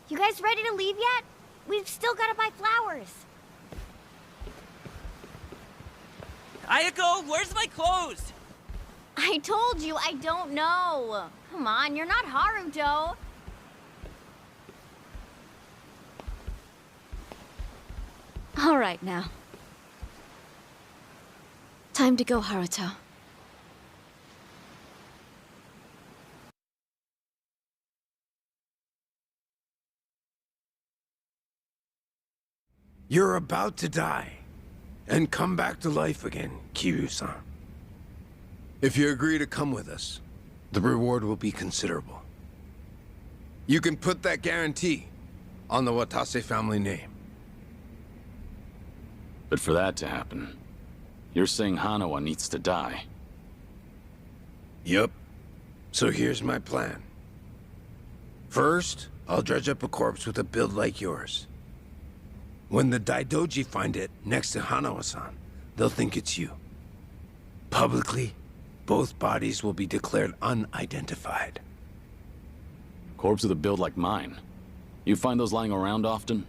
You guys ready to leave yet? We've still gotta buy flowers. Ayako, where's my clothes? I told you I don't know. Come on, you're not Haruto. All right now. Time to go, Haruto. You're about to die, and come back to life again, Kiryu-san. If you agree to come with us, the reward will be considerable. You can put that guarantee on the Watase family name. But for that to happen, you're saying Hanawa needs to die. Yup. So here's my plan. First, I'll dredge up a corpse with a build like yours. When the Daidoji find it next to Hanawa-san, they'll think it's you. Publicly, both bodies will be declared unidentified. Corpse with a build like mine. You find those lying around often?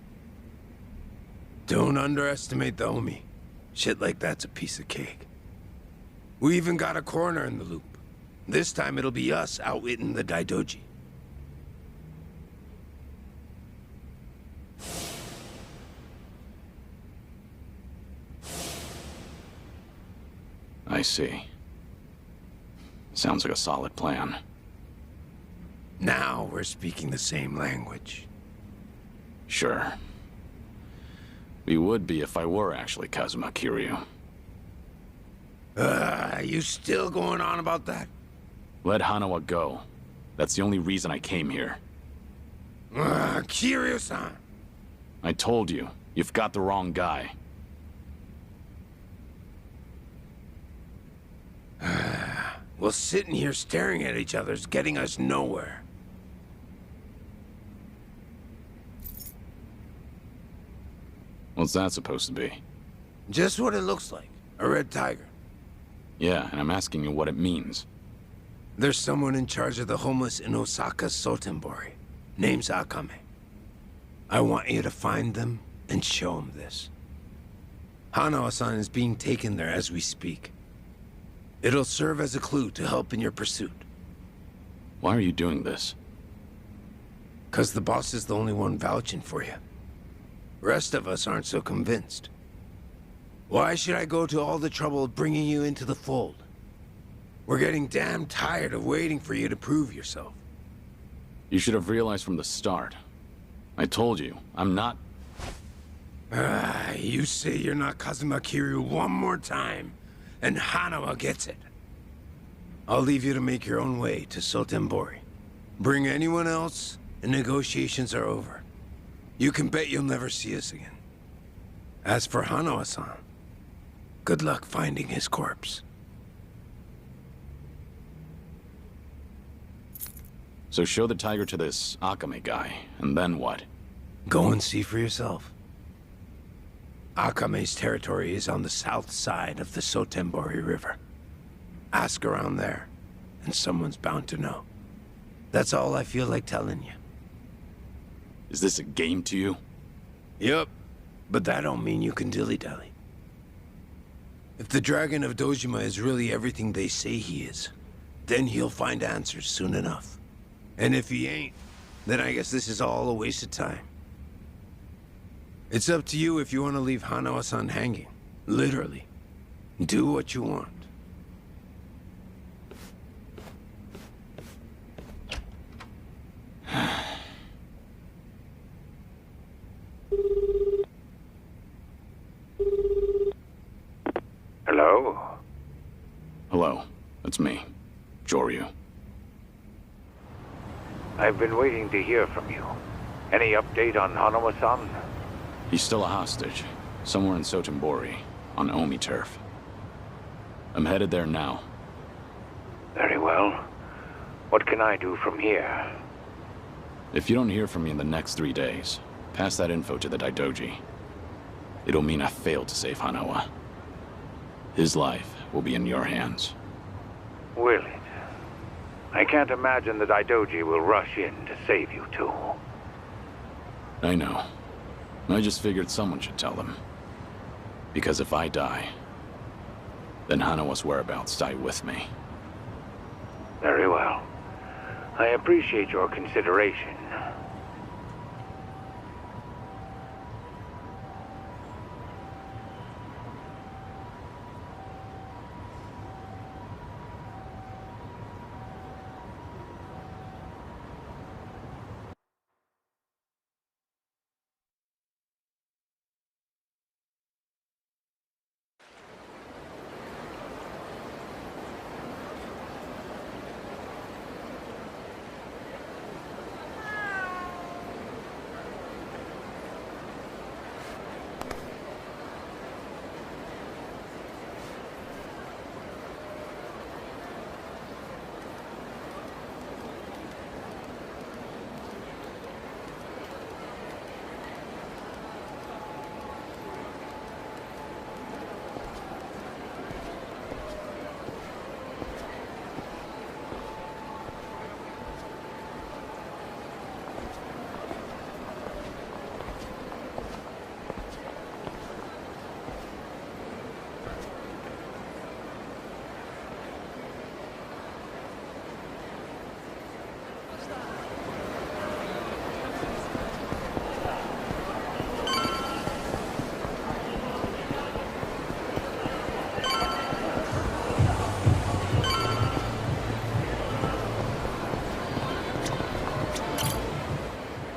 Don't underestimate the Omi. Shit like that's a piece of cake. We even got a coroner in the loop. This time it'll be us outwitting the Daidoji. I see. Sounds like a solid plan. Now we're speaking the same language. Sure. We would be if I were actually Kazuma Kiryu. You still going on about that? Let Hanawa go. That's the only reason I came here. Kiryu-san! I told you, you've got the wrong guy. Well, sitting here staring at each other's getting us nowhere. What's that supposed to be? Just what it looks like. A red tiger. Yeah, and I'm asking you what it means. There's someone in charge of the homeless in Osaka Sotenbori. Name's Akame. I want you to find them and show them this. Hanawa-san is being taken there as we speak. It'll serve as a clue to help in your pursuit. Why are you doing this? 'Cause the boss is the only one vouching for you. Rest of us aren't so convinced. Why should I go to all the trouble of bringing you into the fold? We're getting damn tired of waiting for you to prove yourself. You should have realized from the start. I told you, I'm not... You say you're not Kazuma Kiryu one more time, and Hanawa gets it. I'll leave you to make your own way to Sotenbori. Bring anyone else, and negotiations are over. You can bet you'll never see us again. As for Hanawa-san, good luck finding his corpse. So show the tiger to this Akame guy, and then what? Go and see for yourself. Akame's territory is on the south side of the Sotenbori River. Ask around there, and someone's bound to know. That's all I feel like telling you. Is this a game to you? Yup, but that don't mean you can dilly-dally. If the Dragon of Dojima is really everything they say he is, then he'll find answers soon enough. And if he ain't, then I guess this is all a waste of time. It's up to you if you want to leave Hanawa-san hanging. Literally. Do what you want. Hello? Hello, it's me, Joryu. I've been waiting to hear from you. Any update on Hanawa-san? He's still a hostage, somewhere in Sotenbori, on Omi turf. I'm headed there now. Very well. What can I do from here? If you don't hear from me in the next 3 days, pass that info to the Daidoji. It'll mean I failed to save Hanawa. His life will be in your hands. Will it? I can't imagine the Daidoji will rush in to save you two. I know. I just figured someone should tell them. Because if I die, then Hanawa's whereabouts die with me. Very well. I appreciate your consideration.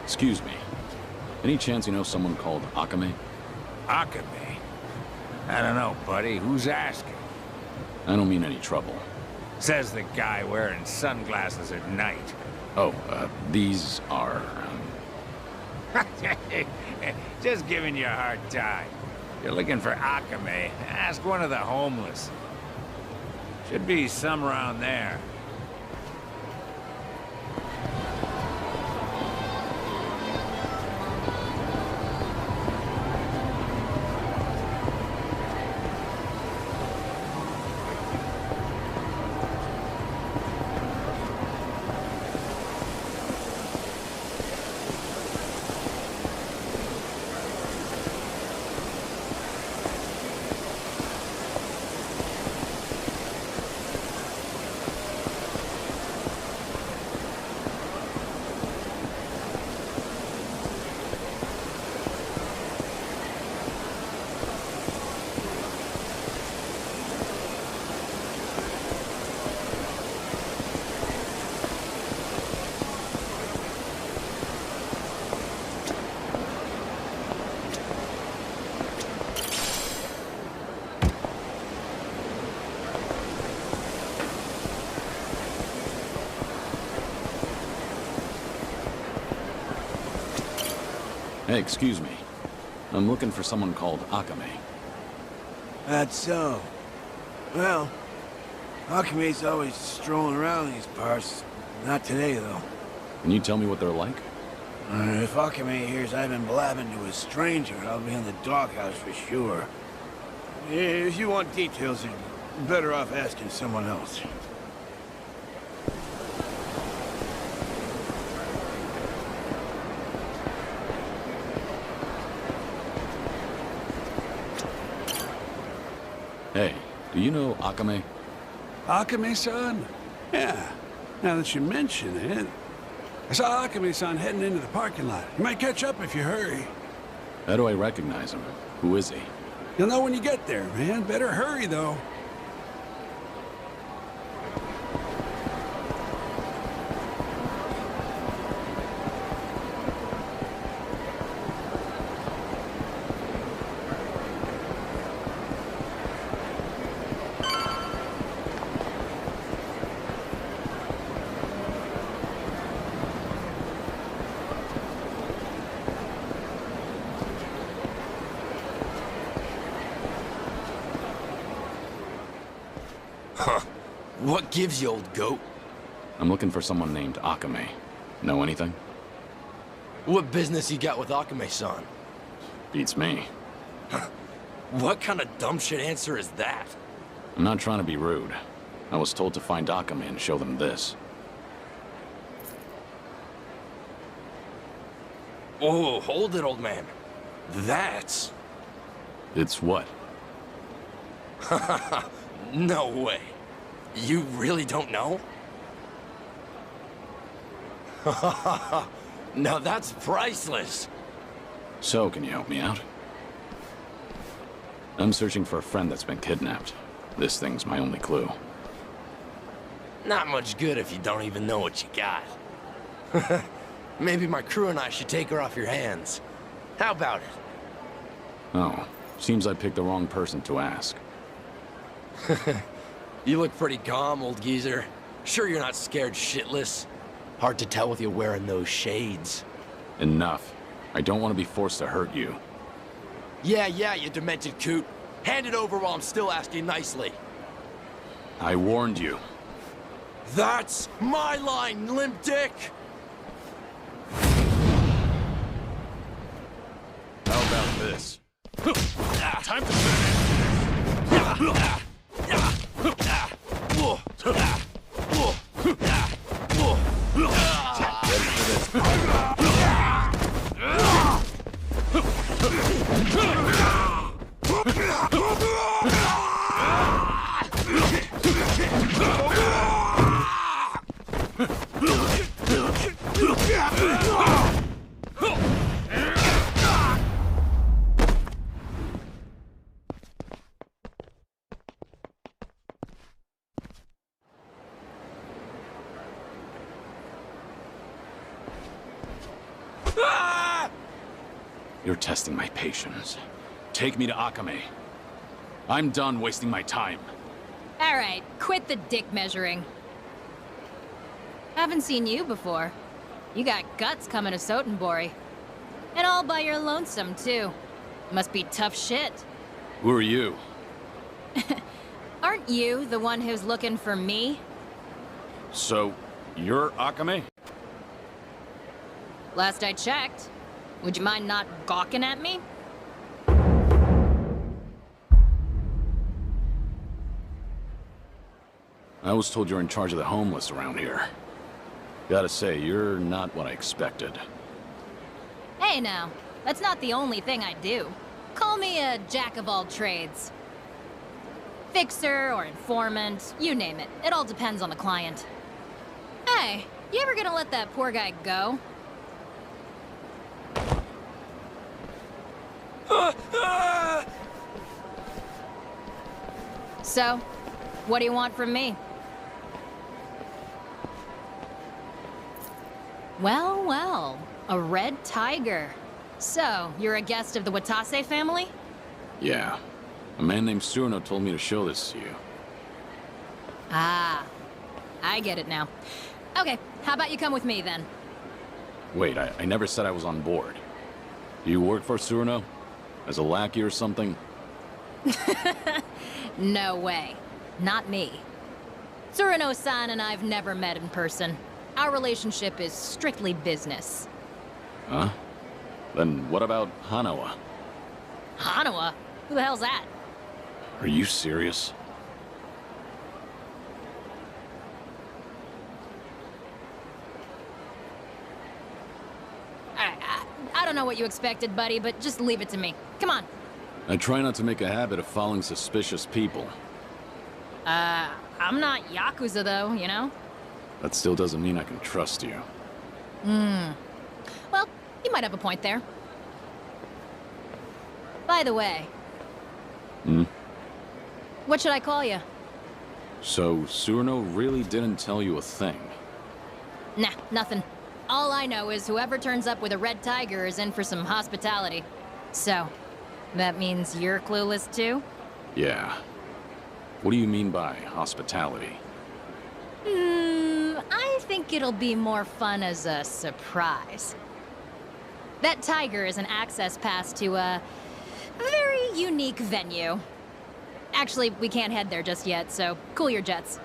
Excuse me. Any chance you know someone called Akame? Akame? I don't know, buddy. Who's asking? I don't mean any trouble. Says the guy wearing sunglasses at night. Oh, these are, Just giving you a hard time. You're looking for Akame. Ask one of the homeless. Should be some around there. Hey, excuse me. I'm looking for someone called Akame. That's so. Well, Akame's always strolling around these parts. Not today, though. Can you tell me what they're like? If Akame hears I've been blabbing to a stranger, I'll be in the doghouse for sure. If you want details, you're better off asking someone else. Hey, do you know Akame? Akame-san? Yeah, now that you mention it. I saw Akame-san heading into the parking lot. You might catch up if you hurry. How do I recognize him? Who is he? You'll know when you get there, man. Better hurry, though. Huh. What gives you, old goat? I'm looking for someone named Akame. Know anything? What business you got with Akame-san? Beats me. What kind of dumb shit answer is that? I'm not trying to be rude. I was told to find Akame and show them this. Oh, hold it, old man. That's... It's what? No way. You really don't know? Now that's priceless. So, can you help me out? I'm searching for a friend that's been kidnapped. This thing's my only clue. Not much good if you don't even know what you got. Maybe my crew and I should take her off your hands. How about it? Oh, seems I picked the wrong person to ask. You look pretty calm, old geezer. Sure you're not scared shitless? Hard to tell with you wearing those shades. Enough. I don't want to be forced to hurt you. Yeah, you demented coot. Hand it over while I'm still asking nicely. I warned you. That's my line, limp dick! How about this? Time to finish. Ready for this? You're testing my patience. Take me to Akame. I'm done wasting my time. All right, quit the dick measuring. Haven't seen you before. You got guts coming to Sotenbori. And all by your lonesome, too. Must be tough shit. Who are you? Aren't you the one who's looking for me? So, you're Akame? Last I checked. Would you mind not gawking at me? I was told you're in charge of the homeless around here. Gotta say, you're not what I expected. Hey now, that's not the only thing I do. Call me a jack of all trades. Fixer or informant, you name it. It all depends on the client. Hey, you ever gonna let that poor guy go? So, what do you want from me? Well, well, a red tiger. So, you're a guest of the Watase family? Yeah. A man named Surno told me to show this to you. Ah, I get it now. Okay, how about you come with me then? Wait, I never said I was on board. Do you work for Surno? As a lackey or something? No way. Not me. Tsurano-san and I've never met in person. Our relationship is strictly business. Huh? Then what about Hanawa? Hanawa? Who the hell's that? Are you serious? I don't know what you expected, buddy, but just leave it to me. Come on. I try not to make a habit of following suspicious people. I'm not Yakuza though, you know? That still doesn't mean I can trust you. Well, you might have a point there. By the way. What should I call you? So, Surno really didn't tell you a thing? Nah, nothing. All I know is whoever turns up with a red tiger is in for some hospitality. So, that means you're clueless too? Yeah. What do you mean by hospitality? I think it'll be more fun as a surprise. That tiger is an access pass to a very unique venue. Actually, we can't head there just yet, so cool your jets.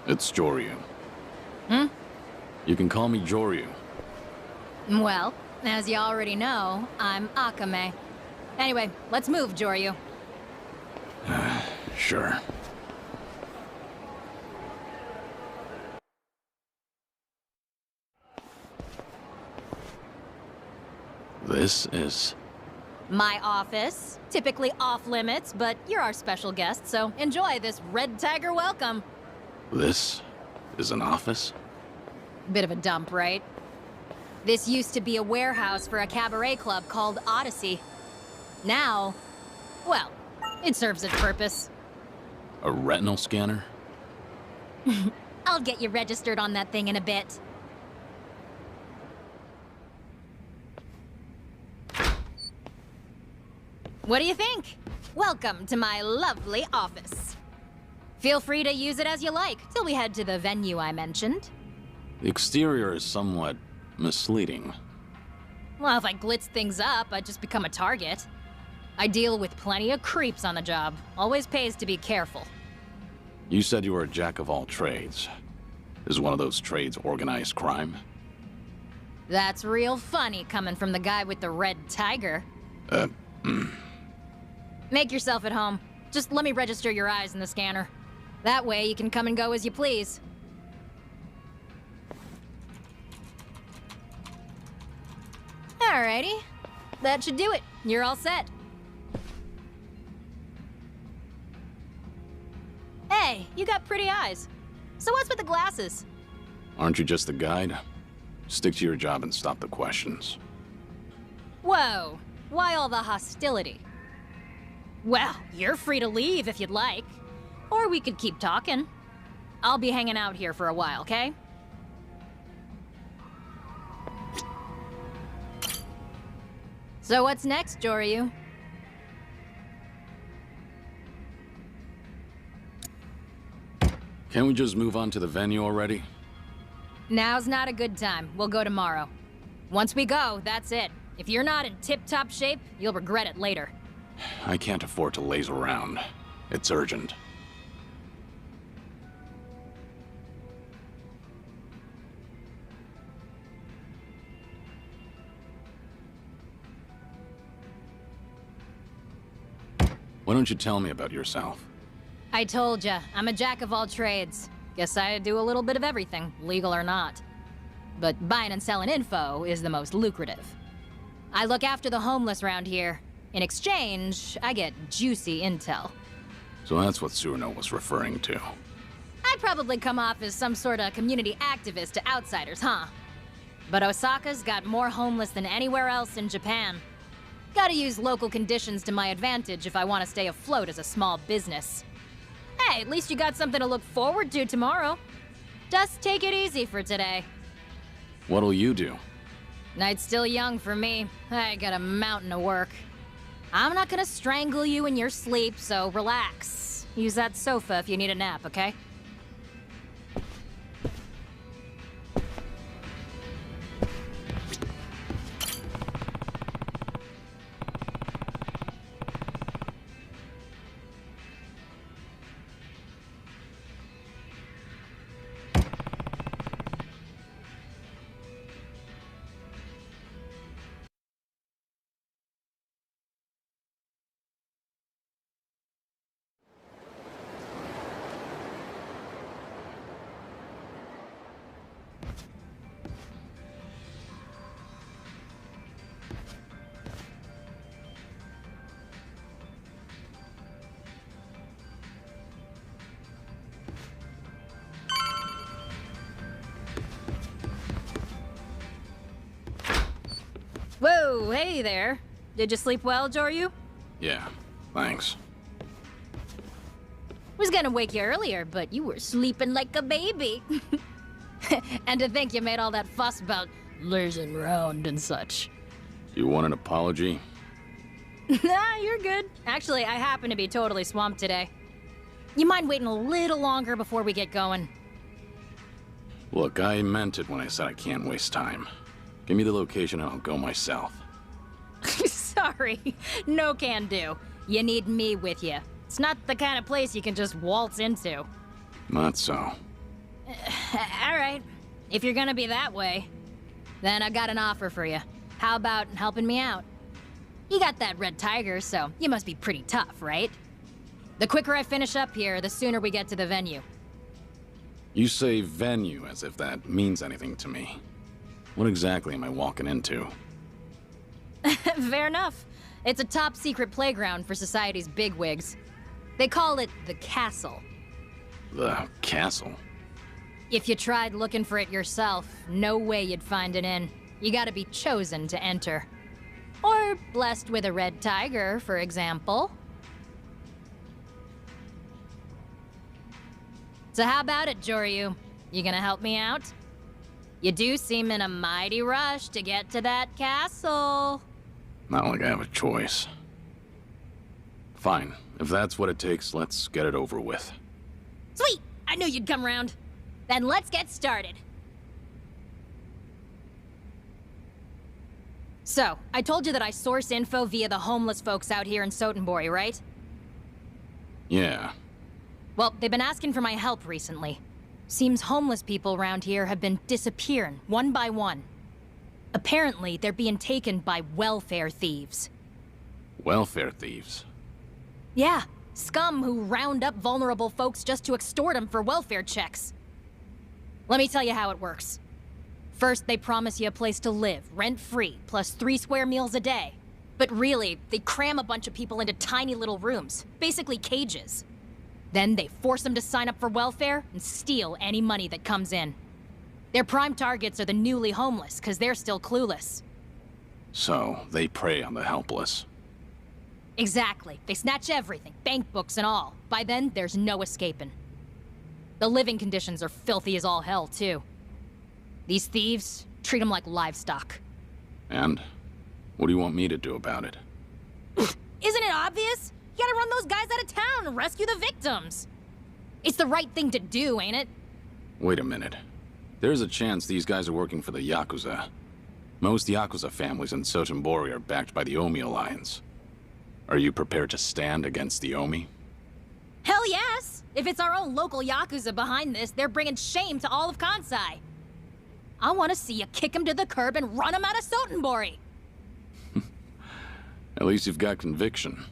It's Joryu. Hmm? You can call me Joryu. Well, as you already know, I'm Akame. Anyway, let's move, Joryu. Sure. This is... My office. Typically off limits, but you're our special guest, so enjoy this Red Tiger welcome. This is an office? Bit of a dump, right? This used to be a warehouse for a cabaret club called Odyssey. Now, well, it serves its purpose. A retinal scanner? I'll get you registered on that thing in a bit. What do you think? Welcome to my lovely office. Feel free to use it as you like, till we head to the venue I mentioned. The exterior is somewhat misleading. Well, if I glitz things up, I'd just become a target. I deal with plenty of creeps on the job. Always pays to be careful. You said you were a jack of all trades. Is one of those trades organized crime? That's real funny coming from the guy with the red tiger. Make yourself at home. Just let me register your eyes in the scanner. That way you can come and go as you please. Alrighty. That should do it. You're all set. Hey, you got pretty eyes. So what's with the glasses? Aren't you just the guide? Stick to your job and stop the questions. Whoa, why all the hostility? Well, you're free to leave if you'd like. Or we could keep talking. I'll be hanging out here for a while, okay? So what's next, Joryu? Can't we just move on to the venue already? Now's not a good time. We'll go tomorrow. Once we go, that's it. If you're not in tip-top shape, you'll regret it later. I can't afford to laze around. It's urgent. Why don't you tell me about yourself? I told ya, I'm a jack of all trades. Guess I do a little bit of everything, legal or not. But buying and selling info is the most lucrative. I look after the homeless around here. In exchange, I get juicy intel. So that's what Tsuruno was referring to. I probably come off as some sort of community activist to outsiders, huh? But Osaka's got more homeless than anywhere else in Japan. Gotta use local conditions to my advantage if I want to stay afloat as a small business. Hey, at least you got something to look forward to tomorrow. Just take it easy for today. What'll you do? Night's still young for me. I got a mountain of work. I'm not gonna strangle you in your sleep, so relax. Use that sofa if you need a nap, okay? Whoa, hey there. Did you sleep well, Joryu? Yeah, thanks. Was gonna wake you earlier, but you were sleeping like a baby. And to think you made all that fuss about lazing around and such. You want an apology? Nah, you're good. Actually, I happen to be totally swamped today. You mind waiting a little longer before we get going? Look, I meant it when I said I can't waste time. Give me the location and I'll go myself. Sorry, no can do. You need me with you. It's not the kind of place you can just waltz into. Not so. Alright, if you're gonna be that way, then I got an offer for you. How about helping me out? You got that red tiger, so you must be pretty tough, right? The quicker I finish up here, the sooner we get to the venue. You say venue as if that means anything to me. What exactly am I walking into? Fair enough. It's a top-secret playground for society's bigwigs. They call it the Castle. The castle? If you tried looking for it yourself, no way you'd find it in. You gotta be chosen to enter. Or blessed with a red tiger, for example. So how about it, Joryu? You gonna help me out? You do seem in a mighty rush to get to that castle. Not like I have a choice. Fine. If that's what it takes, let's get it over with. Sweet! I knew you'd come around. Then let's get started. So, I told you that I source info via the homeless folks out here in Sotenbori, right? Yeah. Well, they've been asking for my help recently. Seems homeless people around here have been disappearing, one by one. Apparently, they're being taken by welfare thieves. Welfare thieves? Yeah, scum who round up vulnerable folks just to extort them for welfare checks. Let me tell you how it works. First, they promise you a place to live, rent-free, plus 3 square meals a day. But really, they cram a bunch of people into tiny little rooms, basically cages. Then they force them to sign up for welfare and steal any money that comes in. Their prime targets are the newly homeless, because they're still clueless. So, they prey on the helpless. Exactly. They snatch everything, bank books and all. By then, there's no escaping. The living conditions are filthy as all hell, too. These thieves treat them like livestock. And? What do you want me to do about it? Isn't it obvious? You gotta run those guys out of town and rescue the victims. It's the right thing to do, ain't it? Wait a minute. There's a chance these guys are working for the Yakuza. Most Yakuza families in Sotenbori are backed by the Omi Alliance. Are you prepared to stand against the Omi? Hell yes! If it's our own local Yakuza behind this, they're bringing shame to all of Kansai. I want to see you kick him to the curb and run him out of Sotenbori! At least you've got conviction.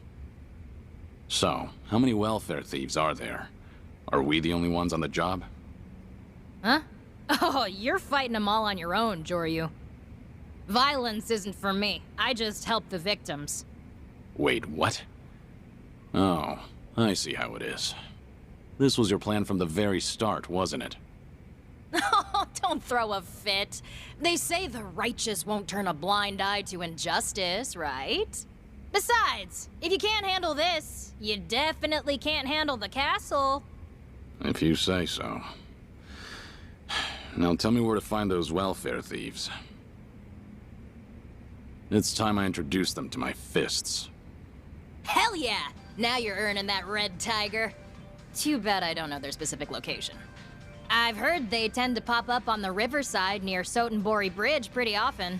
So, how many welfare thieves are there? Are we the only ones on the job? Huh? Oh, you're fighting them all on your own, Joryu. Violence isn't for me. I just help the victims. Wait, what? Oh, I see how it is. This was your plan from the very start, wasn't it? Oh, don't throw a fit. They say the righteous won't turn a blind eye to injustice, right? Besides, if you can't handle this, you definitely can't handle the castle. If you say so. Now tell me where to find those welfare thieves. It's time I introduce them to my fists. Hell yeah! Now you're earning that red tiger. Too bad I don't know their specific location. I've heard they tend to pop up on the riverside near Sotenbori Bridge pretty often.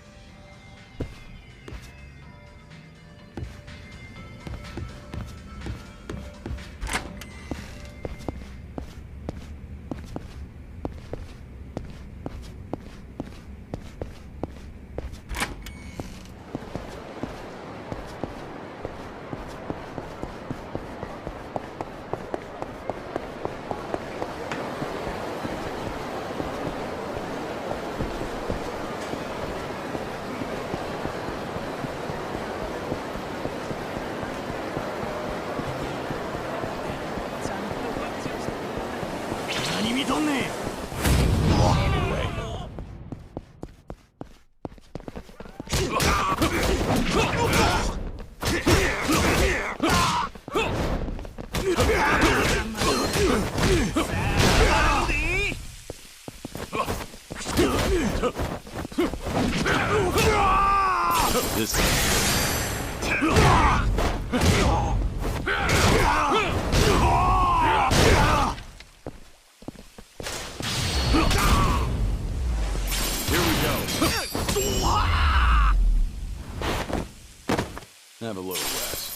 Have a little rest.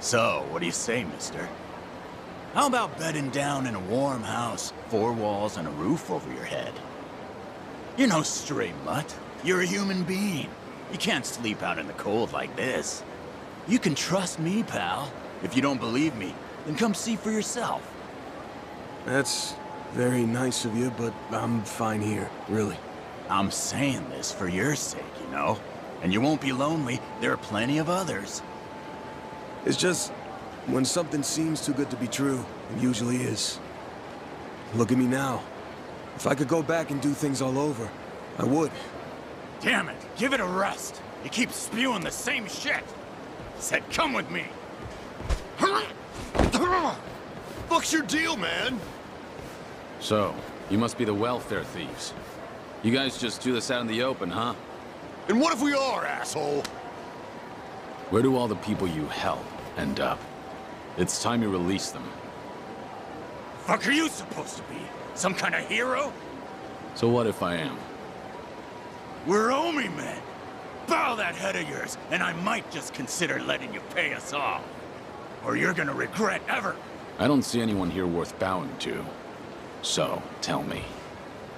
So, what do you say, mister? How about bedding down in a warm house, 4 walls and a roof over your head? You're no stray mutt. You're a human being. You can't sleep out in the cold like this. You can trust me, pal. If you don't believe me, then come see for yourself. That's very nice of you, but I'm fine here, really. I'm saying this for your sake, you know? And you won't be lonely. There are plenty of others. It's just, when something seems too good to be true, it usually is. Look at me now. If I could go back and do things all over, I would. Damn it, give it a rest. You keep spewing the same shit. Said come with me. Fuck's your deal, man? So, you must be the welfare thieves. You guys just do this out in the open, huh? And what if we are, asshole? Where do all the people you help end up? It's time you release them. Fuck are you supposed to be? Some kind of hero? So what if I am? We're Omi men. Bow that head of yours, and I might just consider letting you pay us off. Or you're gonna regret ever. I don't see anyone here worth bowing to. So, tell me,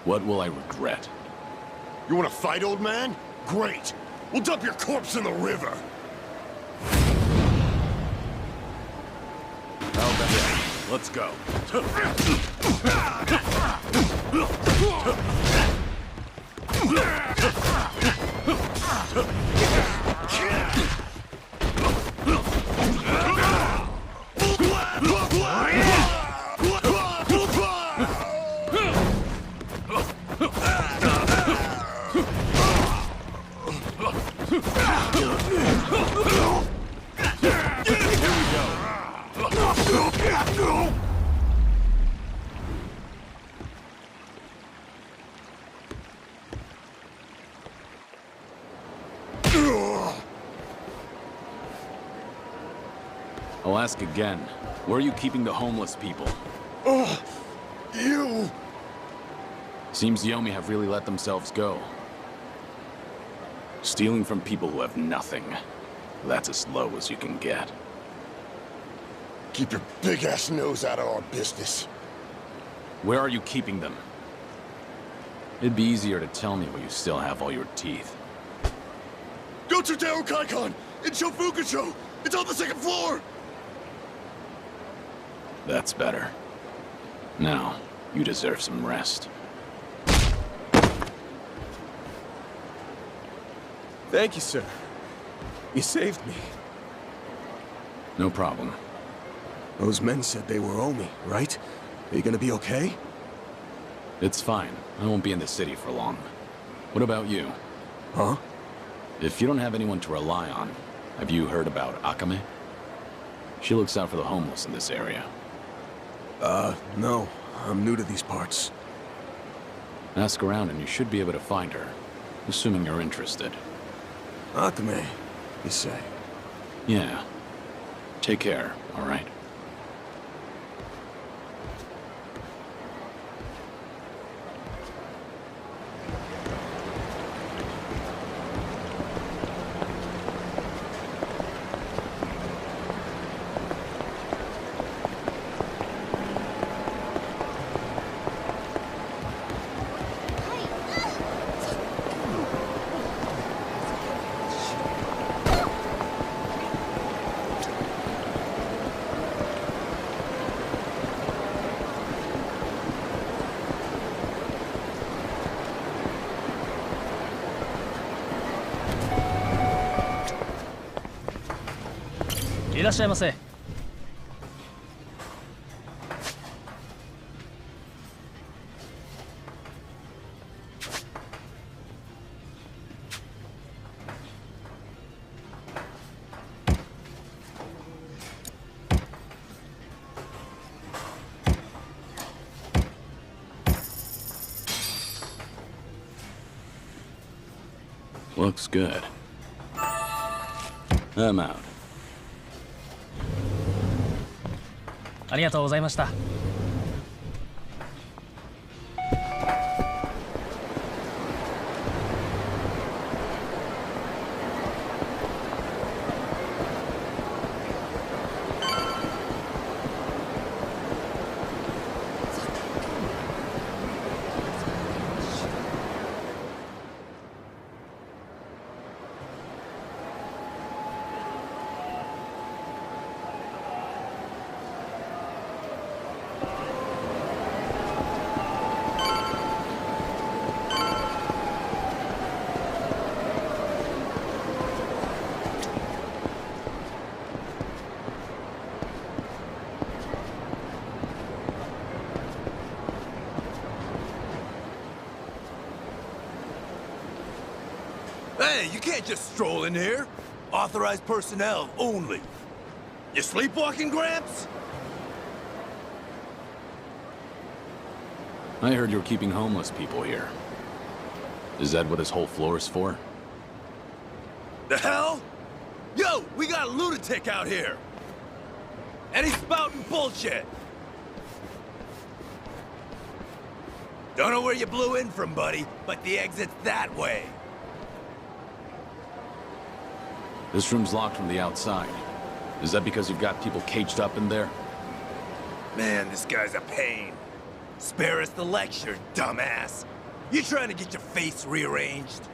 what will I regret? You wanna fight, old man? Great. We'll dump your corpse in the river. Well then, let's go. I'll ask again. Where are you keeping the homeless people? You! Seems the Yomi have really let themselves go. Stealing from people who have nothing. That's as low as you can get. Keep your big-ass nose out of our business. Where are you keeping them? It'd be easier to tell me while you still have all your teeth. Go to Kaikon in Shofukusho! It's on the 2nd floor! That's better. Now, you deserve some rest. Thank you, sir. You saved me. No problem. Those men said they were Omi, right? Are you gonna be okay? It's fine. I won't be in the city for long. What about you? Huh? If you don't have anyone to rely on, have you heard about Akame? She looks out for the homeless in this area. No. I'm new to these parts. Ask around and you should be able to find her, assuming you're interested. Akame, you say? Yeah. Take care, all right?いらっしゃいませ。Looks good. I'm out. ありがとうございました。Hey, you can't just stroll in here. Authorized personnel only. You sleepwalking, Gramps? I heard you're keeping homeless people here. Is that what this whole floor is for? The hell? Yo, we got a lunatic out here! And he's spouting bullshit! Don't know where you blew in from, buddy, but the exit's that way. This room's locked from the outside. Is that because you've got people caged up in there? Man, this guy's a pain. Spare us the lecture, dumbass. You trying to get your face rearranged?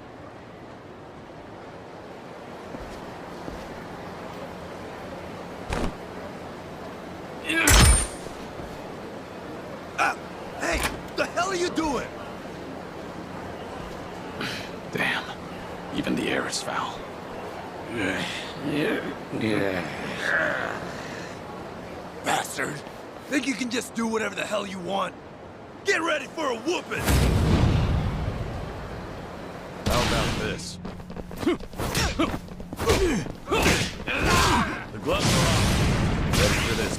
Hey, the hell are you doing? Damn. Even the air is foul. Bastard. Think you can just do whatever the hell you want? Get ready for a whooping! How about this? The gloves are off. Ready for this?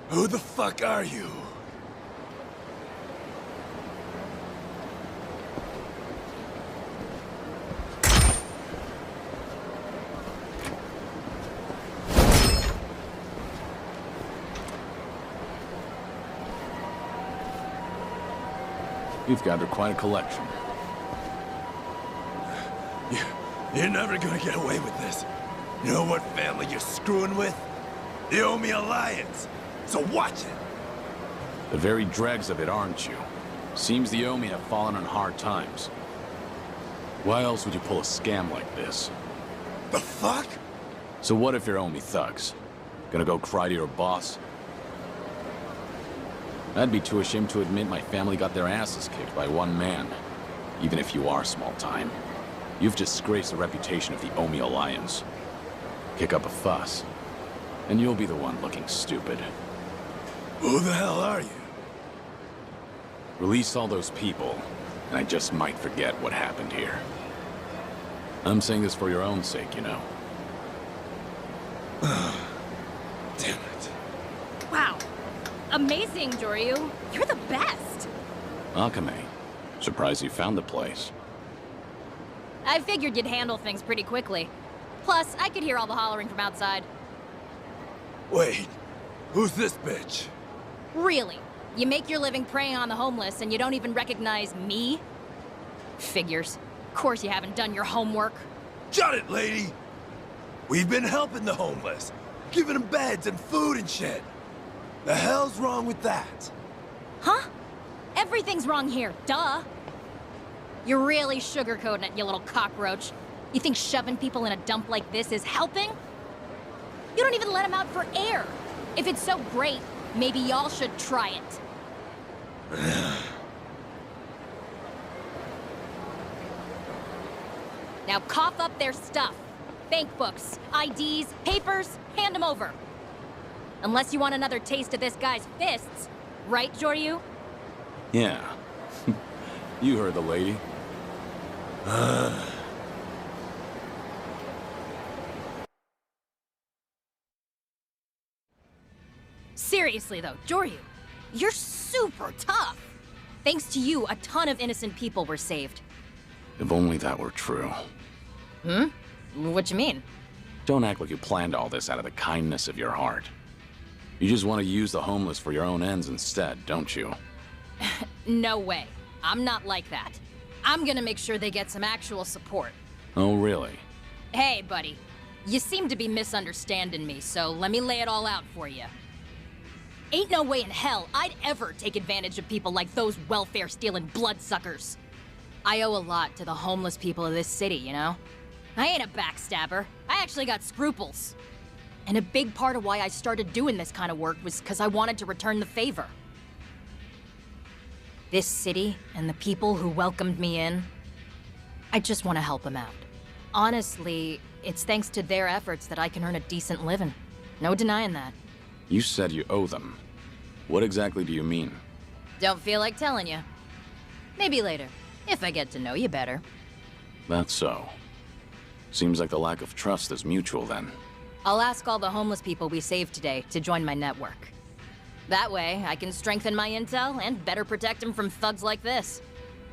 Who the fuck are you? You've gathered quite a collection. You're never gonna get away with this. You know what family you're screwing with? The Omi Alliance. So watch it. The very dregs of it, aren't you? Seems the Omi have fallen on hard times. Why else would you pull a scam like this? The fuck? So what if you're Omi thugs? Gonna go cry to your boss? I'd be too ashamed to admit my family got their asses kicked by one man. Even if you are small time. You've disgraced the reputation of the Omi Alliance. Kick up a fuss, and you'll be the one looking stupid. Who the hell are you? Release all those people, and I just might forget what happened here. I'm saying this for your own sake, you know. Damn it. Wow. Amazing, Joryu. You're the best. Akame, surprised you found the place. I figured you'd handle things pretty quickly. Plus, I could hear all the hollering from outside. Wait, who's this bitch? Really? You make your living preying on the homeless and you don't even recognize me? Figures. Of course you haven't done your homework. Shut it, lady! We've been helping the homeless, giving them beds and food and shit. The hell's wrong with that? Huh? Everything's wrong here, duh. You're really sugarcoating it, you little cockroach. You think shoving people in a dump like this is helping? You don't even let them out for air. If it's so great, maybe y'all should try it. Now cough up their stuff. Bank books, IDs, papers, hand them over. Unless you want another taste of this guy's fists. Right, Joryu? Yeah. You heard the lady. Seriously though, Joryu, you're super tough. Thanks to you, a ton of innocent people were saved. If only that were true. Hmm? What you mean? Don't act like you planned all this out of the kindness of your heart. You just want to use the homeless for your own ends instead, don't you? No way. I'm not like that. I'm gonna make sure they get some actual support. Oh, really? Hey, buddy. You seem to be misunderstanding me, so let me lay it all out for you. Ain't no way in hell I'd ever take advantage of people like those welfare-stealing bloodsuckers. I owe a lot to the homeless people of this city, you know? I ain't a backstabber. I actually got scruples. And a big part of why I started doing this kind of work was because I wanted to return the favor. This city and the people who welcomed me in, I just want to help them out. Honestly, it's thanks to their efforts that I can earn a decent living. No denying that. You said you owe them. What exactly do you mean? Don't feel like telling you. Maybe later, if I get to know you better. That's so. Seems like the lack of trust is mutual then. I'll ask all the homeless people we saved today to join my network. That way, I can strengthen my intel and better protect them from thugs like this.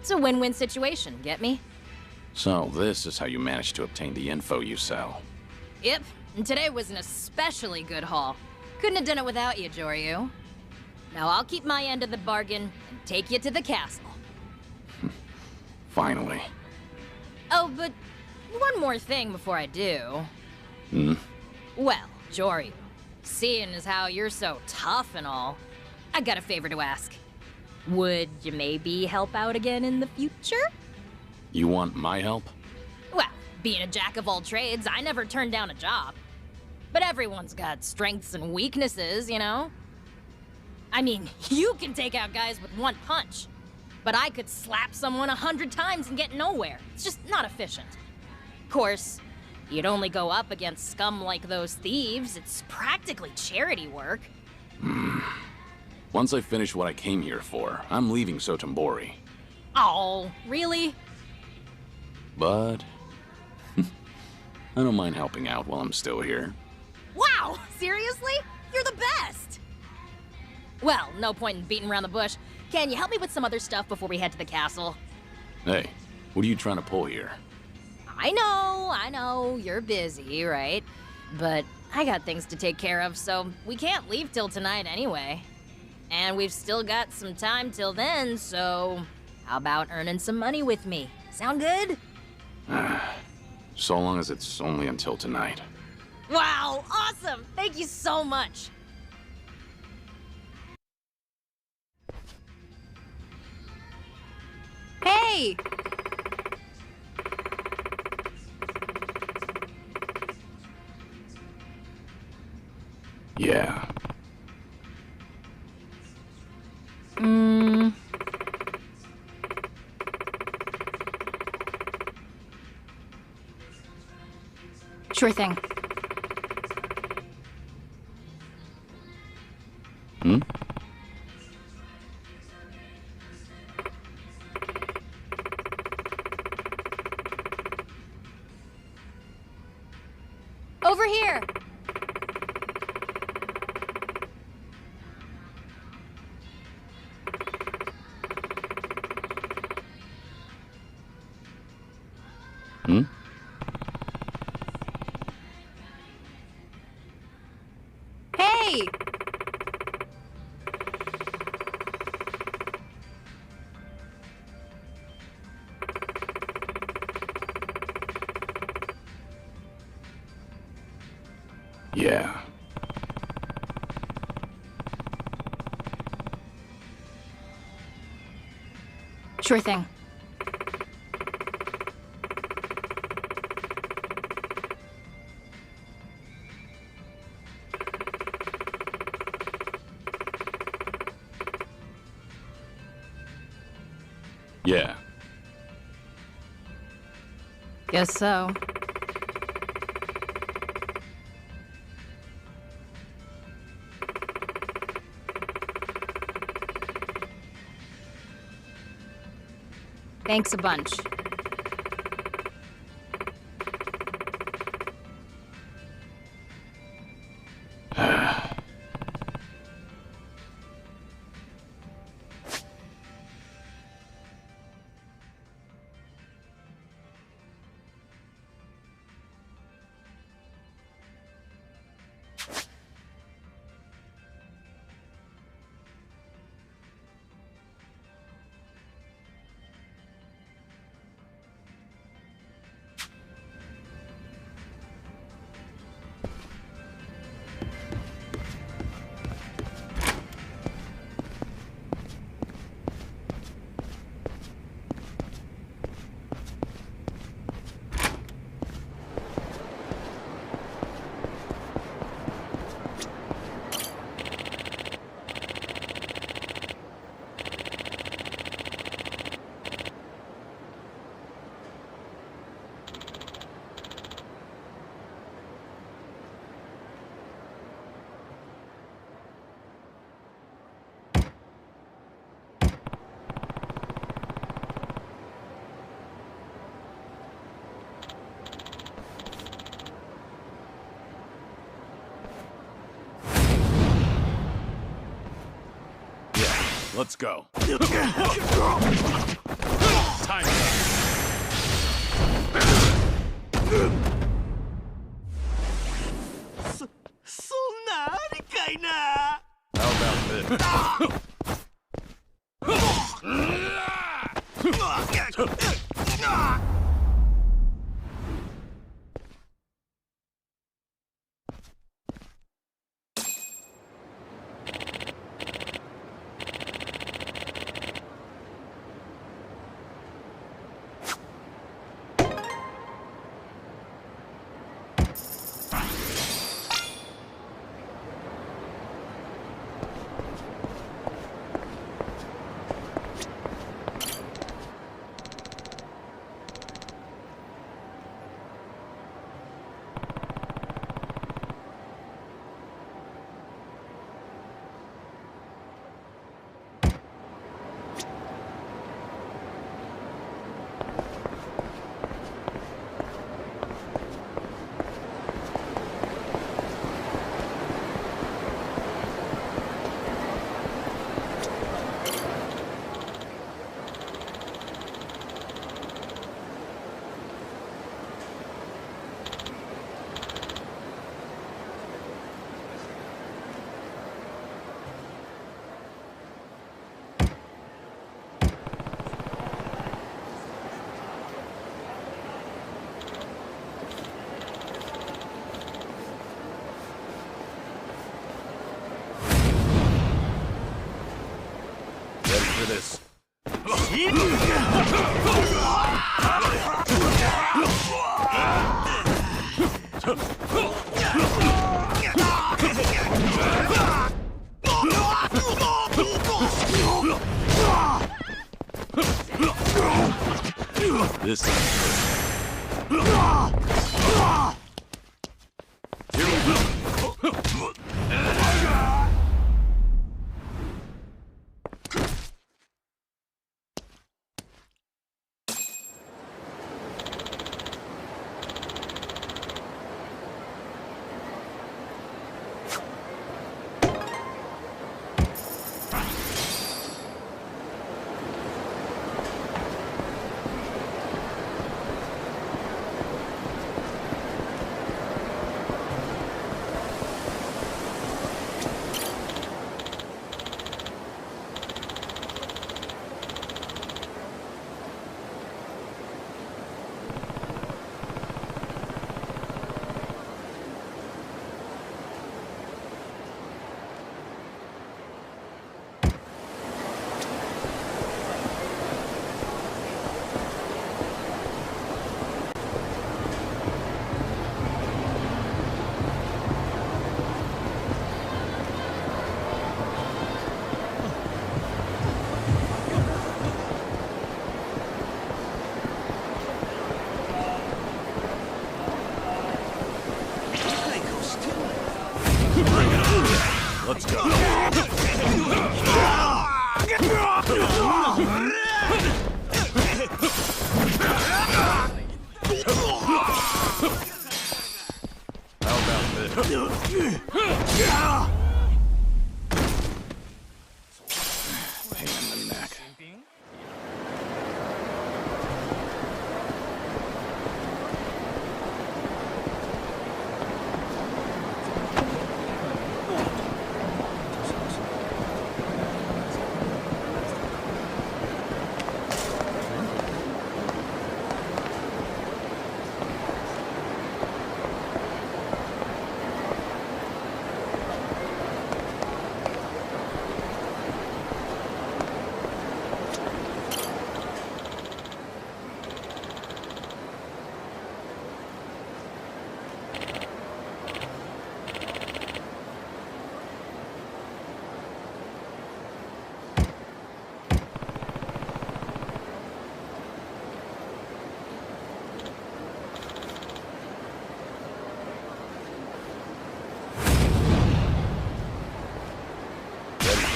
It's a win-win situation, get me? So, this is how you managed to obtain the info you sell. Yep, and today was an especially good haul. Couldn't have done it without you, Joryu. Now I'll keep my end of the bargain and take you to the castle. Finally. Oh, but one more thing before I do. Hmm? Well, Joryu, seeing as how you're so tough and all, I got a favor to ask. Would you maybe help out again in the future? You want my help? Well, being a jack of all trades, I never turned down a job. But everyone's got strengths and weaknesses, you know? I mean, you can take out guys with one punch. But I could slap someone 100 times and get nowhere. It's just not efficient. Of course, you'd only go up against scum like those thieves. It's practically charity work. Once I finish what I came here for, I'm leaving Sotenbori. Oh, really? But I don't mind helping out while I'm still here. Wow, seriously? You're the best! Well, no point in beating around the bush. Can you help me with some other stuff before we head to the castle? Hey, what are you trying to pull here? I know, you're busy, right? But I got things to take care of, so we can't leave till tonight anyway. And we've still got some time till then, so how about earning some money with me? Sound good? So long as it's only until tonight. Wow, awesome! Thank you so much! Hey! Yeah. Sure thing. Hmm? Over here! Hmm? Hey! Yeah. Sure thing. Yeah. Guess so. Thanks a bunch. Let's go. Time. How about this? For this. This Let's go. How about this? Pain in the neck.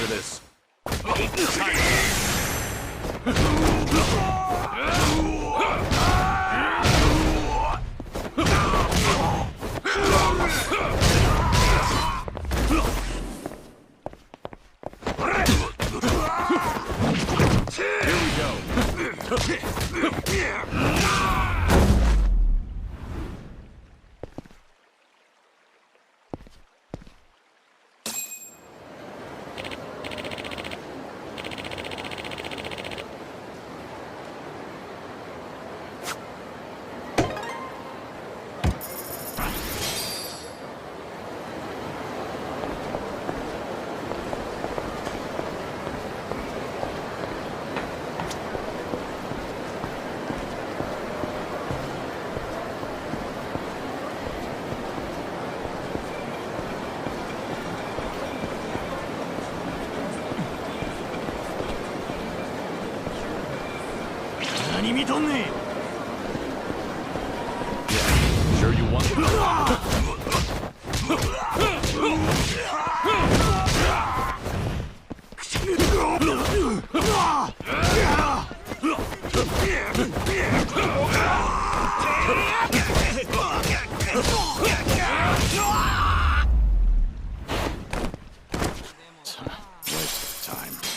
For this. 何見とんねん。 Sure you want Waste of time.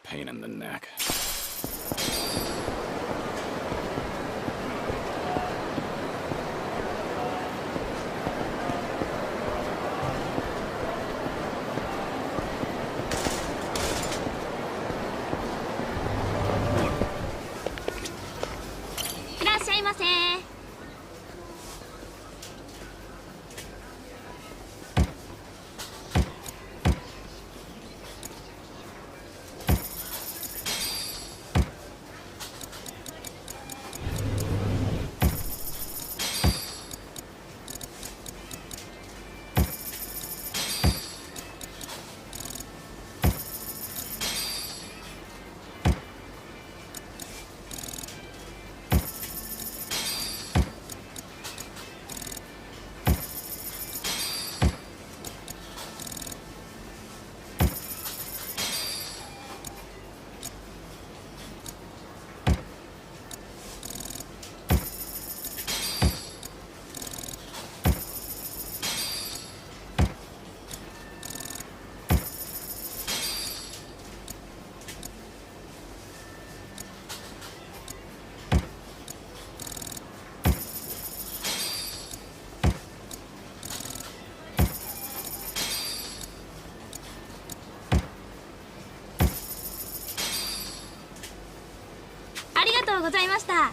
Pain in the neck.ありがとうございました。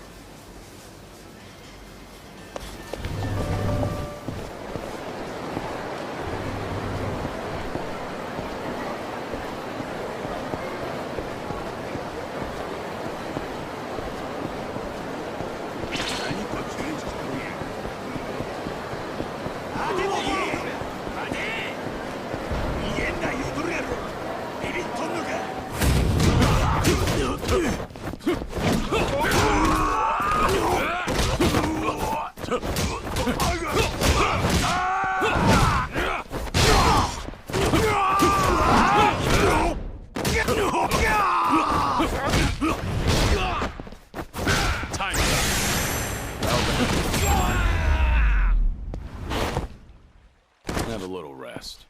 Have a little rest.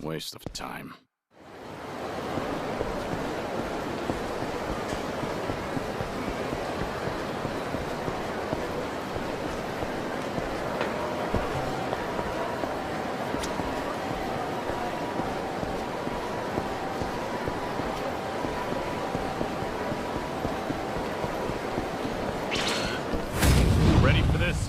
Waste of time. Ready for this?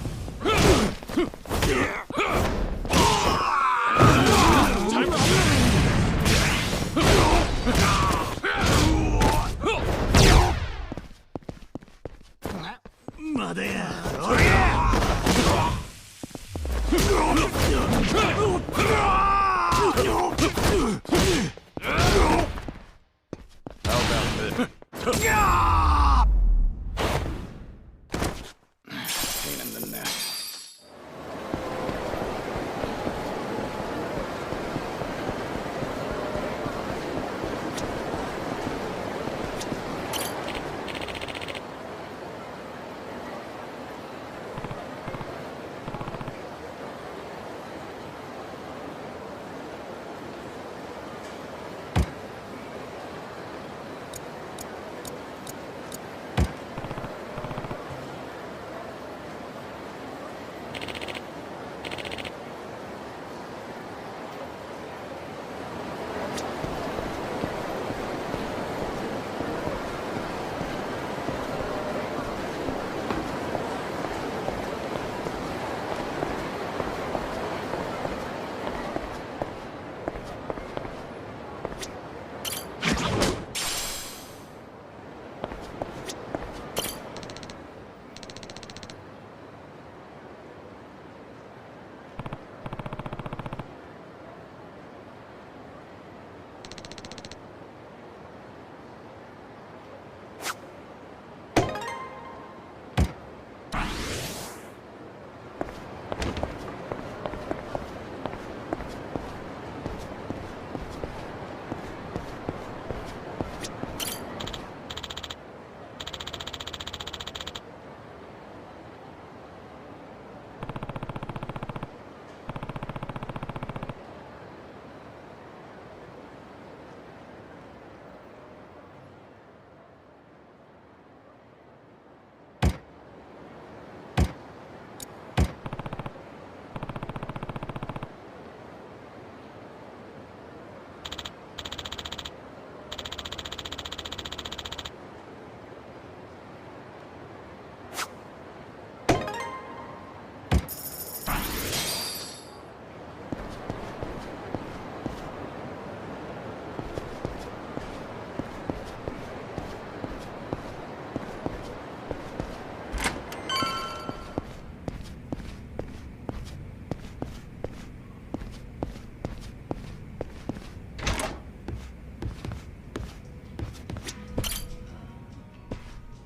Pain in the neck.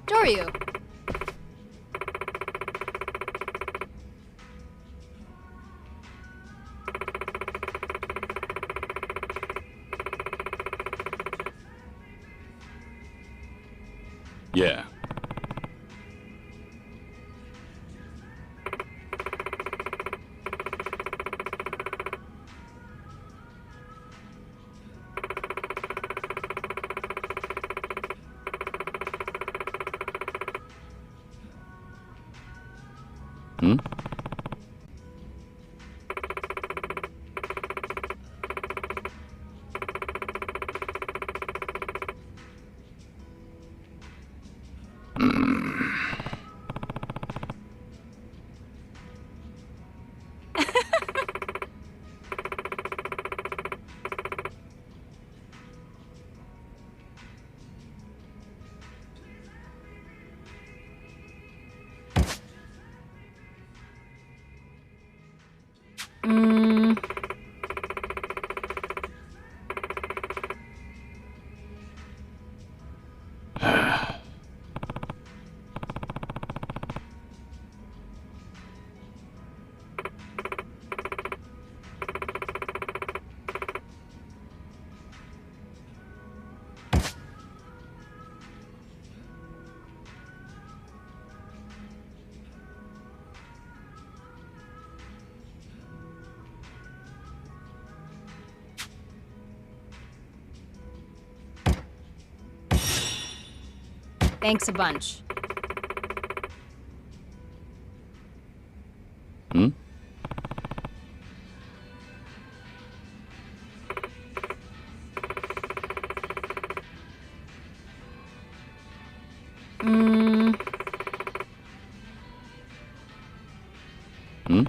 Doryu. Yeah. Hmm? Thanks a bunch. Hmm? Hmm. Hmm?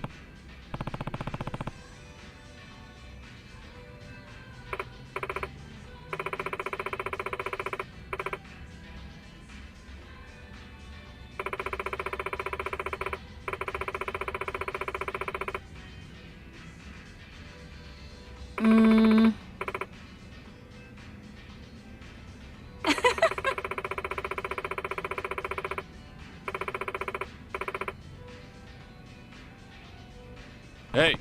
Hmm. Hey!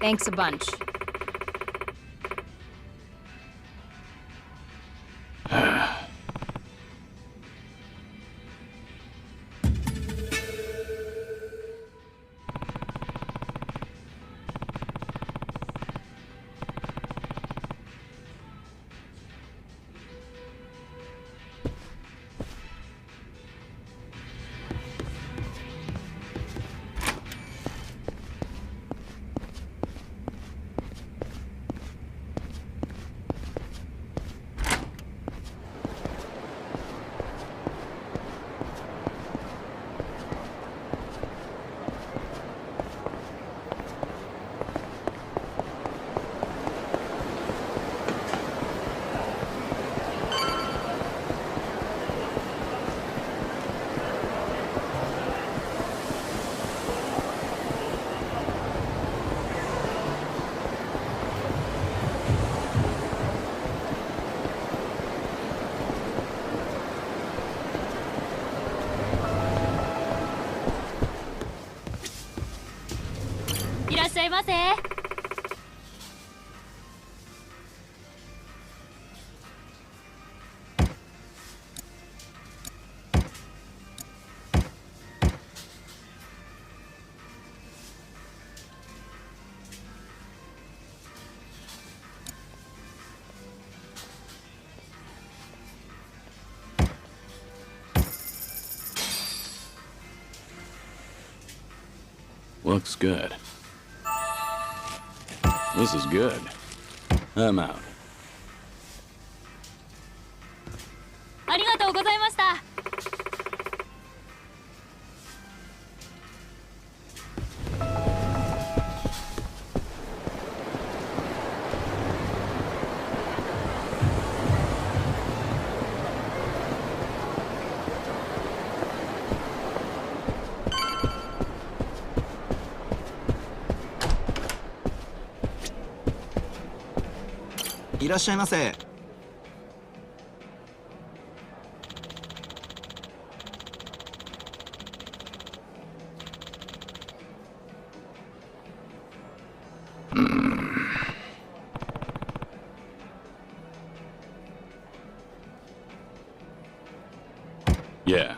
Thanks a bunch.いらっしゃいませ。Looks good. This is good. I'm out. ありがとうございました。いらっしゃいませ。Yeah.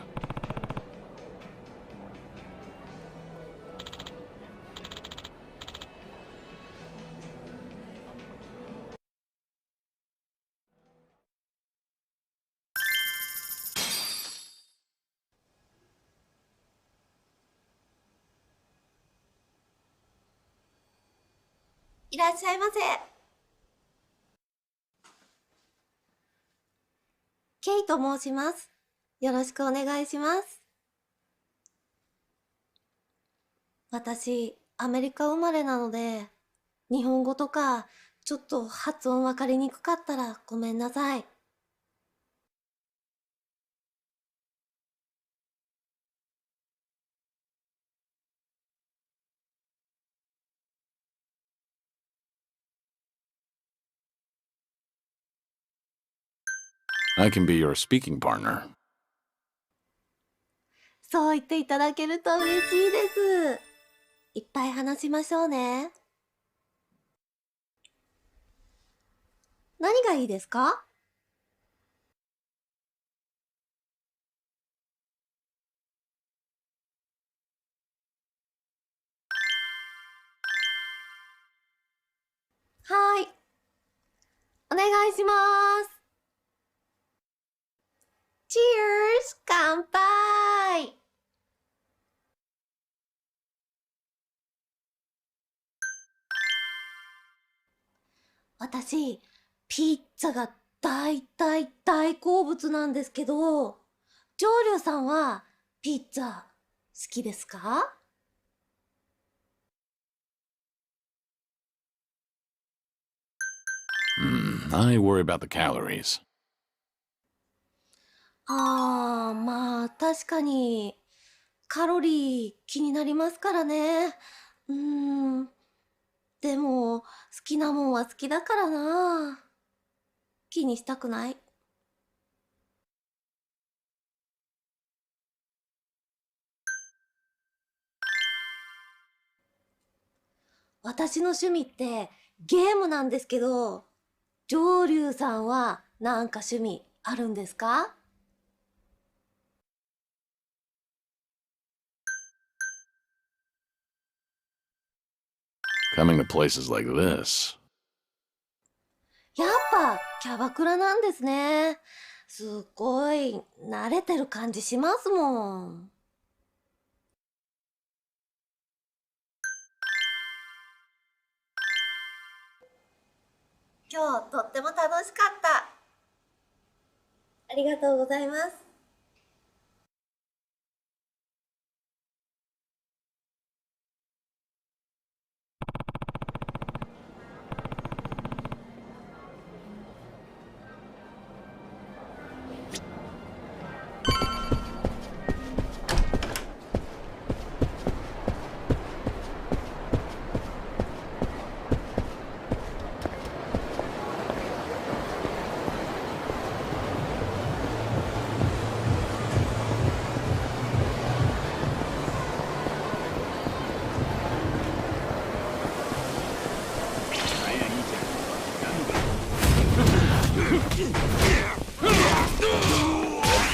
いらっしゃいませ。ケイと申します。よろしくお願いします。私、アメリカ生まれなので、日本語とか、ちょっと発音わかりにくかったらごめんなさい。I can be your speaking partner. そう言っていただけると嬉しいです。いっぱい話しましょうね。何がいいですか？はい。お願いします。Cheers! 乾杯。私、ピッツァが大好物なんですけど、上流さんはピッツァ好きですか？ I worry about the calories. まあ確かにカロリー気になりますからね。でも好きなもんは好きだからな。気にしたくない。私の趣味ってゲームなんですけど、上流さんはなんか趣味あるんですか？Coming to places like this. やっぱキャバクラなんですね。すっごい慣れてる感じしますもん。今日とっても楽しかった。ありがとうございます。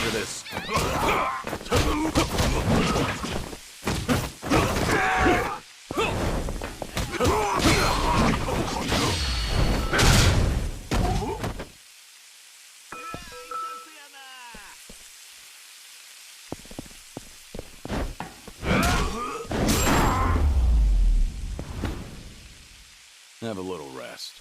For this. Have a little rest.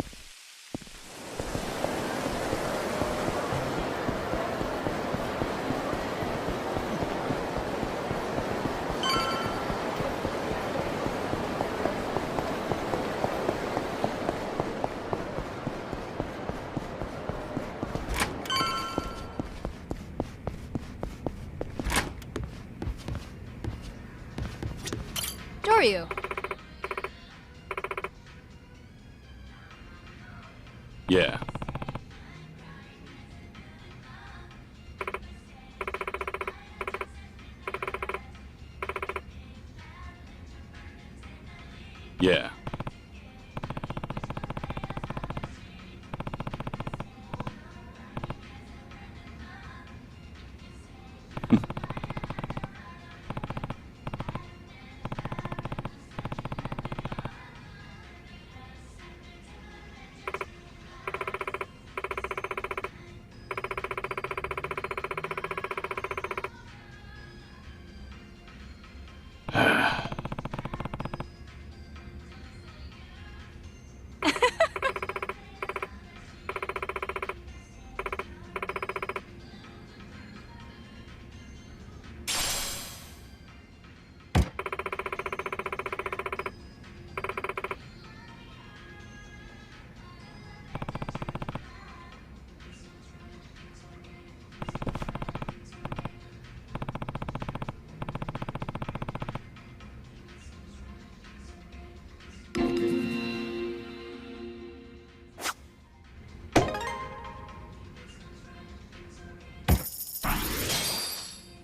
Doryu. Yeah. Yeah.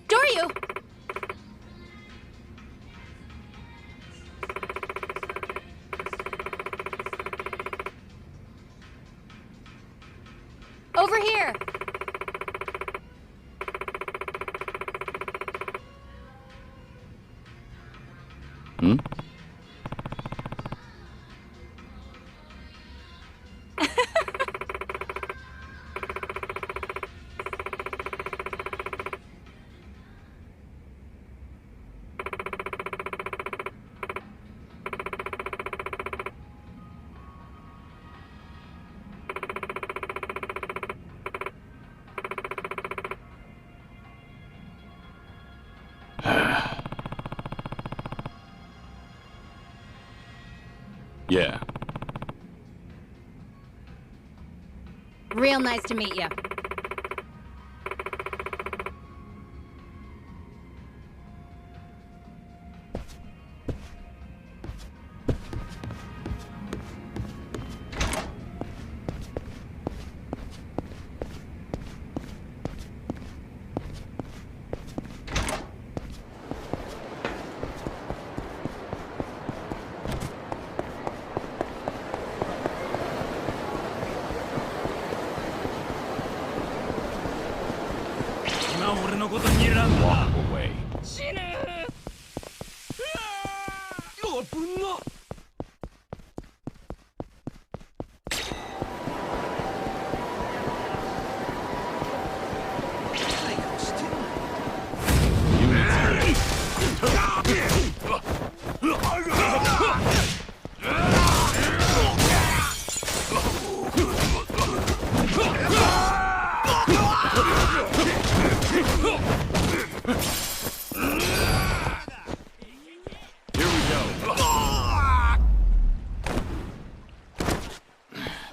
Doryu! Over here! Hmm? Yeah. Real nice to meet you. Walk away.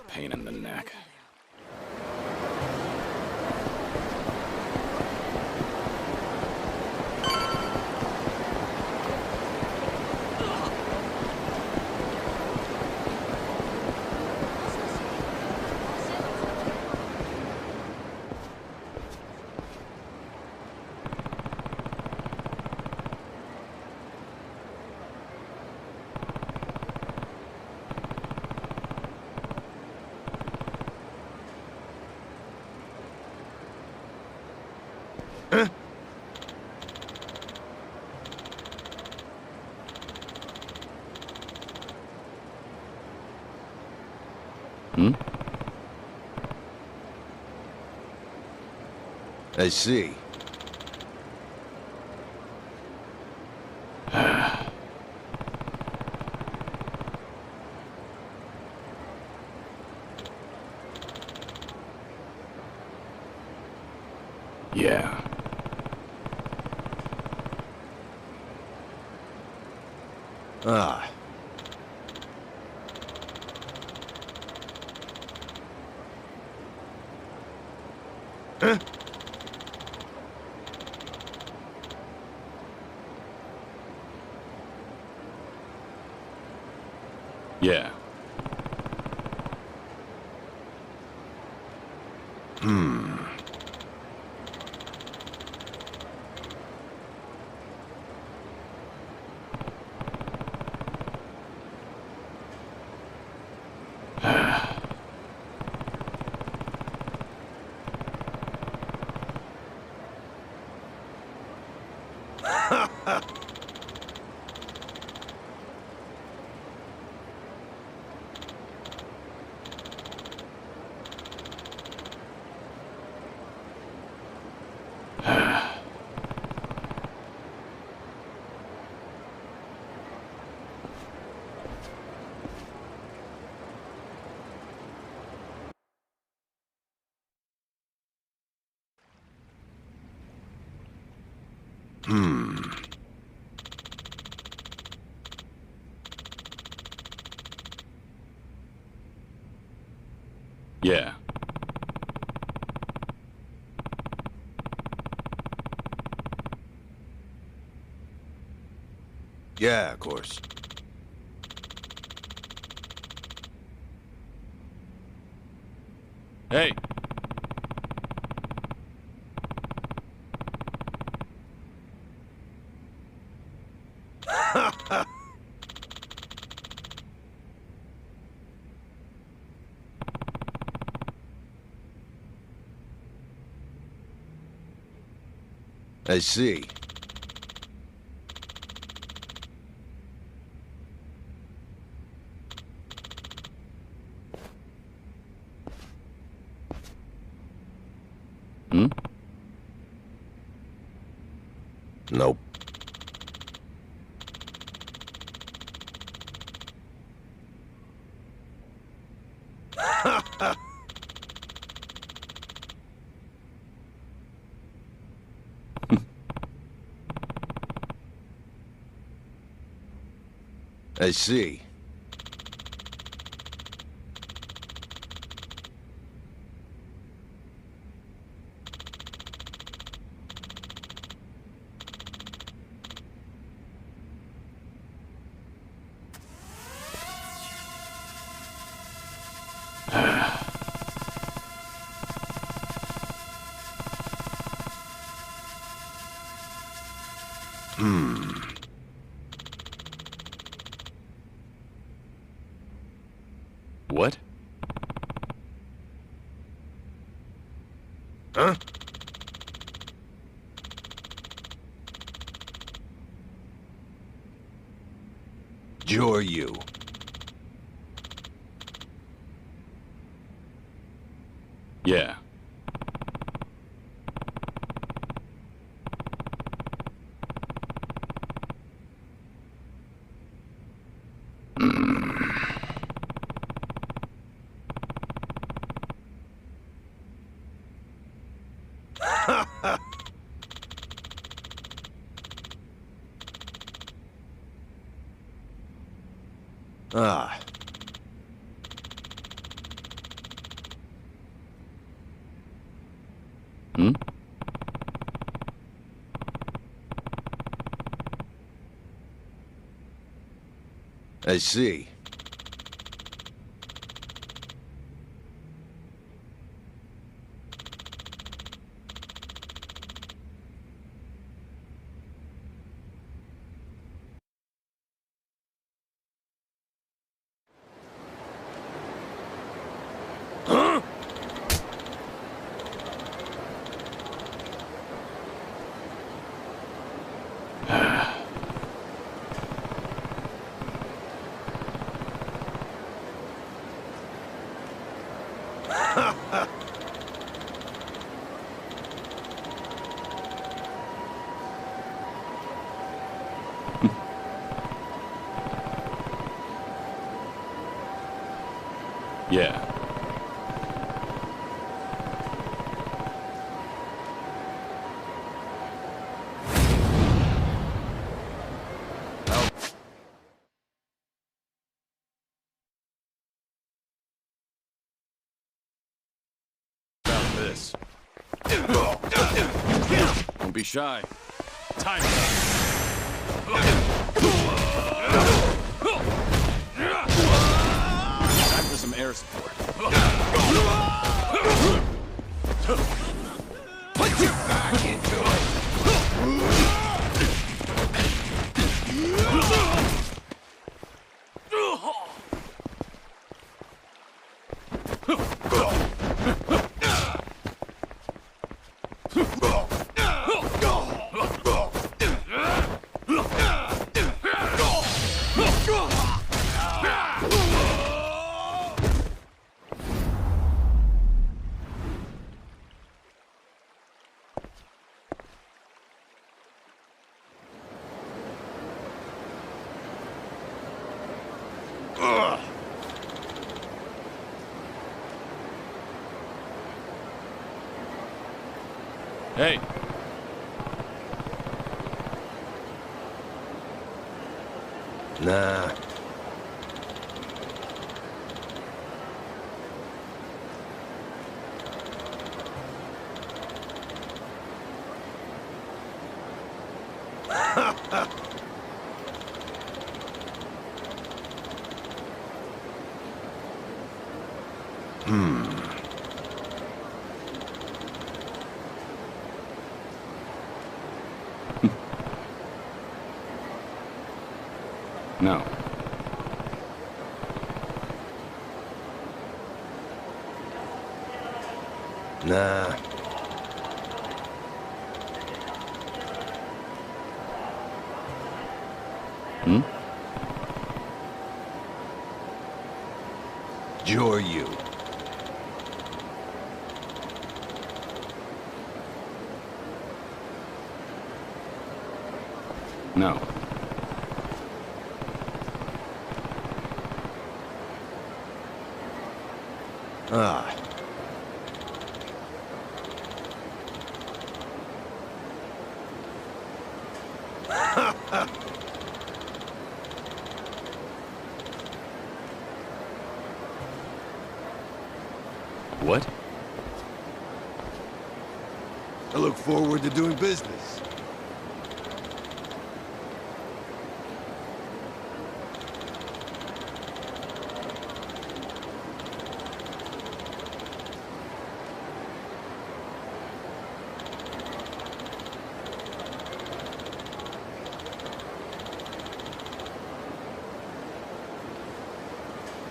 Pain in the neck. Hmm? I see. Yeah. Ah. Huh? Yeah. Hmm. Hmm. Yeah. Yeah, of course. Hey. I see. Hmm? Nope. I see. What? Huh? Joryu. Yeah. Ah. Hmm? I see. Yeah. About this. Don't be shy. Time. Time for some air support. Put your back into it! Hey. Nah. No. Nah. Hmm? Joryu. No. Ah. What? I look forward to doing business.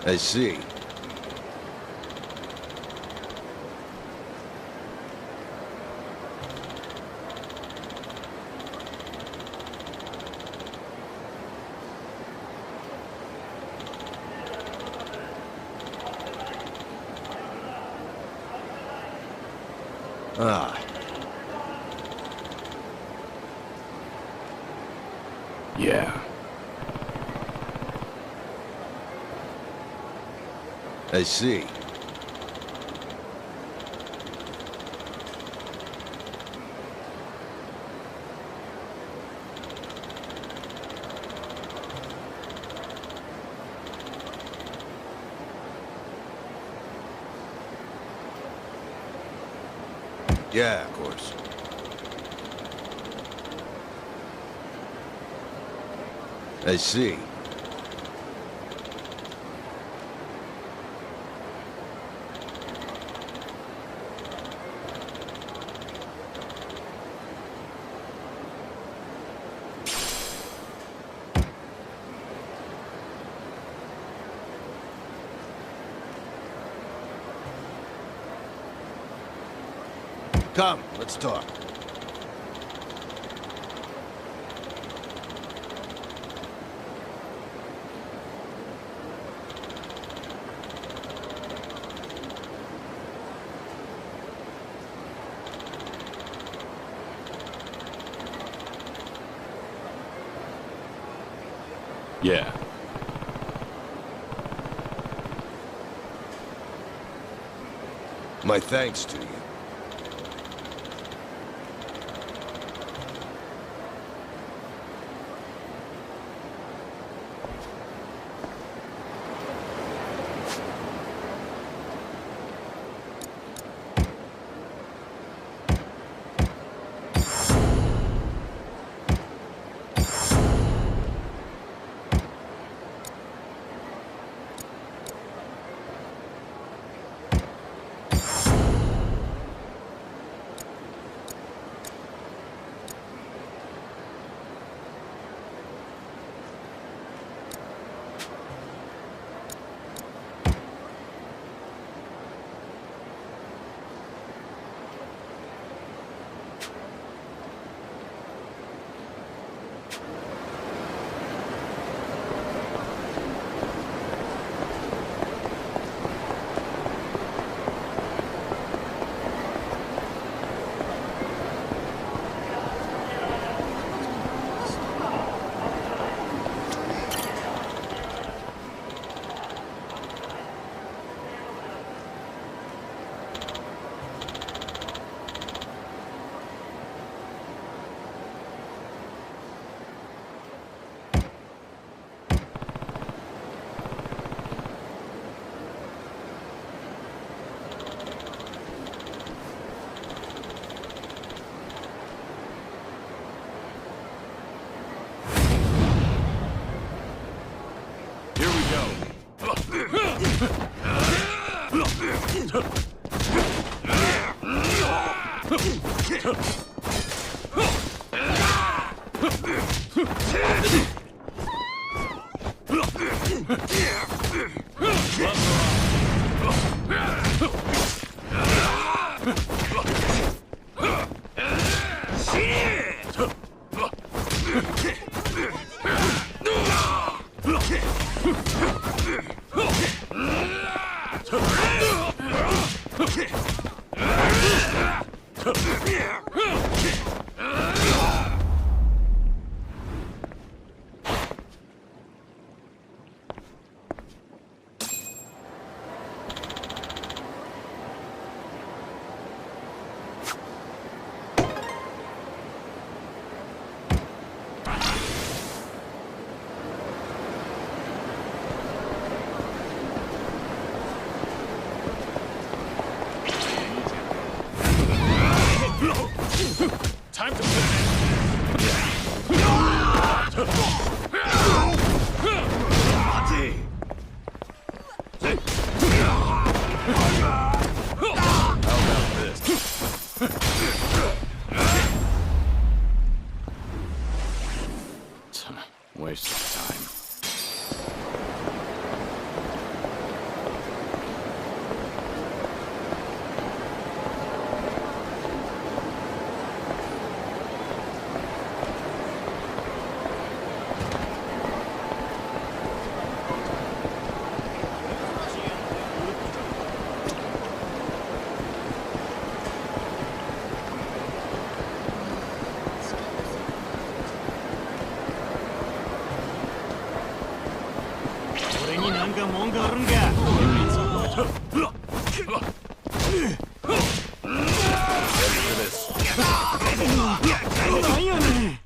I see. Ah. Yeah. I see. Yeah, of course. I see. Come, let's talk. Yeah. My thanks to you. Time to put it How about this? Waste of time. か文句あるんか。なんやねん。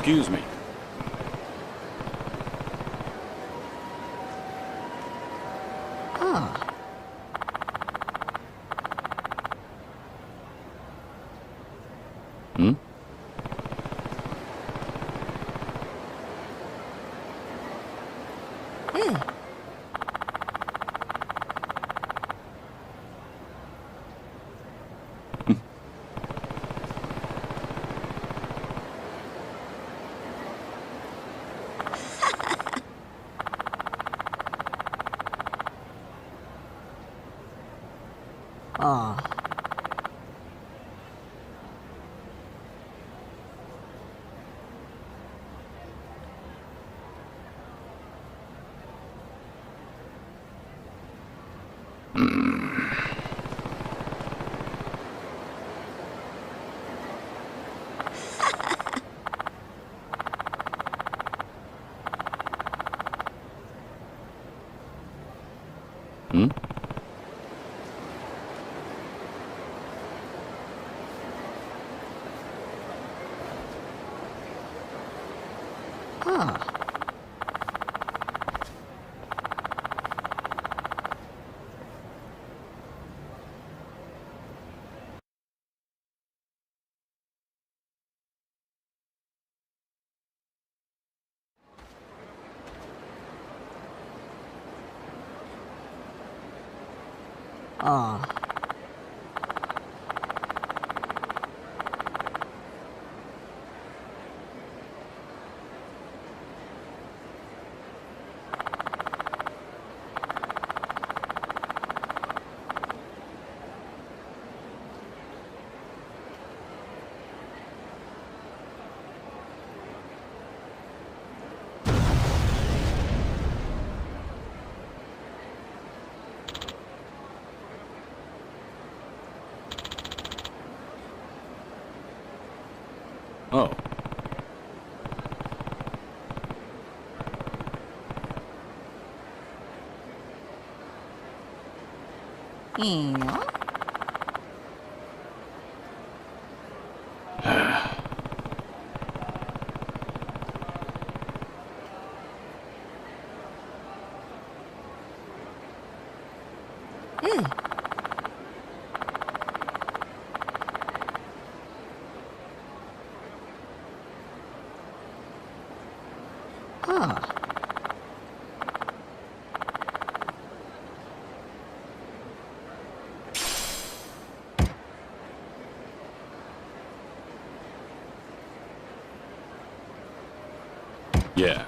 Excuse me. Ah. Hmm? Ah. Hmm? Ah. Ah. Oh. Yeah. Ah. Yeah.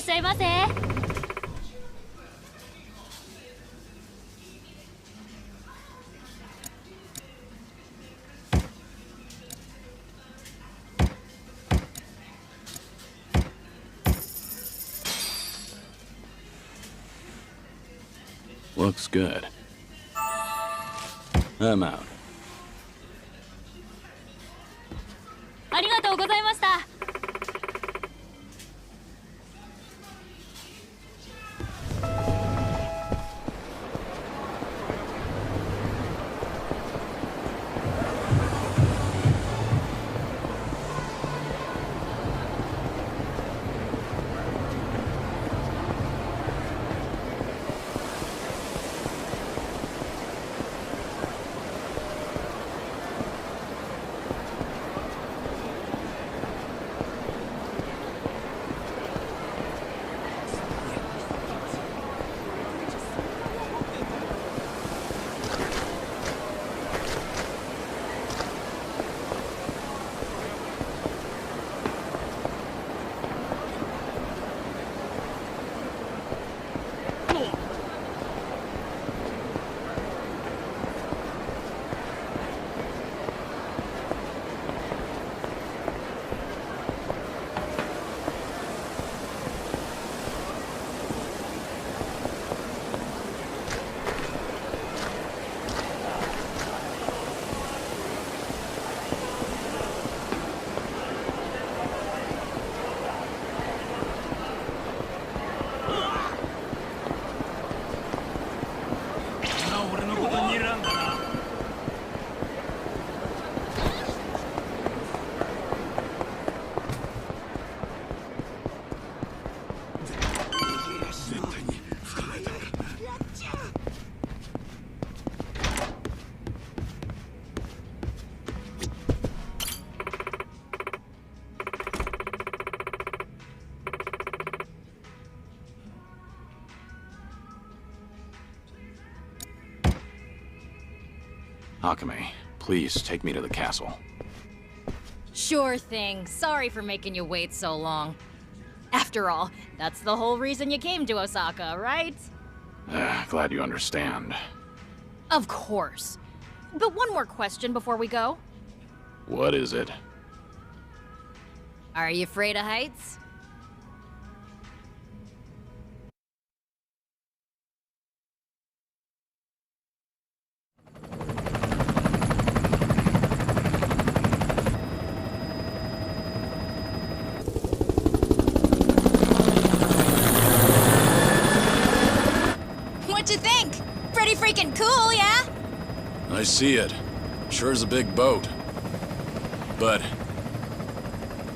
っしゃいませ。Looks good. I'm out. ありがとうございました。Akame, please take me to the castle. Sure thing. Sorry for making you wait so long. After all, that's the whole reason you came to Osaka, right? Glad you understand. Of course. But one more question before we go. What is it? Are you afraid of heights? What'd you think? Pretty freaking cool, yeah? I see it. Sure is a big boat. But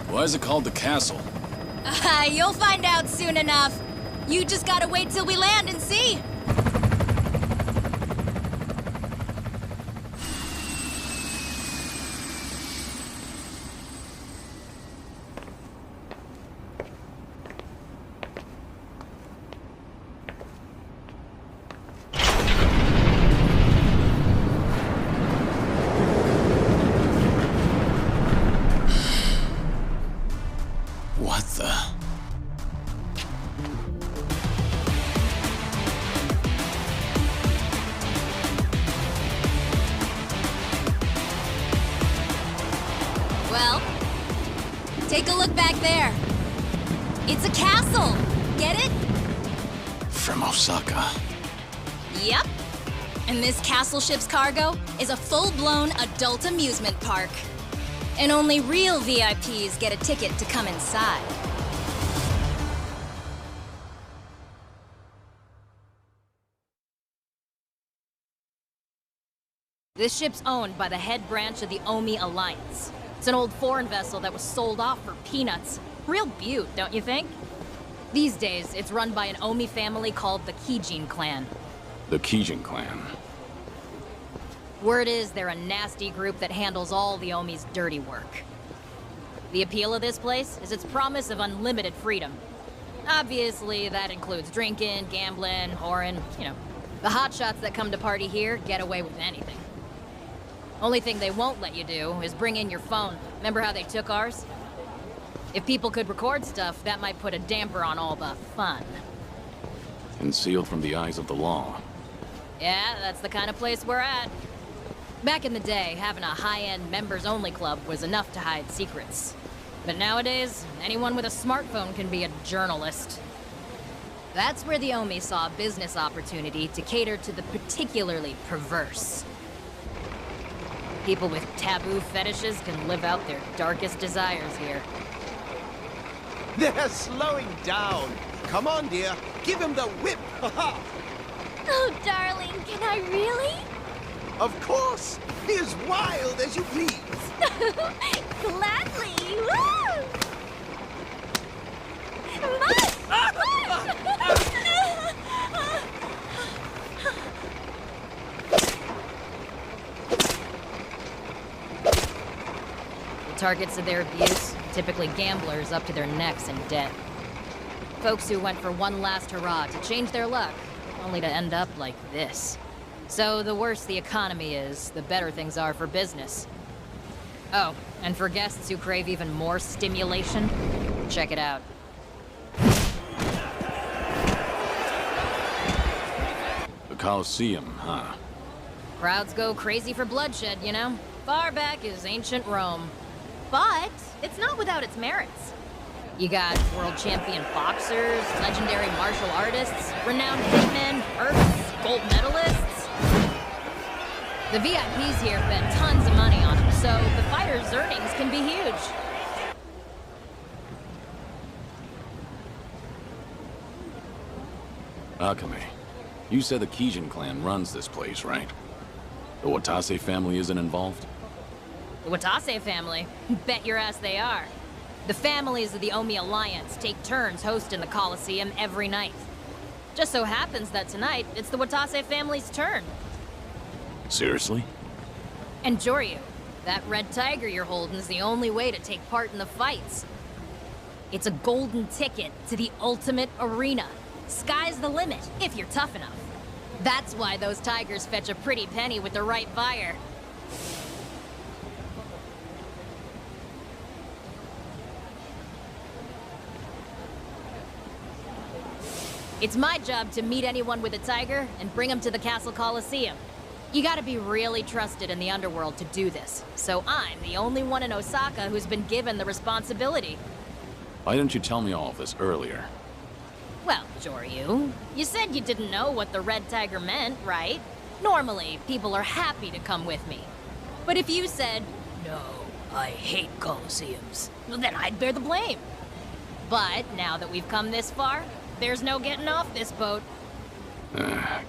why is it called the castle? You'll find out soon enough. You just gotta wait till we land and see. What the? Well, take a look back there. It's a castle. Get it? From Osaka. Yep. And this castle ship's cargo is a full-blown adult amusement park. And only real VIPs get a ticket to come inside. This ship's owned by the head branch of the Omi Alliance. It's an old foreign vessel that was sold off for peanuts. Real beaut, don't you think? These days, it's run by an Omi family called the Kijin clan. The Kijin clan. Word is they're a nasty group that handles all the Omi's dirty work. The appeal of this place is its promise of unlimited freedom. Obviously, that includes drinking, gambling, whoring, you know. The hotshots that come to party here get away with anything. Only thing they won't let you do is bring in your phone. Remember how they took ours? If people could record stuff, that might put a damper on all the fun. Concealed from the eyes of the law. Yeah, that's the kind of place we're at. Back in the day, having a high-end members-only club was enough to hide secrets. But nowadays, anyone with a smartphone can be a journalist. That's where the Omi saw a business opportunity to cater to the particularly perverse. People with taboo fetishes can live out their darkest desires here. They're slowing down. Come on, dear. Give him the whip. Oh, darling, can I really? Of course. Be as wild as you please. Gladly. Woo! Mush! The targets of their abuse, typically gamblers up to their necks in debt. Folks who went for one last hurrah to change their luck, only to end up like this. So the worse the economy is, the better things are for business. Oh, and for guests who crave even more stimulation, check it out. The Colosseum, huh? Crowds go crazy for bloodshed, you know? Far back as ancient Rome. But it's not without its merits. You got world champion boxers, legendary martial artists, renowned hitmen, mercs, gold medalists. The VIPs here bet tons of money on them, so the fighters' earnings can be huge. Akame, you said the Kijin clan runs this place, right? The Watase family isn't involved? The Watase family? Bet your ass they are. The families of the Omi Alliance take turns hosting the Colosseum every night. Just so happens that tonight, it's the Watase family's turn. Seriously? And Joryu, that red tiger you're holding's the only way to take part in the fights. It's a golden ticket to the ultimate arena. Sky's the limit, if you're tough enough. That's why those tigers fetch a pretty penny with the right buyer. It's my job to meet anyone with a tiger and bring them to the Castle Coliseum. You gotta be really trusted in the underworld to do this, so I'm the only one in Osaka who's been given the responsibility. Why didn't you tell me all of this earlier? Well, Joryu, you said you didn't know what the red tiger meant, right? Normally, people are happy to come with me. But if you said, no, I hate Colosseums, well, then I'd bear the blame. But now that we've come this far, there's no getting off this boat.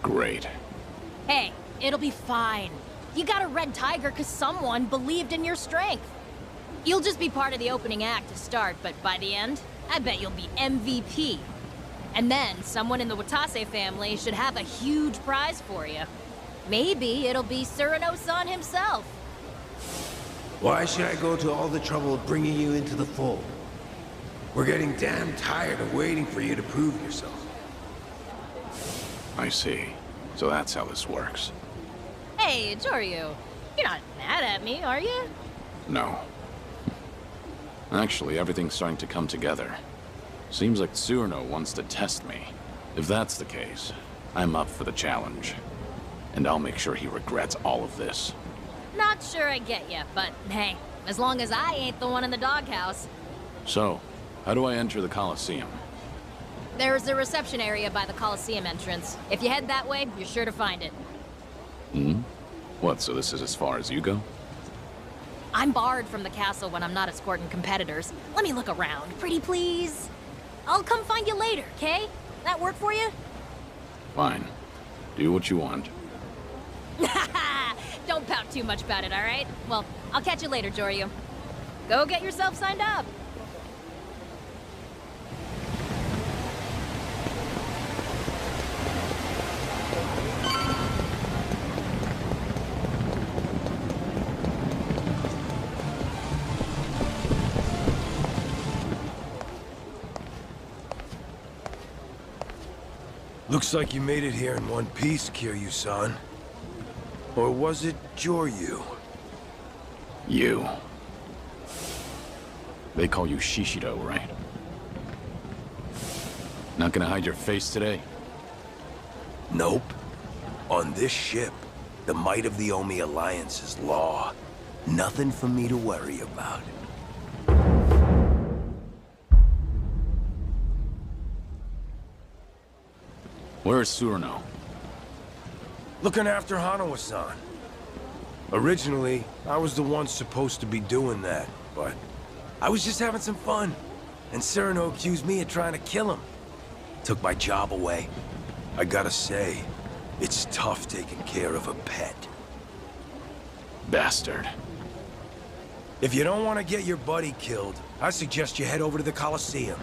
Great. Hey, it'll be fine. You got a red tiger because someone believed in your strength. You'll just be part of the opening act to start, but by the end, I bet you'll be MVP. And then someone in the Watase family should have a huge prize for you. Maybe it'll be Cyrano-san himself. Why should I go to all the trouble of bringing you into the fold? We're getting damn tired of waiting for you to prove yourself. I see. So that's how this works. Hey, Joryu, you're not mad at me, are you? No. Actually, everything's starting to come together. Seems like Tsurno wants to test me. If that's the case, I'm up for the challenge. And I'll make sure he regrets all of this. Not sure I get you, but hey, as long as I ain't the one in the doghouse. So, how do I enter the Colosseum? There's a reception area by the Colosseum entrance. If you head that way, you're sure to find it. Hmm? What, so this is as far as you go? I'm barred from the castle when I'm not escorting competitors. Let me look around, pretty please. I'll come find you later, okay? That work for you? Fine. Do what you want. Don't pout too much about it, all right? Well, I'll catch you later, Joryu. Go get yourself signed up. Looks like you made it here in one piece, Kiryu-san. Or was it Joryu? You. They call you Shishido, right? Not gonna hide your face today? Nope. On this ship, the might of the Omi Alliance is law. Nothing for me to worry about. Where is Surano? Looking after Hanawa-san. Originally, I was the one supposed to be doing that, but I was just having some fun. And Cyrano accused me of trying to kill him. Took my job away. I gotta say, it's tough taking care of a pet. Bastard. If you don't want to get your buddy killed, I suggest you head over to the Coliseum.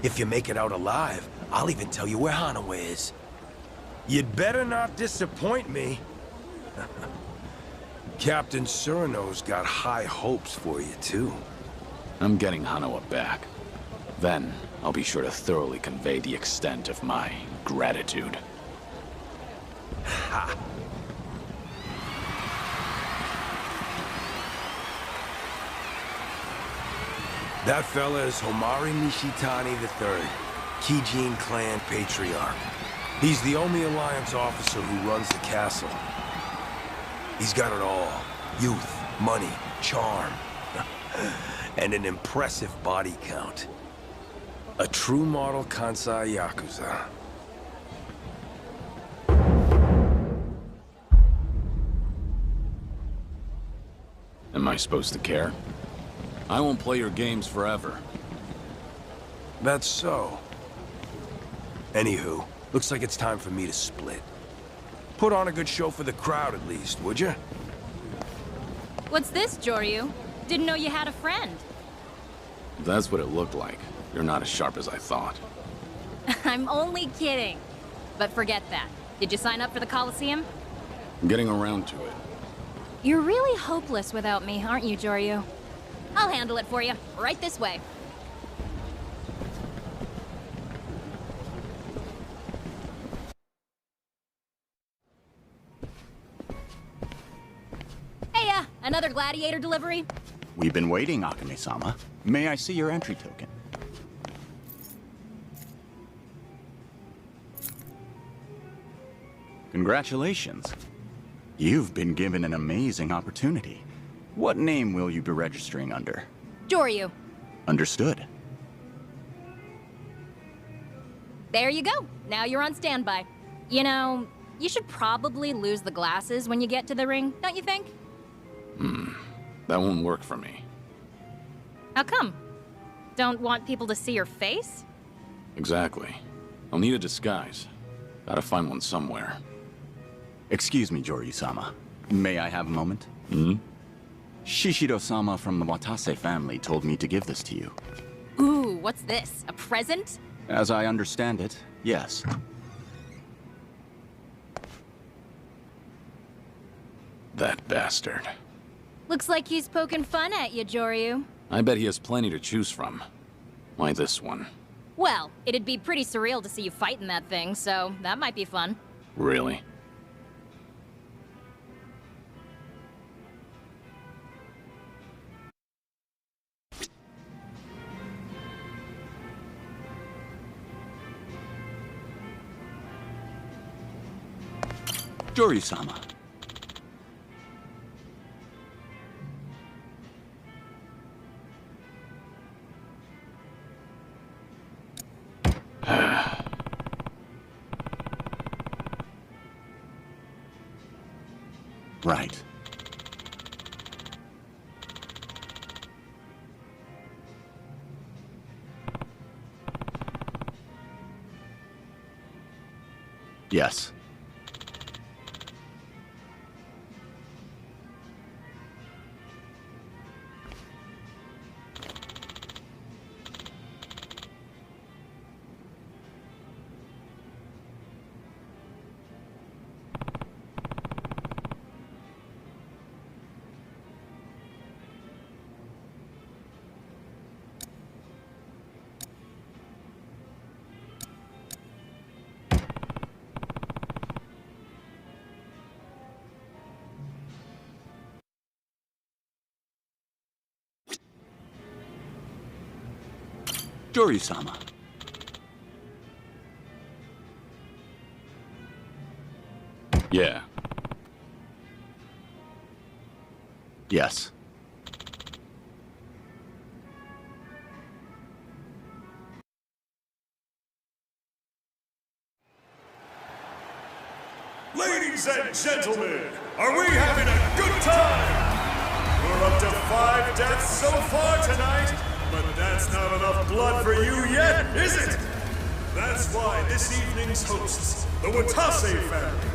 If you make it out alive, I'll even tell you where Hanawa is. You'd better not disappoint me. Captain Cyrano's got high hopes for you, too. I'm getting Hanawa back. Then, I'll be sure to thoroughly convey the extent of my gratitude. Ha! That fella is Homari Nishitani III, Kijin clan patriarch. He's the Omi Alliance officer who runs the castle. He's got it all. Youth, money, charm, and an impressive body count. A true model Kansai Yakuza. Am I supposed to care? I won't play your games forever. That's so. Anywho, looks like it's time for me to split. Put on a good show for the crowd at least, would you? What's this, Joryu? Didn't know you had a friend. That's what it looked like. You're not as sharp as I thought. I'm only kidding. But forget that. Did you sign up for the Coliseum? I'm getting around to it. You're really hopeless without me, aren't you, Joryu? I'll handle it for you. Right this way. Hey, another gladiator delivery? We've been waiting, Akame-sama. May I see your entry token? Congratulations. You've been given an amazing opportunity. What name will you be registering under? Joryu. Understood. There you go. Now you're on standby. You know, you should probably lose the glasses when you get to the ring, don't you think? That won't work for me. How come? Don't want people to see your face? Exactly. I'll need a disguise. Gotta find one somewhere. Excuse me, Joryu-sama. May I have a moment? Shishido-sama from the Watase family told me to give this to you. Ooh, what's this? A present? As I understand it, yes. That bastard. Looks like he's poking fun at you, Joryu. I bet he has plenty to choose from. Why this one? Well, it'd be pretty surreal to see you fighting that thing, so that might be fun. Really? Joryu-sama. Right. Yes. Joryu-sama. Yeah. Yes. Ladies and gentlemen, are we having a good time? We're up to 5 deaths so far tonight, but that's not enough blood for you yet, is it? That's why this evening's hosts, the Watase family,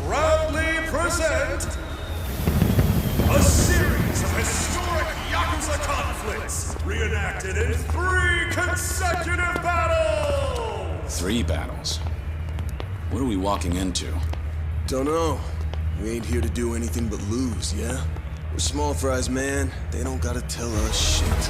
proudly present a series of historic Yakuza conflicts reenacted in 3 consecutive battles! 3 battles? What are we walking into? Don't know. We ain't here to do anything but lose, yeah? We're small fries, man. They don't gotta tell us shit.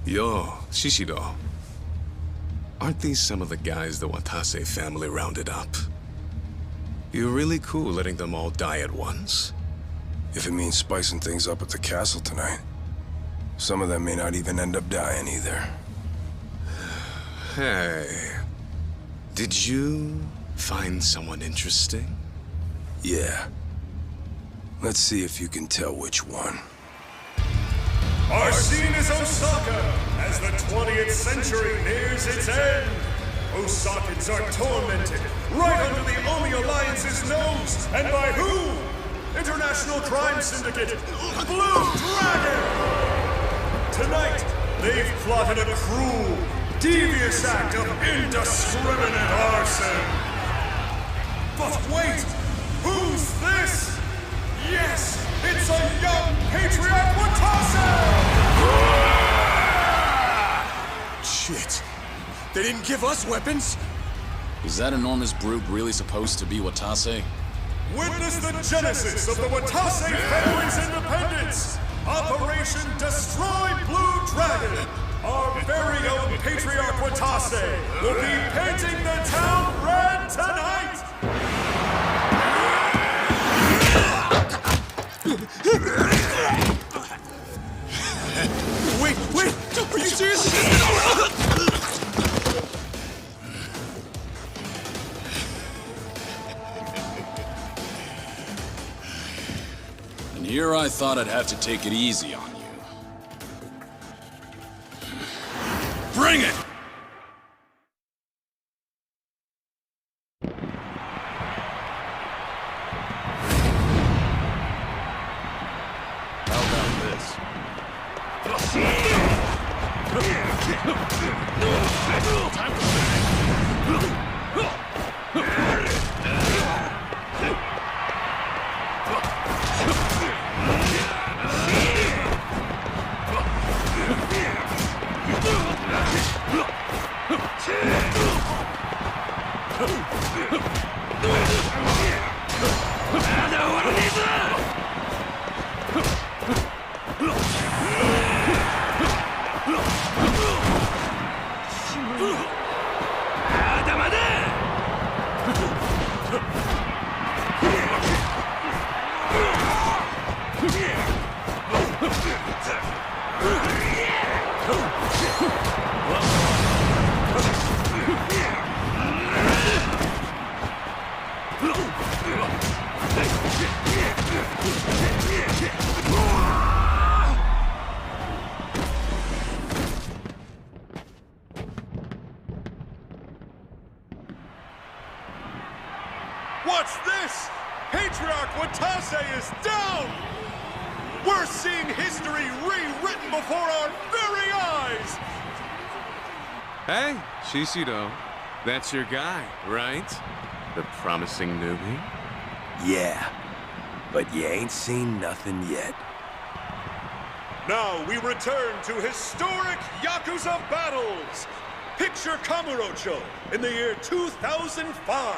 Yo, Shishido. Aren't these some of the guys the Watase family rounded up? You're really cool letting them all die at once. If it means spicing things up at the castle tonight. Some of them may not even end up dying either. Hey, did you find someone interesting? Yeah. Let's see if you can tell which one. Our scene is Osaka, as the 20th century nears its end. Osakans are tormented, right under the Omi Alliance's nose, and by who? International Crime Syndicate, Blue Dragon! Tonight, they've plotted a cruel, devious act of indiscriminate arson. But wait, who's this? Yes! It's a young patriot Watase! Shit. They didn't give us weapons? Is that enormous brute really supposed to be Watase? Witness the genesis of the Watase family's independence! Operation Destroy Blue Dragon! Our very own Patriarch Watase will be painting the town red tonight! Wait! Are you serious? And here I thought I'd have to take it easy on you. Bring it! What's this? Patriarch Watase is down! We're seeing history rewritten before our very eyes! Hey, Shishido. That's your guy, right? The promising newbie? Yeah, but you ain't seen nothing yet. Now we return to historic Yakuza battles! Picture Kamurocho in the year 2005.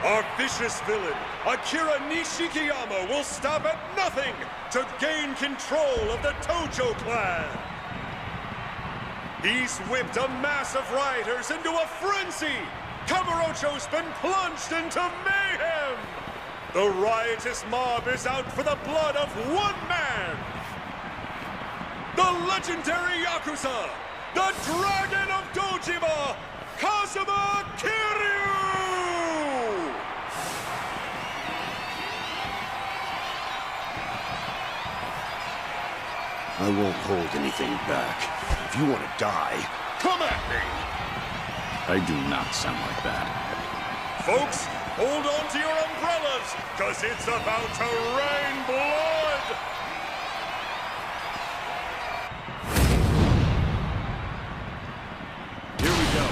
Our vicious villain, Akira Nishikiyama, will stop at nothing to gain control of the Tojo clan. He's whipped a mass of rioters into a frenzy. Kamurocho's been plunged into mayhem. The riotous mob is out for the blood of one man. The legendary Yakuza, the Dragon of Dojima, Kazuma Kiryu! I won't hold anything back. If you want to die, come at me! I do not sound like that. Folks, hold on to your umbrellas, cause it's about to rain blood! Here we go.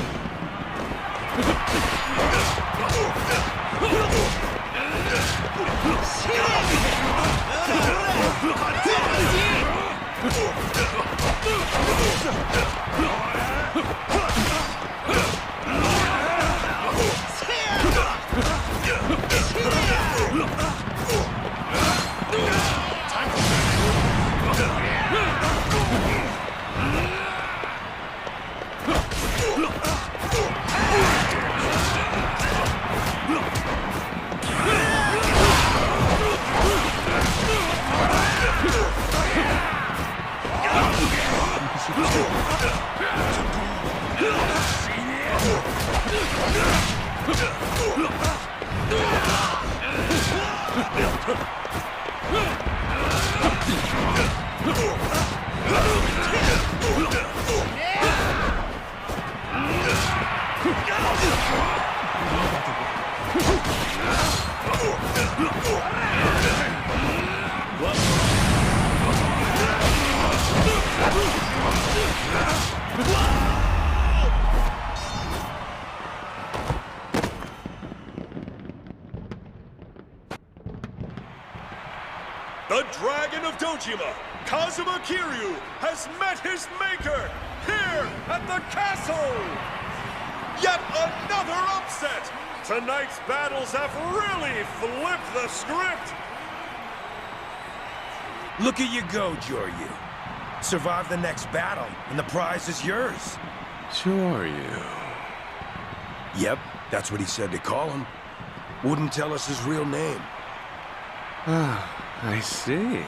The Dragon of Dojima, Kazuma Kiryu, has met his maker here at the castle! Yet another upset! Tonight's battles have really flipped the script! Look at you go, Joryu. Survive the next battle, and the prize is yours. Joryu. Yep, that's what he said to call him. Wouldn't tell us his real name. Ah, I see.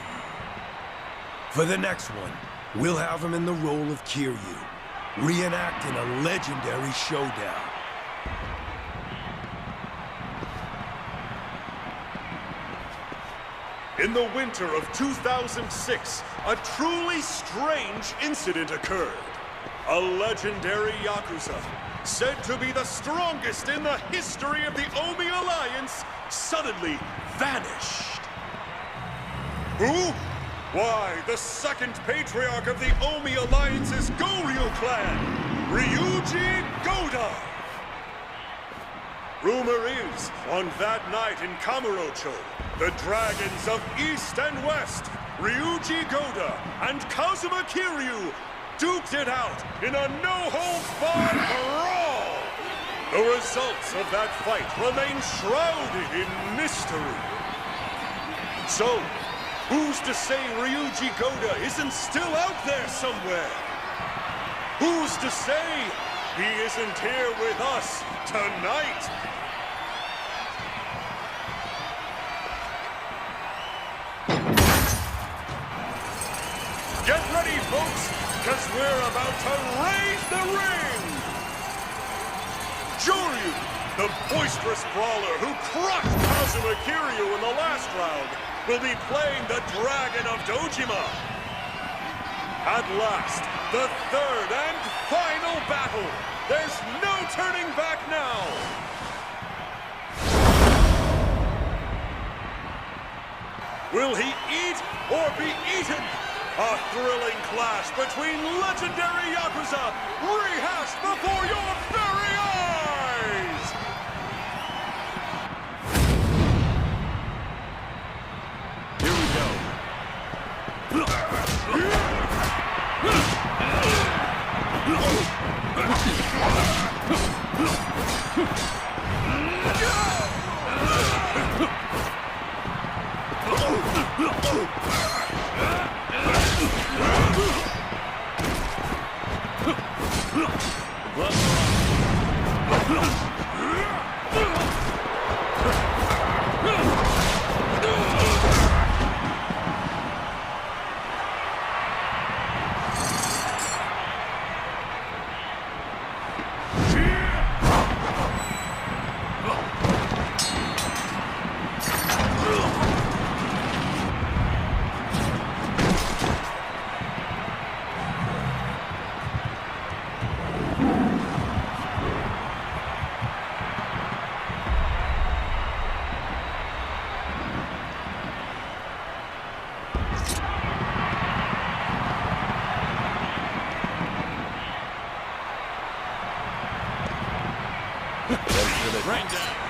For the next one, we'll have him in the role of Kiryu, reenacting a legendary showdown. In the winter of 2006, a truly strange incident occurred. A legendary Yakuza, said to be the strongest in the history of the Omi Alliance, suddenly vanished. Who? Why, the second patriarch of the Omi Alliance's Goryu clan, Ryuji Goda. Rumor is, on that night in Kamurocho, the dragons of East and West, Ryuji Goda and Kazuma Kiryu, duked it out in a no-holds-barred brawl. The results of that fight remain shrouded in mystery. So, who's to say Ryuji Goda isn't still out there somewhere? Who's to say he isn't here with us tonight? Get ready, folks, because we're about to raise the ring! Joryu, the boisterous brawler who crushed Kazuma Kiryu in the last round, will be playing the Dragon of Dojima. At last, the third and final battle. There's no turning back now. Will he eat or be eaten? A thrilling clash between legendary Yakuza, rehashed before your very eyes! Here we go. Rain down.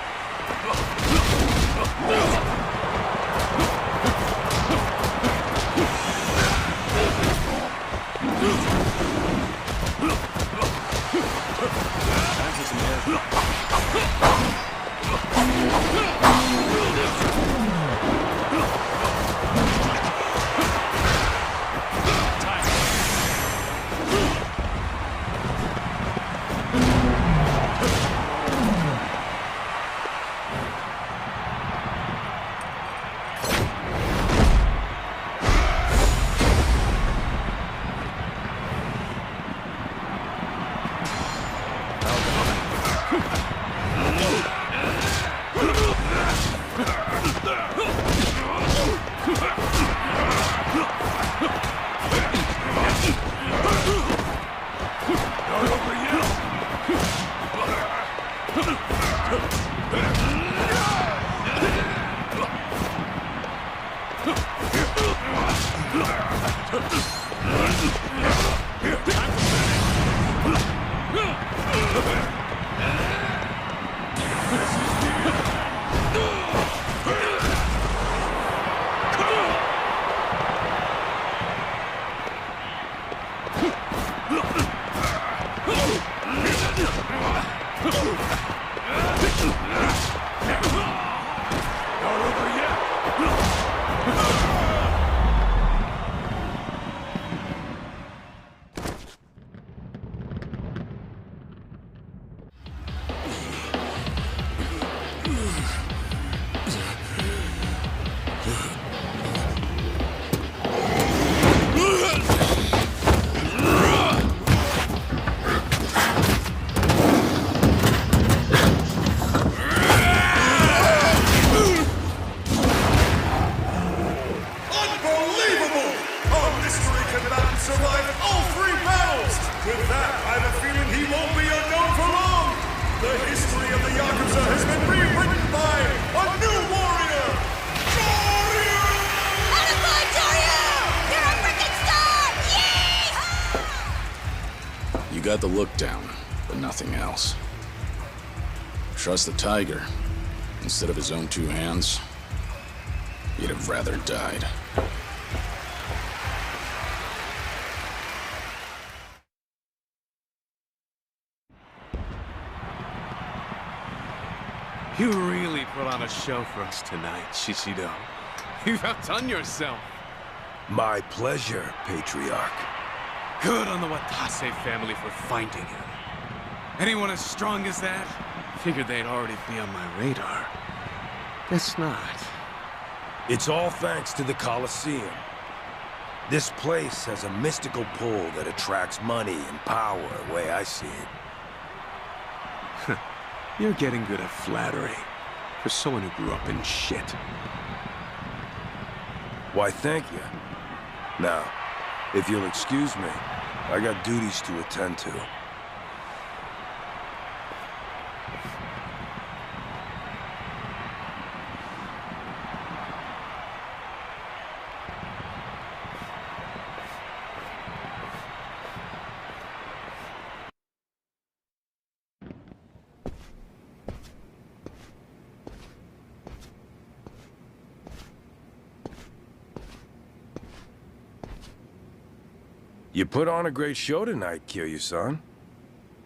You got the look down, but nothing else. Trust the tiger. Instead of his own two hands, he'd have rather died. You really put on a show for us tonight, Shishido. You've outdone yourself. My pleasure, Patriarch. Good on the Watase family for finding him. Anyone as strong as that? Figured they'd already be on my radar. Guess not. It's all thanks to the Colosseum. This place has a mystical pull that attracts money and power, the way I see it. You're getting good at flattery. For someone who grew up in shit. Why, thank you. Now, if you'll excuse me, I got duties to attend to. You put on a great show tonight, Kiryu-san.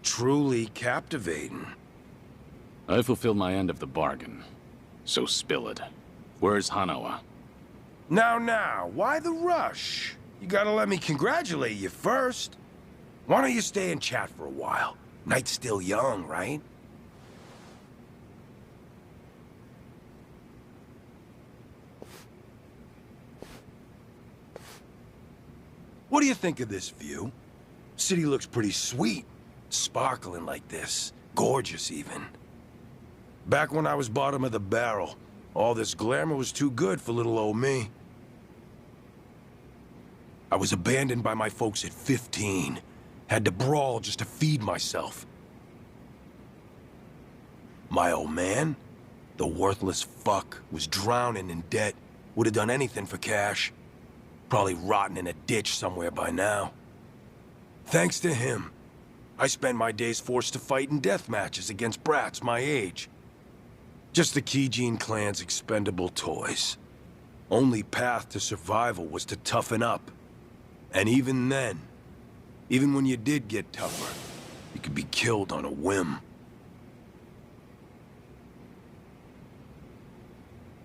Truly captivating. I fulfilled my end of the bargain. So spill it. Where's Hanawa? Now, why the rush? You gotta let me congratulate you first. Why don't you stay and chat for a while? Night's still young, right? What do you think of this view? City looks pretty sweet. Sparkling like this. Gorgeous, even. Back when I was bottom of the barrel, all this glamour was too good for little old me. I was abandoned by my folks at 15. Had to brawl just to feed myself. My old man, the worthless fuck, was drowning in debt. Would have done anything for cash. Probably rotting in a ditch somewhere by now. Thanks to him, I spent my days forced to fight in death matches against brats my age. Just the Kijin clan's expendable toys. Only path to survival was to toughen up. And even then, even when you did get tougher, you could be killed on a whim.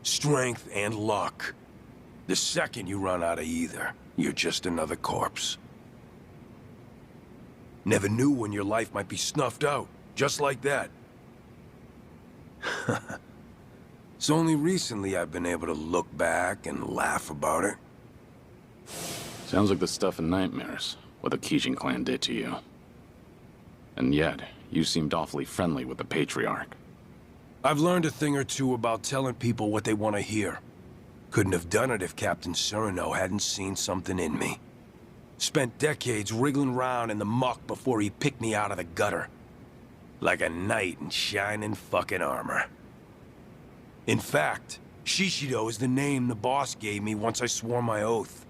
Strength and luck. The second you run out of either, you're just another corpse. Never knew when your life might be snuffed out, just like that. It's only recently I've been able to look back and laugh about it. Sounds like the stuff in nightmares, what the Kijin clan did to you. And yet, you seemed awfully friendly with the Patriarch. I've learned a thing or two about telling people what they want to hear. Couldn't have done it if Captain Cyrano hadn't seen something in me. Spent decades wriggling around in the muck before he picked me out of the gutter. Like a knight in shining fucking armor. In fact, Shishido is the name the boss gave me once I swore my oath.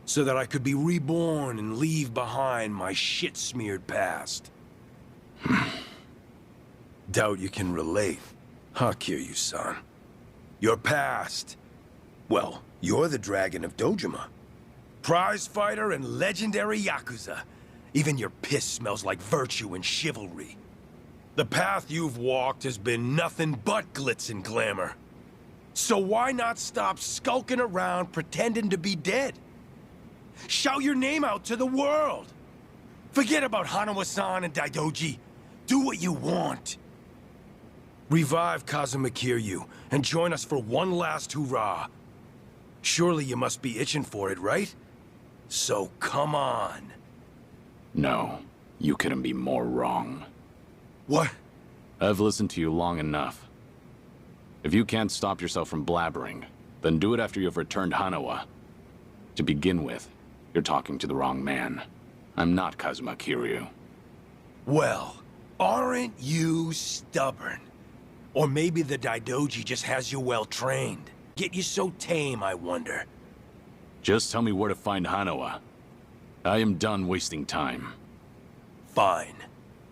So that I could be reborn and leave behind my shit-smeared past. Doubt you can relate, huh, Kiryu-san? Your past. Well, you're the Dragon of Dojima. Prize fighter and legendary Yakuza. Even your piss smells like virtue and chivalry. The path you've walked has been nothing but glitz and glamour. So why not stop skulking around pretending to be dead? Shout your name out to the world. Forget about Hanawa-san and Daidoji. Do what you want. Revive Kazuma Kiryu and join us for one last hurrah. Surely you must be itching for it, right? So come on. No, you couldn't be more wrong. What? I've listened to you long enough. If you can't stop yourself from blabbering, then do it after you've returned Hanawa. To begin with, you're talking to the wrong man. I'm not Kazuma Kiryu. Well, aren't you stubborn? Or maybe the Daidoji just has you well trained. Get you so tame, I wonder. Just tell me where to find Hanawa. I am done wasting time. Fine.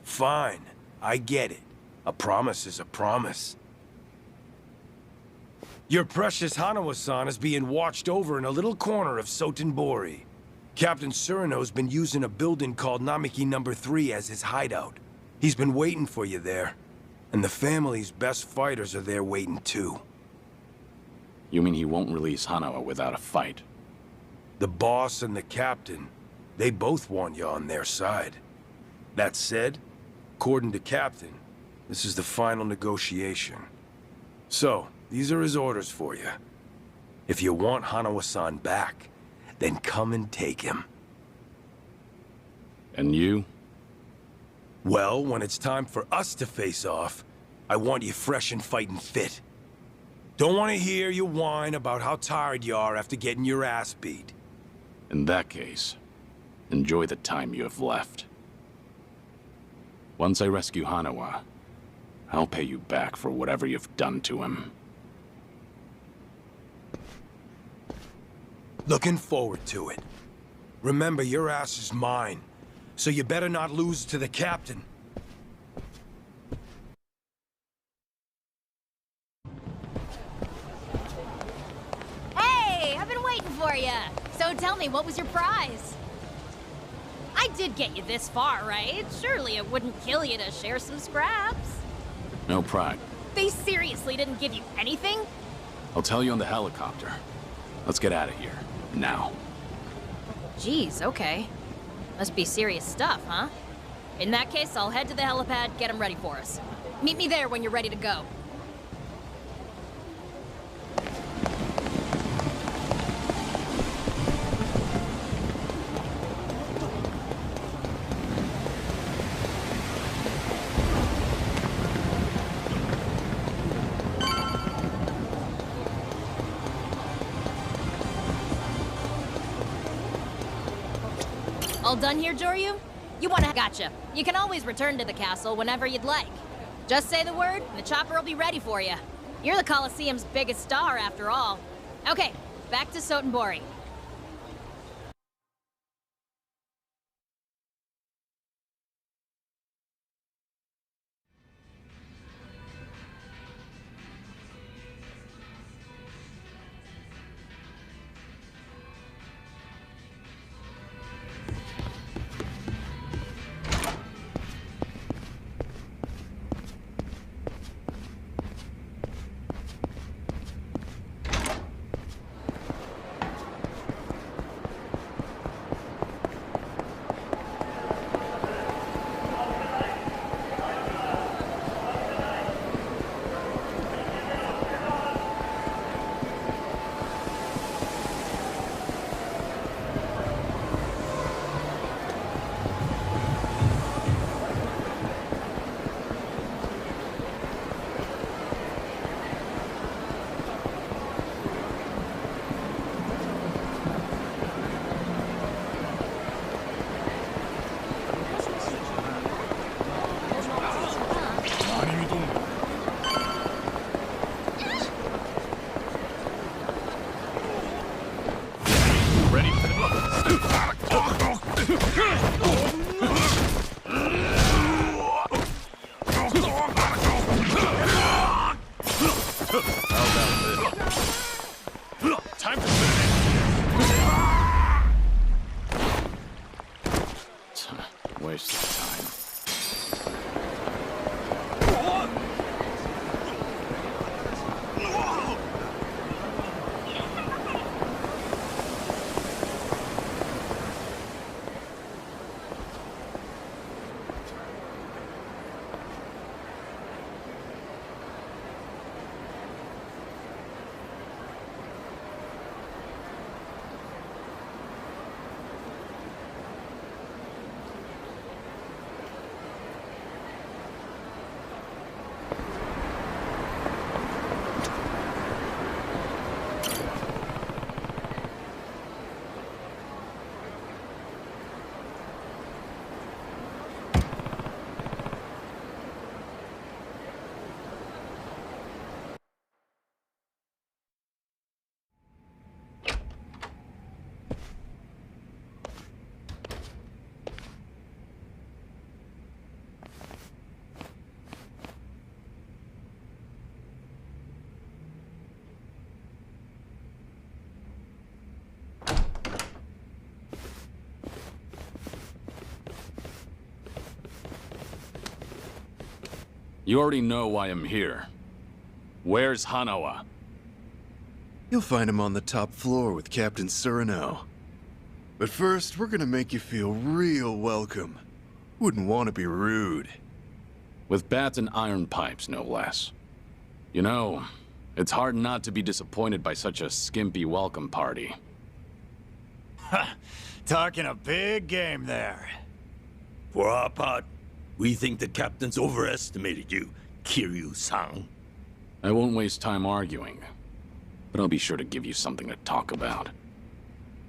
Fine. I get it. A promise is a promise. Your precious Hanawa-san is being watched over in a little corner of Sotenbori. Captain Cyrano's been using a building called Namiki No. 3 as his hideout. He's been waiting for you there. And the family's best fighters are there waiting too. You mean he won't release Hanawa without a fight? The boss and the captain, they both want you on their side. That said, according to Captain, this is the final negotiation. So, these are his orders for you. If you want Hanawa-san back, then come and take him. And you? Well, when it's time for us to face off, I want you fresh and fighting fit. Don't want to hear you whine about how tired you are after getting your ass beat. In that case, enjoy the time you have left. Once I rescue Hanawa, I'll pay you back for whatever you've done to him. Looking forward to it. Remember, your ass is mine, so you better not lose to the captain. Hey, I've been waiting for you. So tell me, what was your prize? I did get you this far, right? Surely it wouldn't kill you to share some scraps. No pride. They seriously didn't give you anything? I'll tell you on the helicopter. Let's get out of here. Now. Geez, okay. Must be serious stuff, huh? In that case, I'll head to the helipad, get them ready for us. Meet me there when you're ready to go. All done here, Joryu? You wanna... Gotcha. You can always return to the castle whenever you'd like. Just say the word, and the chopper will be ready for you. You're the Colosseum's biggest star, after all. Okay, back to Sotenbori. Waste of time. You already know why I'm here. Where's Hanawa? You'll find him on the top floor with Captain Surino. But first, we're gonna make you feel real welcome. Wouldn't want to be rude. With bats and iron pipes, no less. You know, it's hard not to be disappointed by such a skimpy welcome party. Talking a big game there. For our part, we think the captain's overestimated you, Kiryu-san. I won't waste time arguing, but I'll be sure to give you something to talk about.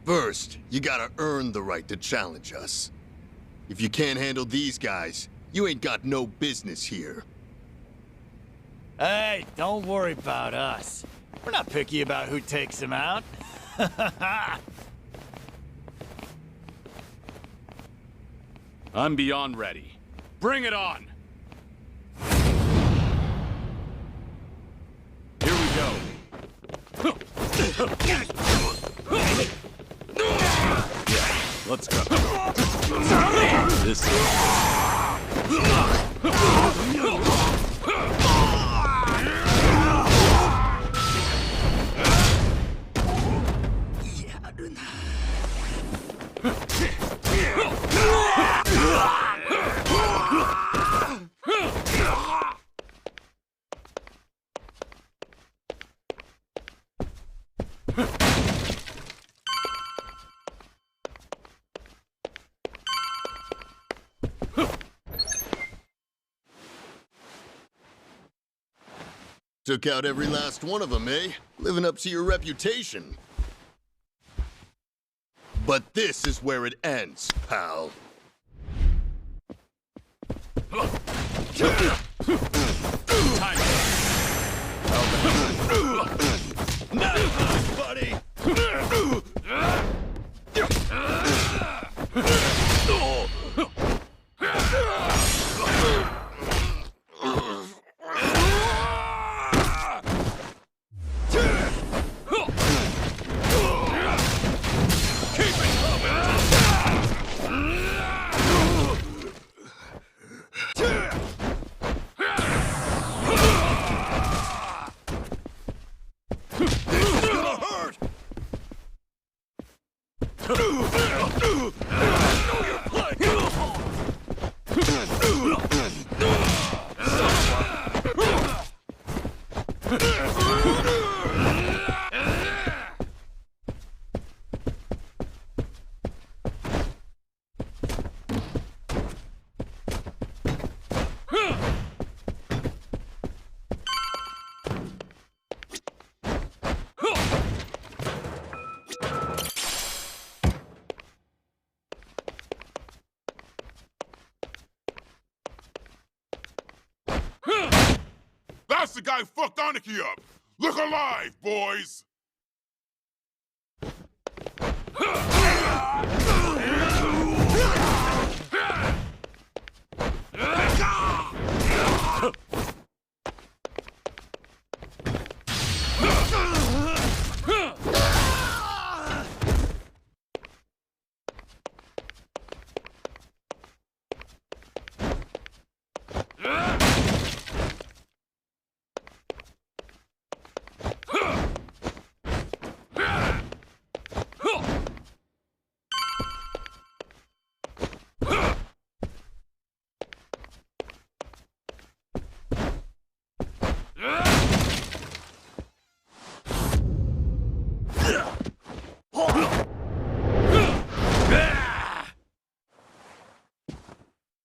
First, you gotta earn the right to challenge us. If you can't handle these guys, you ain't got no business here. Hey, don't worry about us. We're not picky about who takes him out. I'm beyond ready. Bring it on! Here we go. Let's go. This Took out every last one of them, eh? Living up to your reputation. But this is where it ends, pal. Nice, buddy! That's the guy who fucked Anarchy up! Look alive, boys!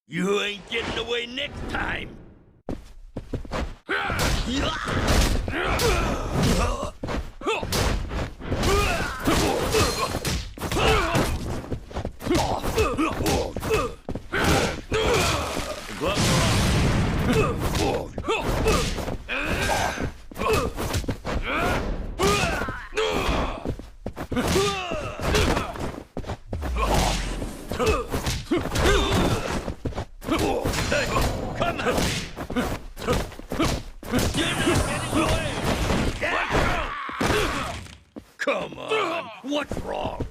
You ain't getting away next time. Come on, what's wrong?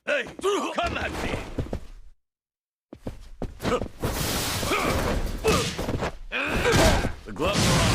Hey, come at me! The gloves are off.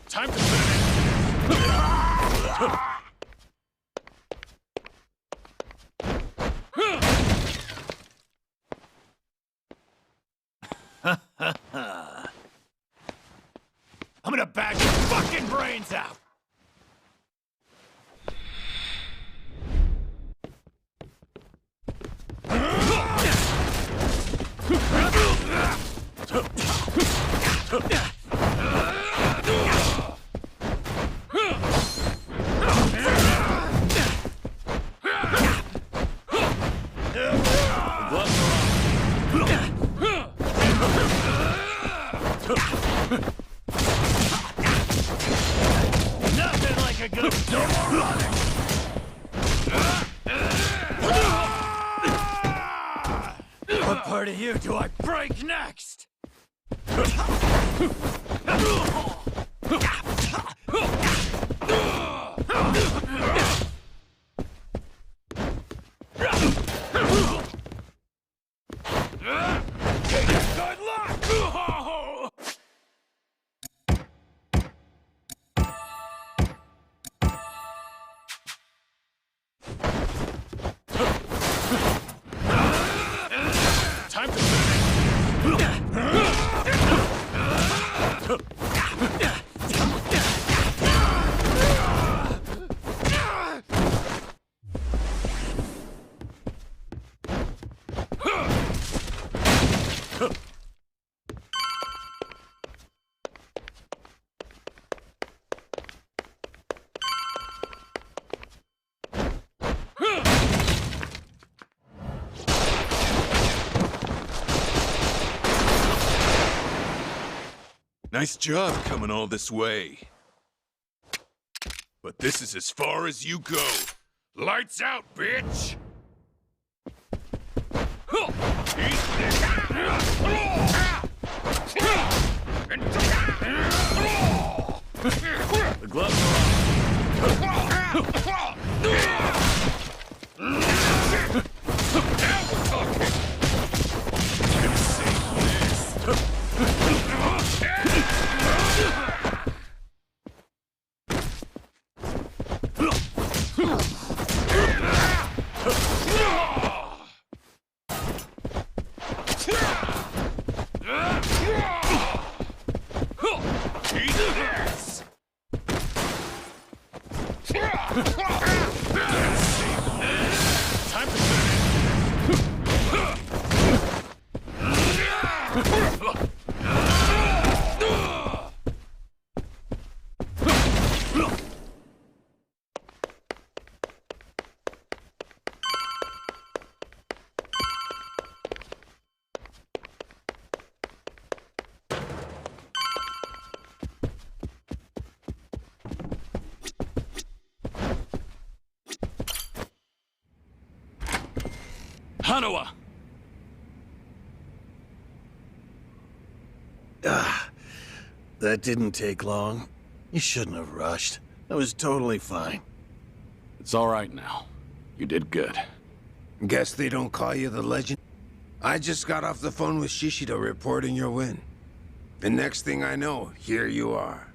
Time to finish. I'm gonna bag your fucking brains out! Nothing like a good door running! What part of you do I break next? Good luck! Time to finish. Nice job coming all this way. But this is as far as you go. Lights out, bitch! The gloves are on. Now we're talking. Time to Hanawa! That didn't take long. You shouldn't have rushed. I was totally fine. It's all right now. You did good. Guess they don't call you the legend? I just got off the phone with Shishido reporting your win. The next thing I know, here you are.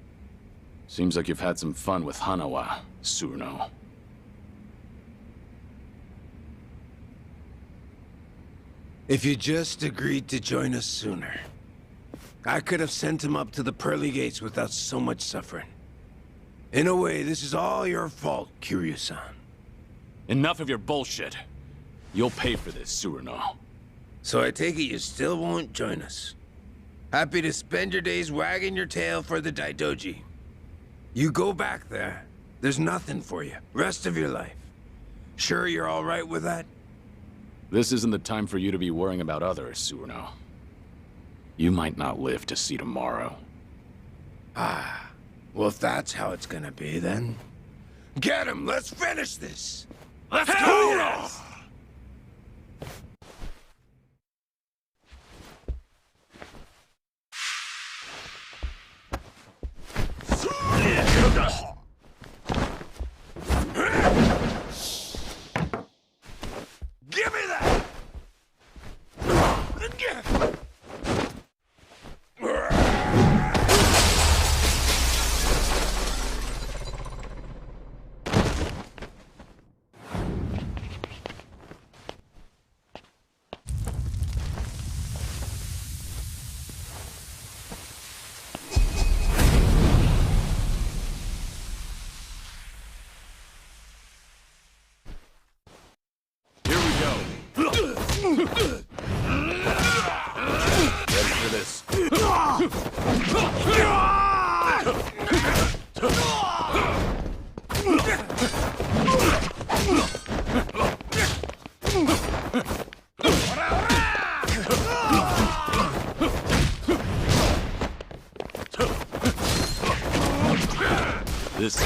Seems like you've had some fun with Hanawa, Tsuruno. If you just agreed to join us sooner, I could have sent him up to the pearly gates without so much suffering. In a way, this is all your fault, Kiryu-san. Enough of your bullshit. You'll pay for this, Tsuruno. So I take it you still won't join us. Happy to spend your days wagging your tail for the Daidoji. You go back there, there's nothing for you, rest of your life. Sure you're all right with that? This isn't the time for you to be worrying about others, Tsuruno. You might not live to see tomorrow. Ah, well if that's how it's gonna be then. Get him, let's finish this! Let's go! Yes! Ready for this? This.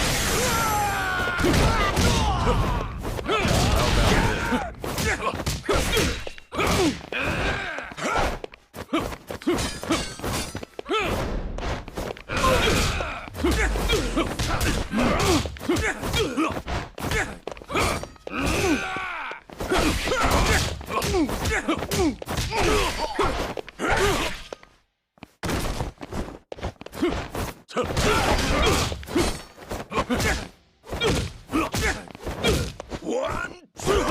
One, two.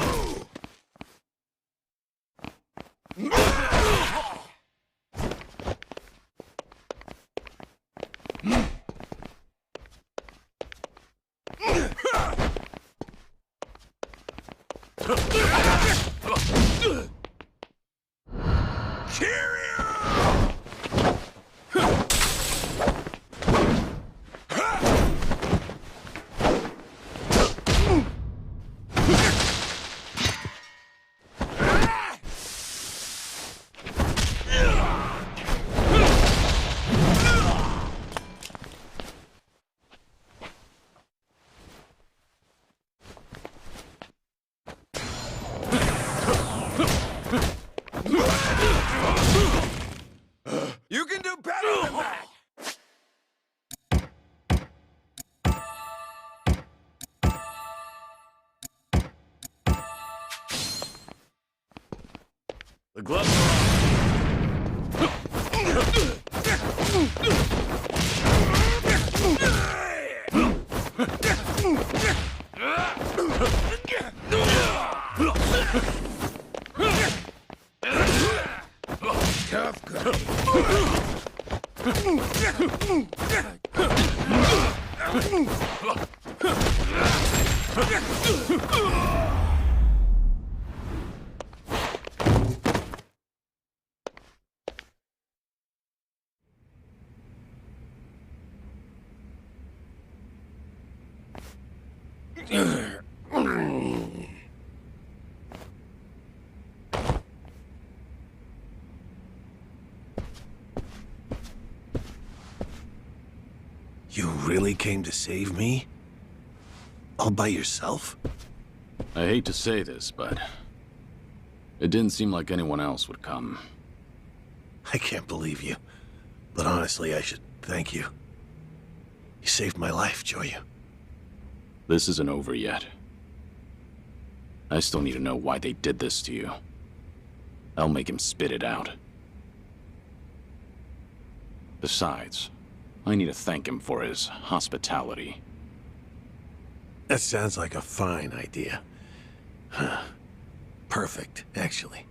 You can do better than that! The gloves are Tough guy. You really came to save me? All by yourself? I hate to say this, but it didn't seem like anyone else would come. I can't believe you. But honestly, I should thank you. You saved my life, Joyu. This isn't over yet. I still need to know why they did this to you. I'll make him spit it out. Besides, I need to thank him for his hospitality. That sounds like a fine idea. Huh. Perfect, actually.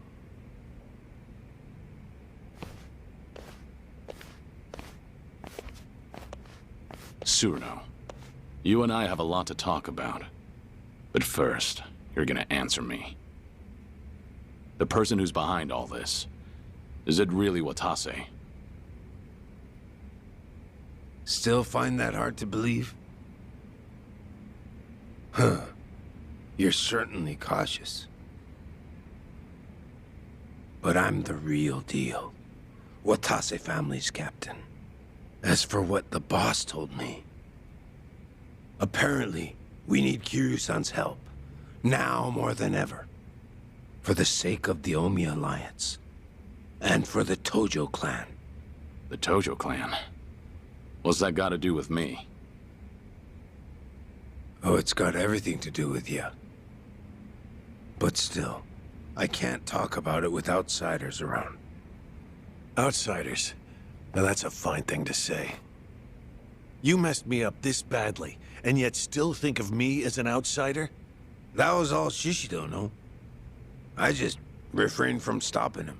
Cyrano, you and I have a lot to talk about. But first, you're gonna answer me. The person who's behind all this, is it really Watase? Still find that hard to believe? Huh. You're certainly cautious. But I'm the real deal. Watase family's captain. As for what the boss told me, apparently we need Kiryu-san's help, now more than ever, for the sake of the Omi Alliance, and for the Tojo clan. The Tojo clan? What's that got to do with me? Oh, it's got everything to do with you. But still, I can't talk about it with outsiders around. Outsiders? Now that's a fine thing to say. You messed me up this badly, and yet still think of me as an outsider? That was all Shishido, no? I just refrained from stopping him.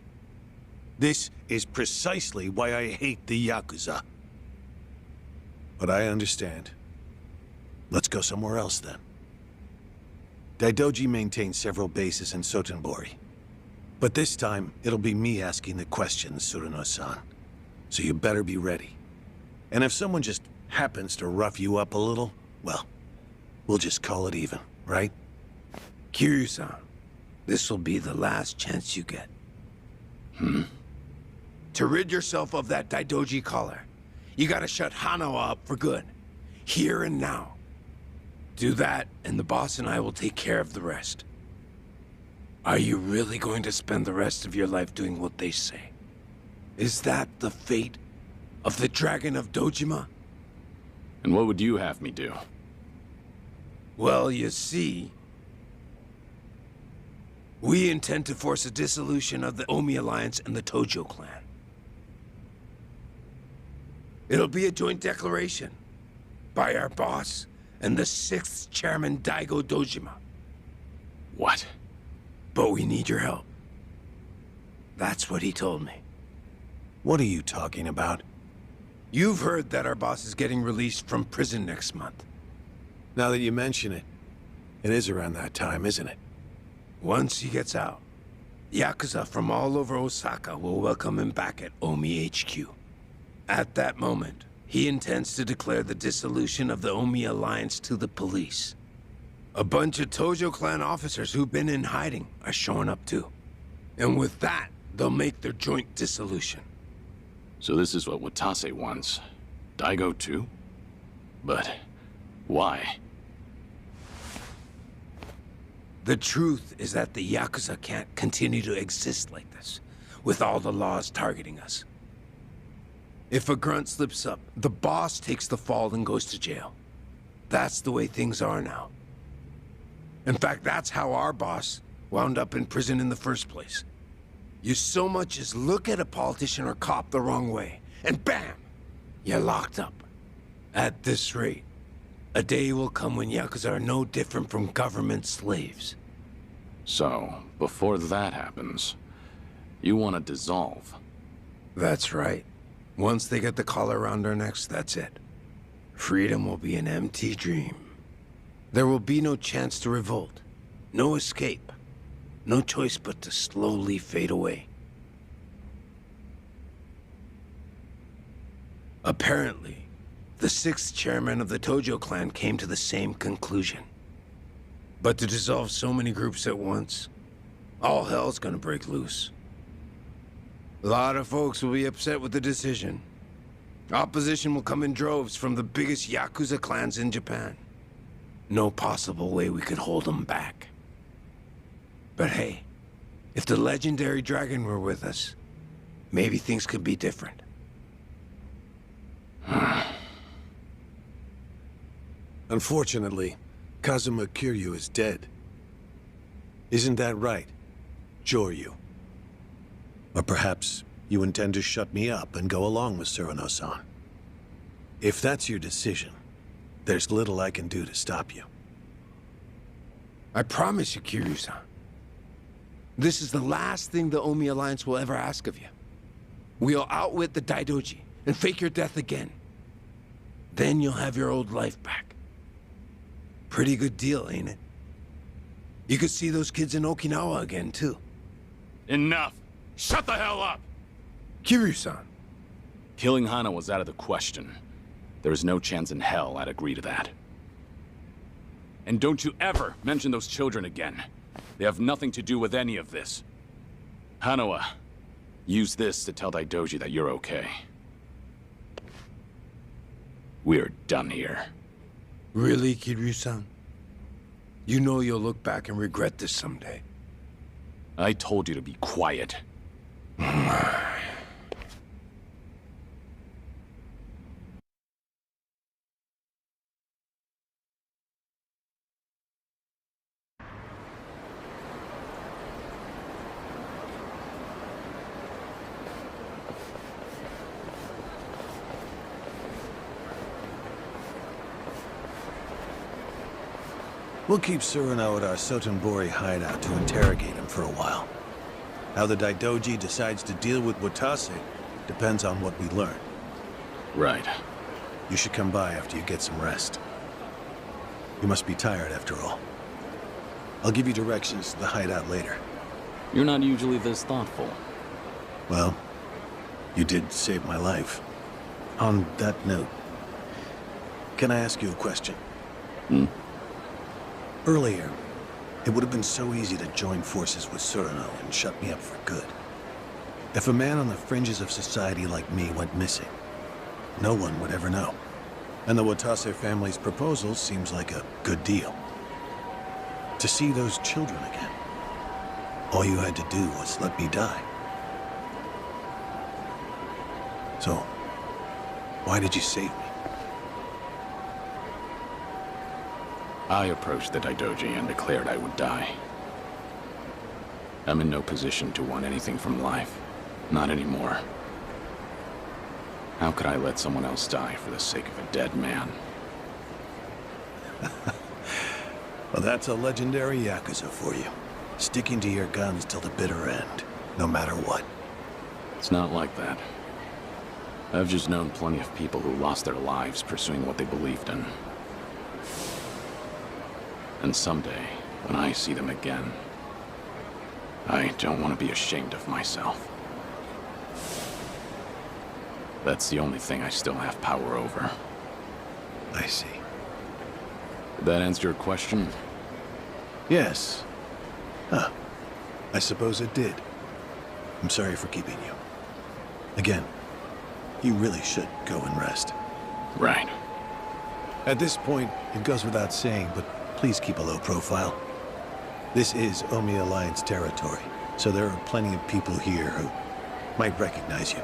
This is precisely why I hate the Yakuza. But I understand. Let's go somewhere else, then. Daidoji maintains several bases in Sotenbori. But this time, it'll be me asking the questions, Tsuruno-san. So you better be ready. And if someone just happens to rough you up a little, well, we'll just call it even, right? Kiryu-san, this will be the last chance you get. To rid yourself of that Daidoji collar, you gotta shut Hanawa up for good. Here and now. Do that, and the boss and I will take care of the rest. Are you really going to spend the rest of your life doing what they say? Is that the fate of the Dragon of Dojima? And what would you have me do? Well, you see, we intend to force a dissolution of the Omi Alliance and the Tojo clan. It'll be a joint declaration by our boss and the 6th chairman, Daigo Dojima. What? But we need your help. That's what he told me. What are you talking about? You've heard that our boss is getting released from prison next month. Now that you mention it, it is around that time, isn't it? Once he gets out, Yakuza from all over Osaka will welcome him back at Omi HQ. At that moment, he intends to declare the dissolution of the Omi Alliance to the police. A bunch of Tojo clan officers who've been in hiding are showing up too. And with that, they'll make their joint dissolution. So this is what Watase wants. Daigo too? But why? The truth is that the Yakuza can't continue to exist like this, with all the laws targeting us. If a grunt slips up, the boss takes the fall and goes to jail. That's the way things are now. In fact, that's how our boss wound up in prison in the first place. You so much as look at a politician or cop the wrong way, and bam! You're locked up. At this rate, a day will come when Yakuza are no different from government slaves. So, before that happens, you want to dissolve? That's right. Once they get the collar around our necks, that's it. Freedom will be an empty dream. There will be no chance to revolt, no escape, no choice but to slowly fade away. Apparently, the 6th chairman of the Tojo clan came to the same conclusion. But to dissolve so many groups at once, all hell's gonna break loose. A lot of folks will be upset with the decision. Opposition will come in droves from the biggest Yakuza clans in Japan. No possible way we could hold them back. But hey, if the legendary dragon were with us, maybe things could be different. Unfortunately, Kazuma Kiryu is dead. Isn't that right, Joryu? Or perhaps you intend to shut me up and go along with Tsuruno-san. If that's your decision, there's little I can do to stop you. I promise you, Kiryu-san. This is the last thing the Omi Alliance will ever ask of you. We'll outwit the Daidoji and fake your death again. Then you'll have your old life back. Pretty good deal, ain't it? You could see those kids in Okinawa again, too. Enough! Shut the hell up! Kiryu-san. Killing Hana was out of the question. There is no chance in hell I'd agree to that. And don't you ever mention those children again. They have nothing to do with any of this. Hanawa, use this to tell Daidoji that you're okay. We're done here. Really, Kiryu-san? You know you'll look back and regret this someday. I told you to be quiet. We'll keep Tsuruno at our Sotenbori hideout to interrogate him for a while. How the Daidoji decides to deal with Watase depends on what we learn. Right. You should come by after you get some rest. You must be tired after all. I'll give you directions to the hideout later. You're not usually this thoughtful. Well, you did save my life. On that note, can I ask you a question? Earlier, it would have been so easy to join forces with Cyrano and shut me up for good. If a man on the fringes of society like me went missing, no one would ever know. And the Watase family's proposal seems like a good deal. To see those children again, all you had to do was let me die. So, why did you save me? I approached the Daidoji and declared I would die. I'm in no position to want anything from life. Not anymore. How could I let someone else die for the sake of a dead man? Well, that's a legendary Yakuza for you. Sticking to your guns till the bitter end, no matter what. It's not like that. I've just known plenty of people who lost their lives pursuing what they believed in. And someday, when I see them again, I don't want to be ashamed of myself. That's the only thing I still have power over. I see. Did that answer your question? Yes. Huh. I suppose it did. I'm sorry for keeping you. Again, you really should go and rest. Right. At this point, it goes without saying, but please keep a low profile. This is Omi Alliance territory, so there are plenty of people here who might recognize you.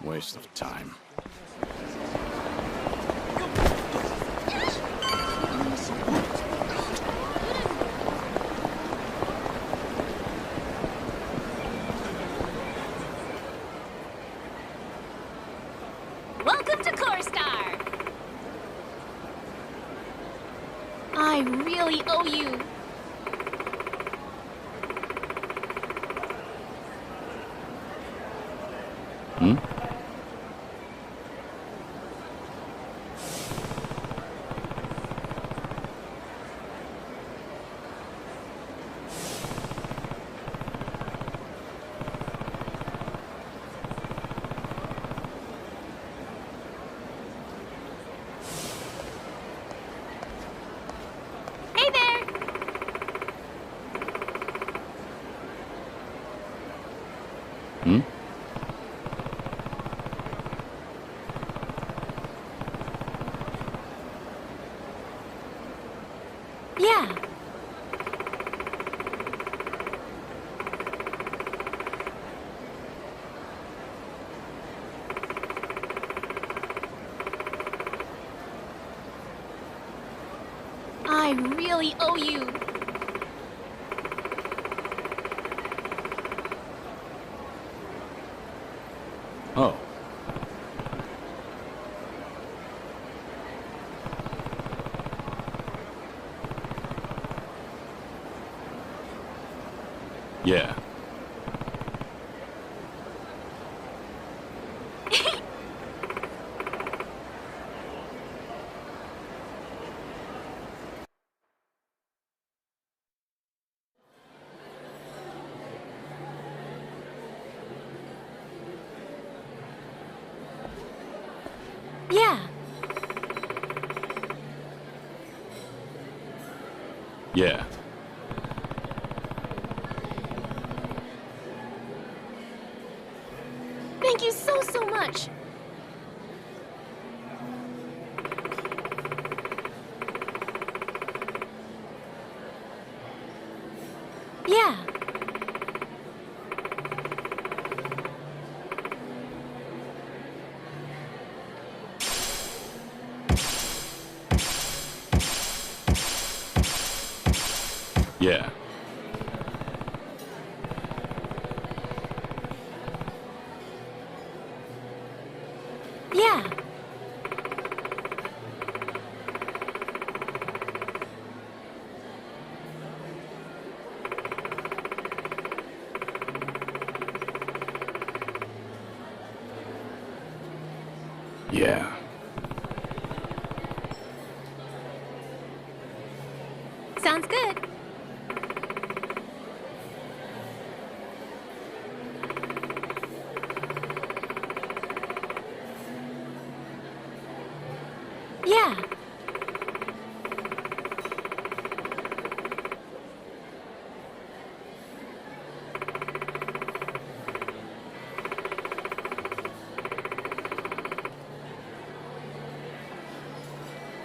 Waste of time. Welcome to Corstar! I really owe you. Hey there! Yeah. I really owe you. Oh. Yeah. Yeah. Yeah. Thank you so much. Yeah. Yeah. Yeah. Yeah. Sounds good. Yeah.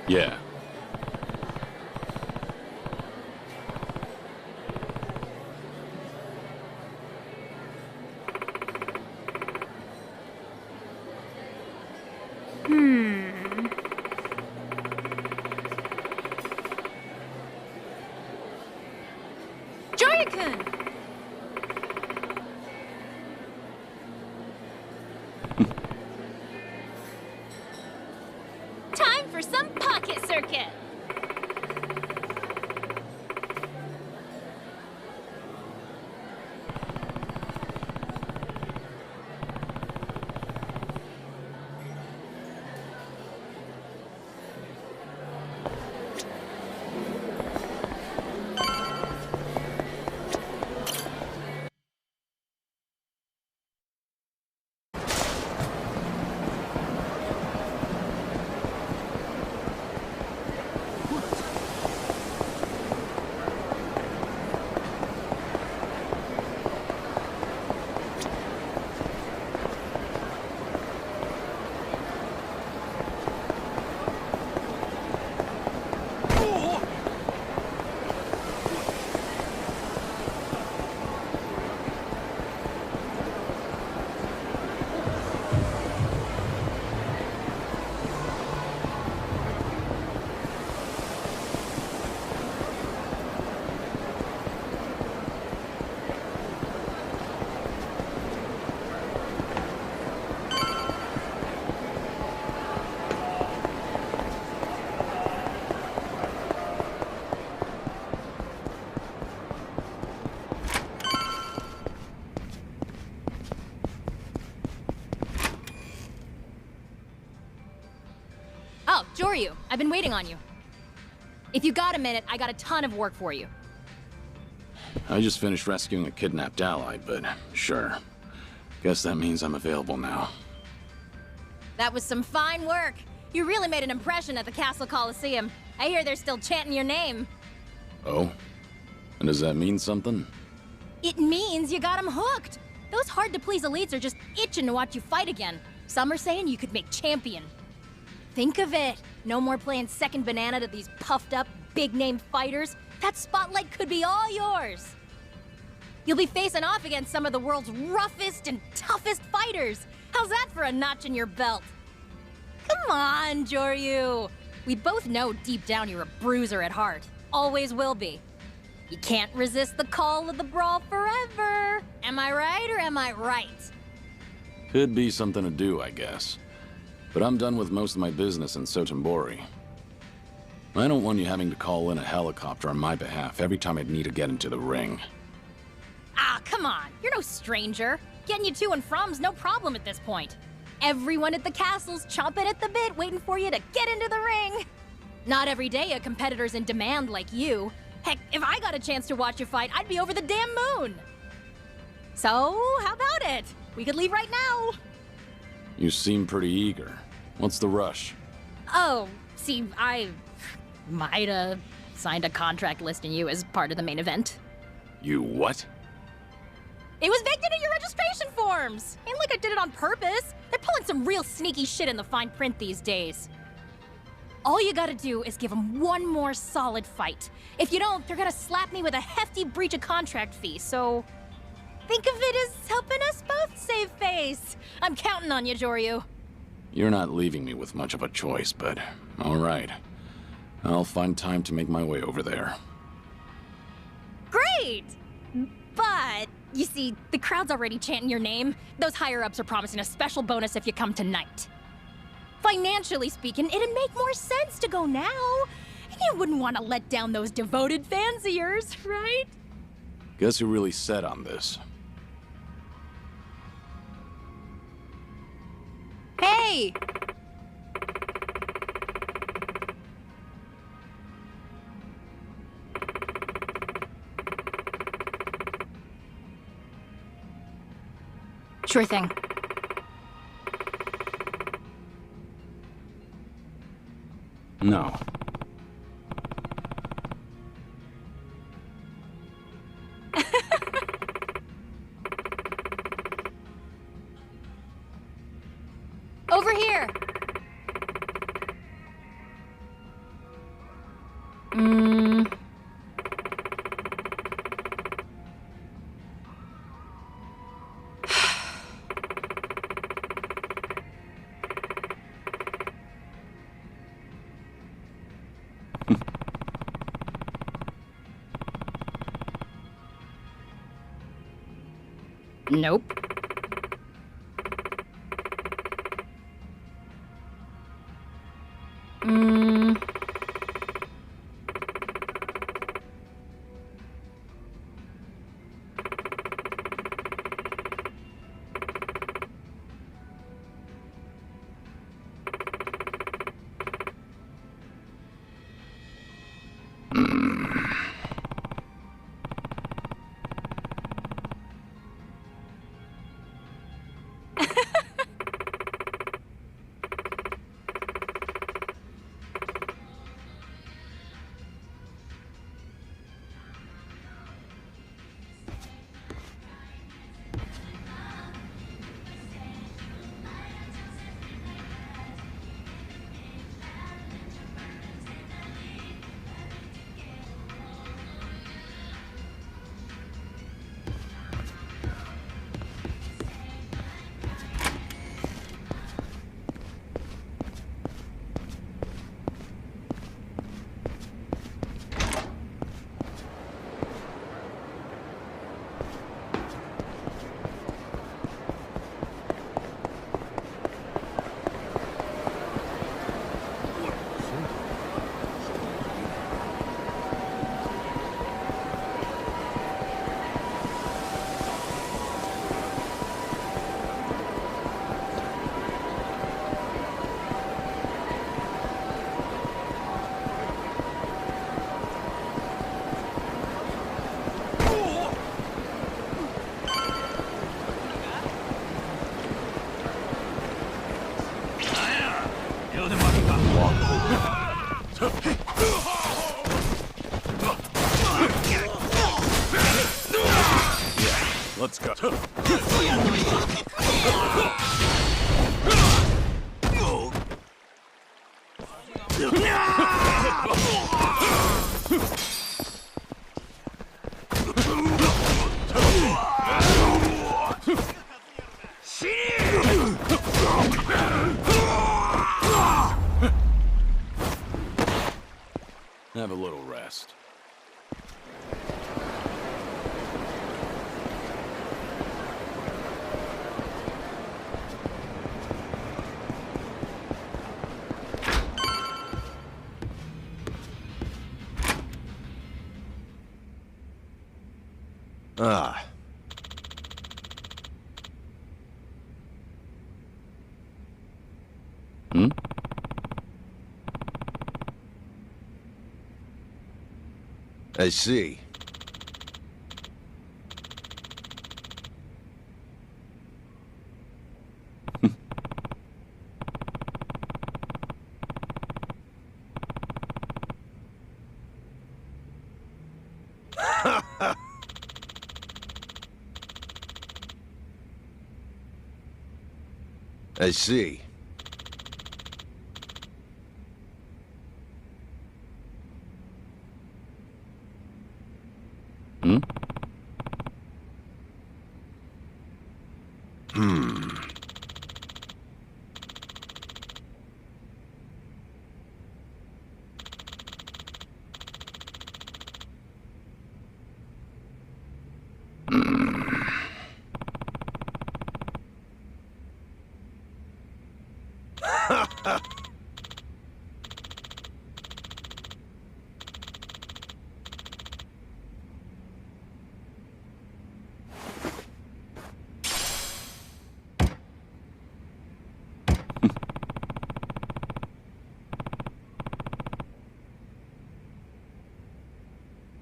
Yeah. Joryu-kun! Time for some pocket circuit! Oh, Joryu, I've been waiting on you. If you got a minute, I got a ton of work for you. I just finished rescuing a kidnapped ally, but sure. Guess that means I'm available now. That was some fine work. You really made an impression at the Castle Coliseum. I hear they're still chanting your name. Oh? And does that mean something? It means you got them hooked. Those hard-to-please elites are just itching to watch you fight again. Some are saying you could make champion. Think of it. No more playing second banana to these puffed-up, big-name fighters. That spotlight could be all yours. You'll be facing off against some of the world's roughest and toughest fighters. How's that for a notch in your belt? Come on, Joryu. We both know deep down you're a bruiser at heart. Always will be. You can't resist the call of the brawl forever. Am I right or am I right? Could be something to do, I guess. But I'm done with most of my business in Sotenbori. I don't want you having to call in a helicopter on my behalf every time I'd need to get into the ring. Ah, come on. You're no stranger. Getting you to and from's no problem at this point. Everyone at the castle's chomping at the bit, waiting for you to get into the ring. Not every day a competitor's in demand like you. Heck, if I got a chance to watch you fight, I'd be over the damn moon. So, how about it? We could leave right now. You seem pretty eager. What's the rush? Oh, see, I might have signed a contract listing you as part of the main event. You what? It was baked into your registration forms! Ain't like I did it on purpose. They're pulling some real sneaky shit in the fine print these days. All you gotta do is give them one more solid fight. If you don't, they're gonna slap me with a hefty breach of contract fee, so... think of it as helping us both save face. I'm counting on you, Joryu. You're not leaving me with much of a choice, but all right. I'll find time to make my way over there. Great! But, you see, the crowd's already chanting your name. Those higher-ups are promising a special bonus if you come tonight. Financially speaking, it'd make more sense to go now. You wouldn't want to let down those devoted fans of yours, right? Guess who really set on this? Hey! Sure thing. No. Over here! Nope. Let's go. Have a little rest. Ah. Hmm? I see. I see.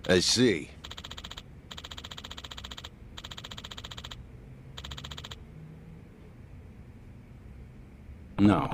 I see. No.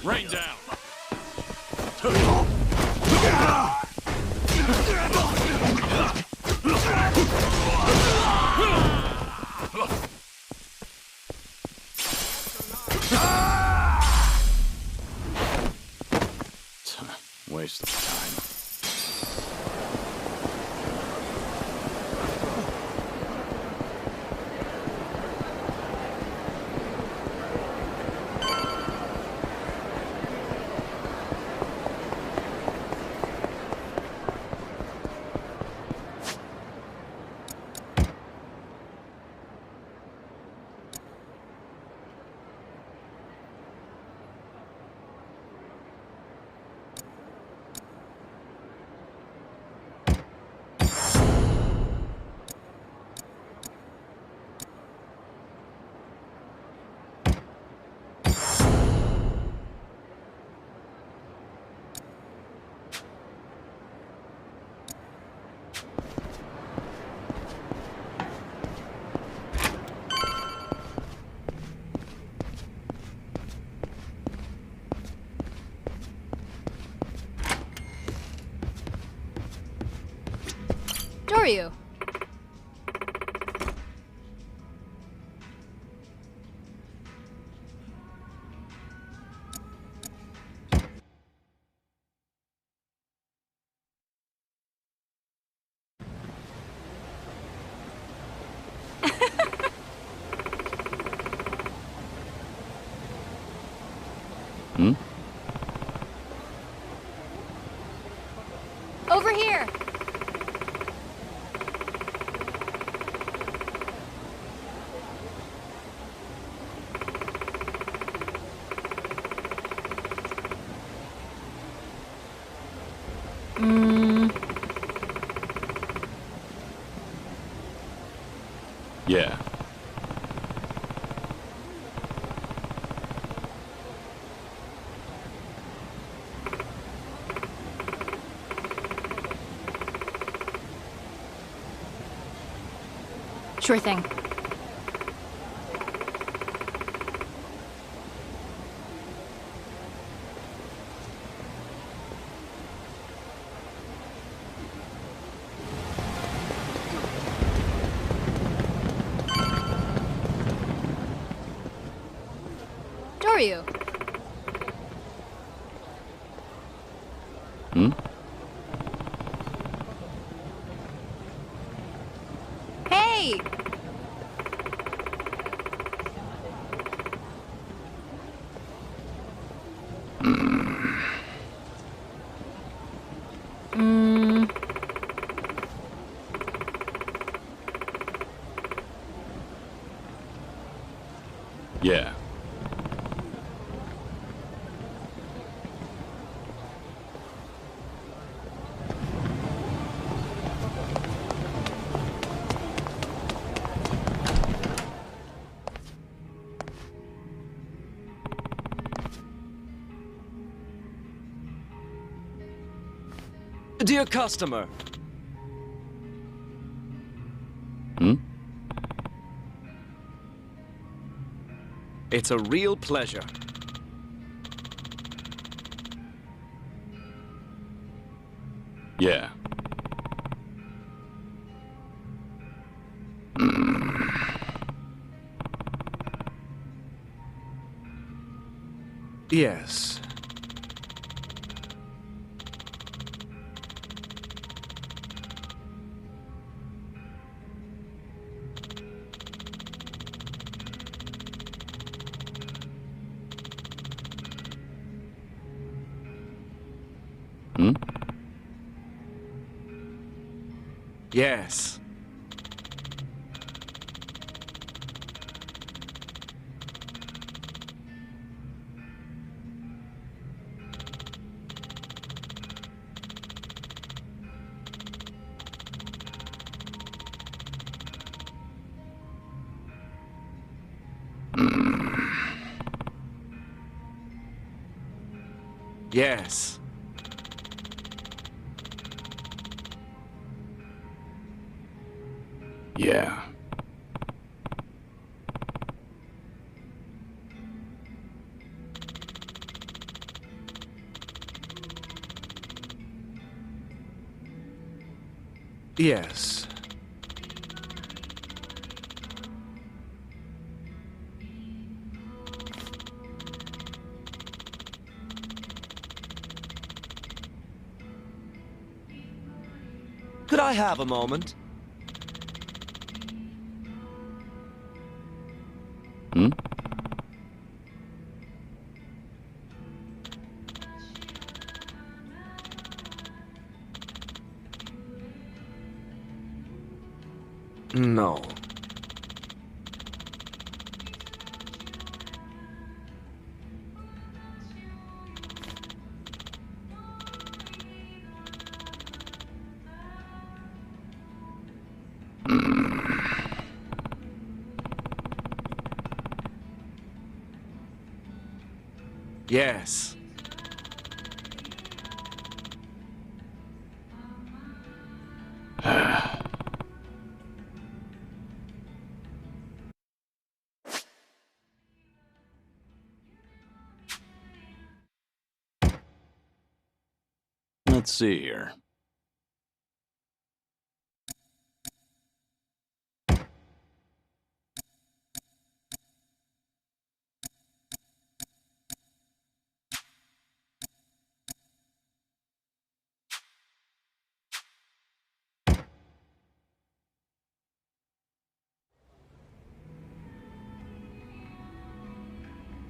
Rain down. Waste of time. Doryu. Hmm? Over here. Yeah. Sure thing. Doryu. Hmm? Hey! Yeah. Dear customer. Hmm? It's a real pleasure. Yeah. Yes. Hmm? Yes. Yes. Yeah. Yes. Could I have a moment? Hmm? No. Yes. Let's see here.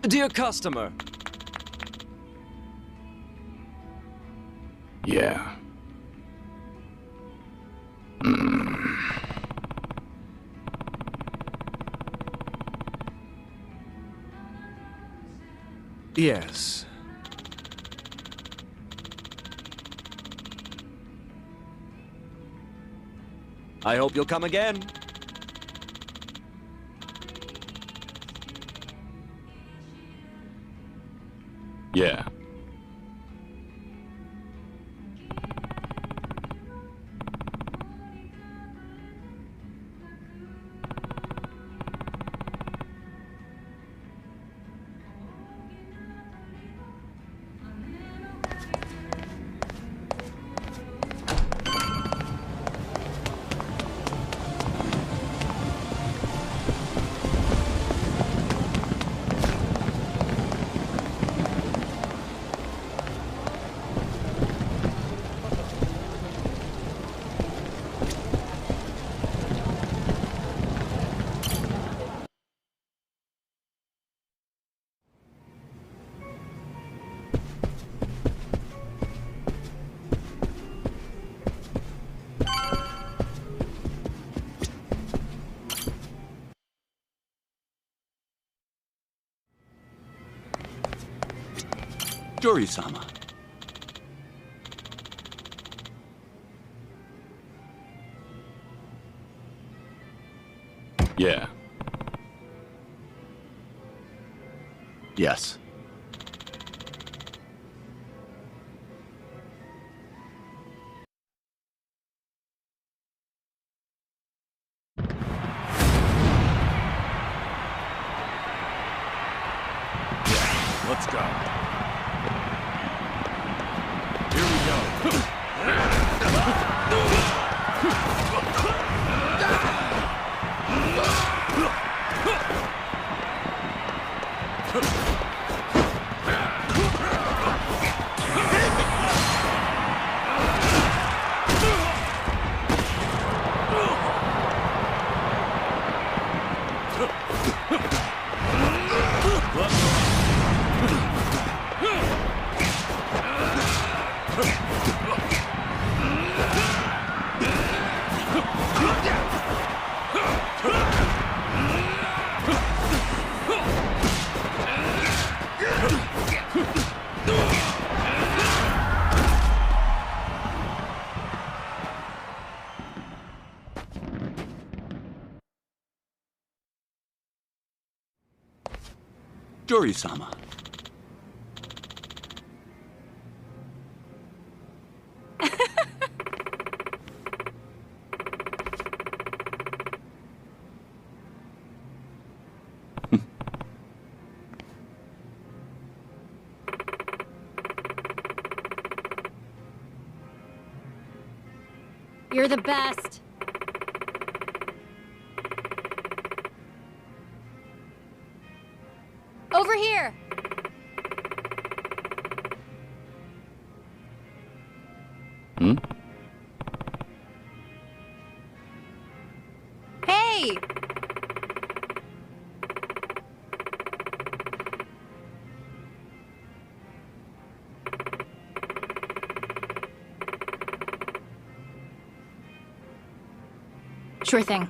Dear customer. Yeah. Yes. I hope you'll come again. Yeah. Jori-sama. Yeah. Yes. Let's go. Here we Jory-sama. You're the best. Over here. Hmm? Hey! Sure thing.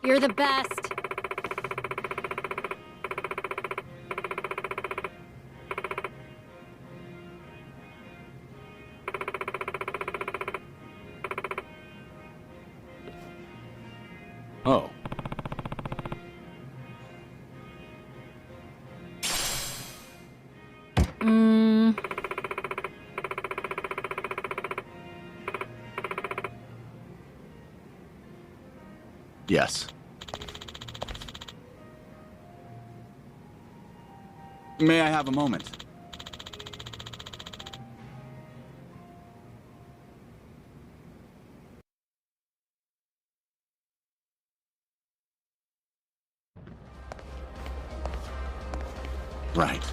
You're the best. Oh. Yes. May I have a moment? Right.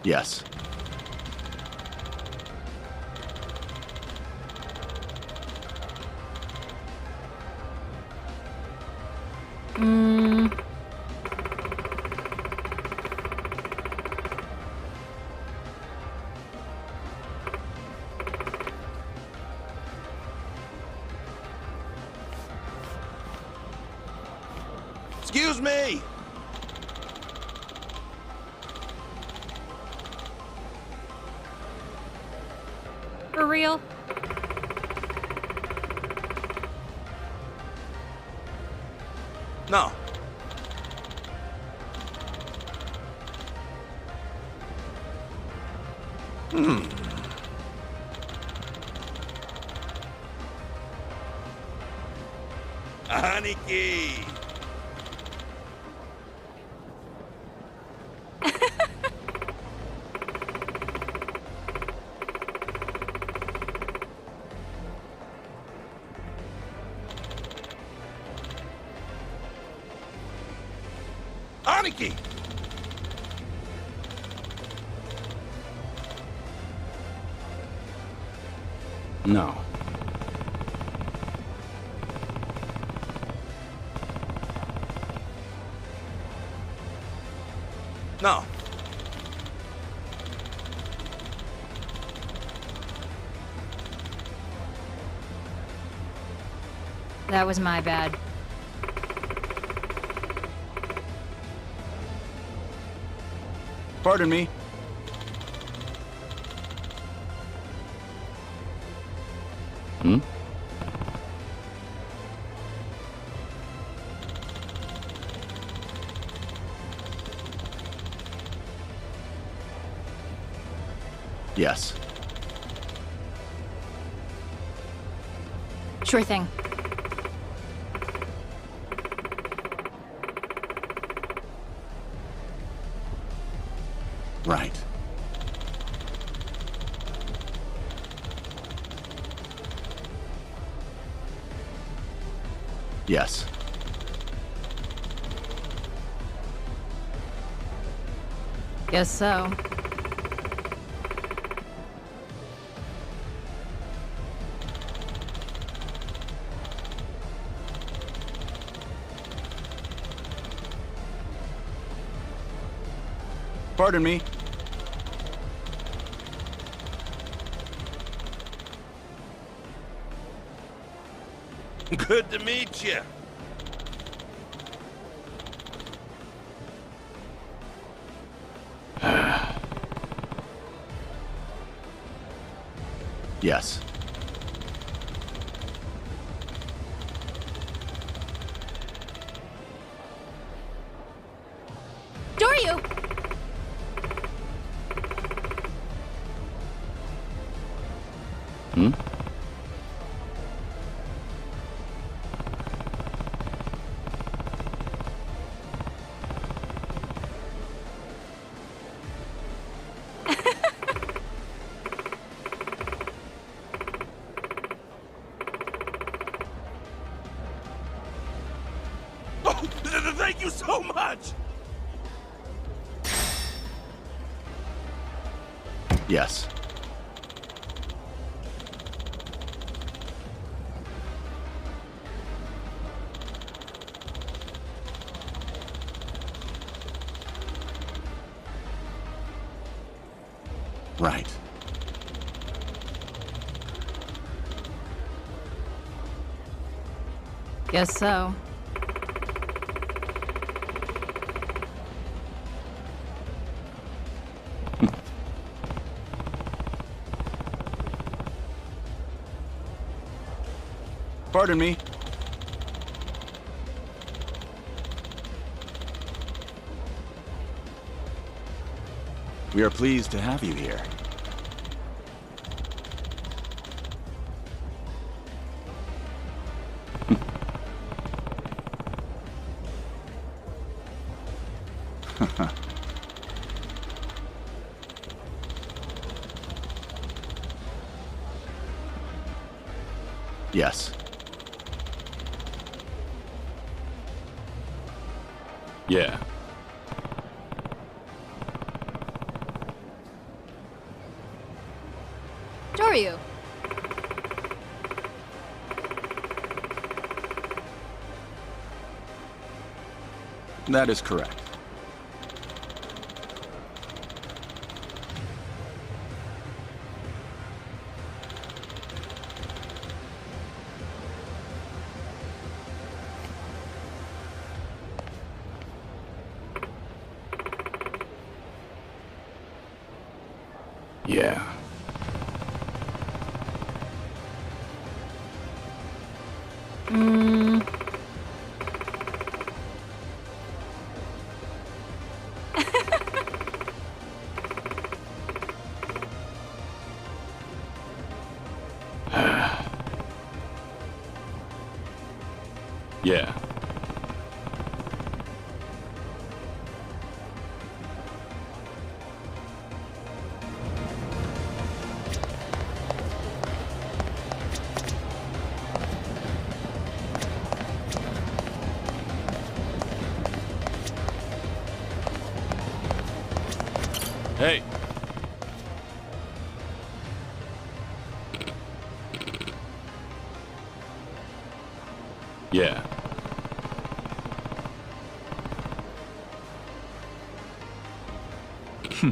Yes. Excuse me! For real? No. Aniki! Aniki! No. No. That was my bad. Pardon me. Hmm? Yes. Sure thing. Right. Yes. Guess so. Pardon me. Good to meet you. Yes. Doryu! Hmm? Thank you so much! Yes. Right. Guess so. Pardon me. We are pleased to have you here. Yes. Yeah. Doryu! That is correct. Yeah. Hmm. Yeah. Hey. Yeah. Hmm?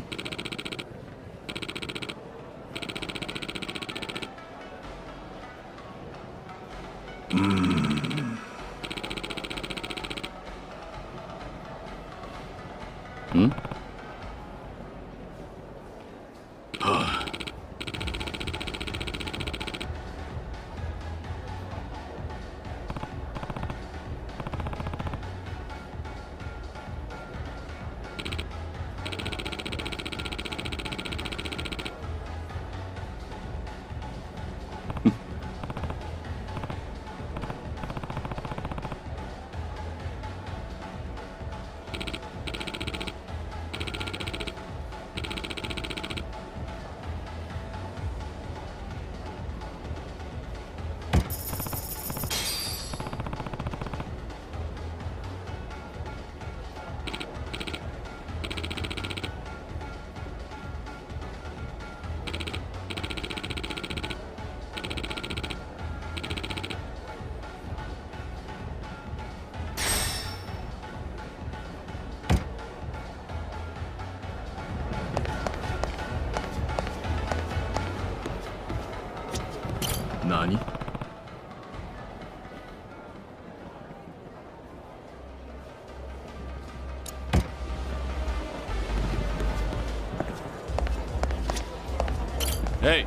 Hey.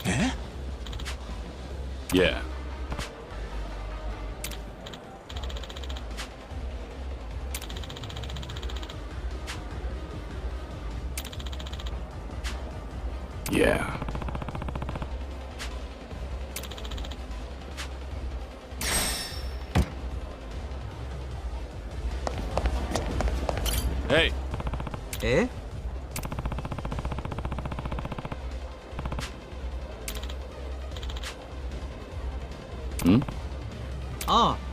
Eh? Yeah. Yeah. Hey. え Hmm? ああ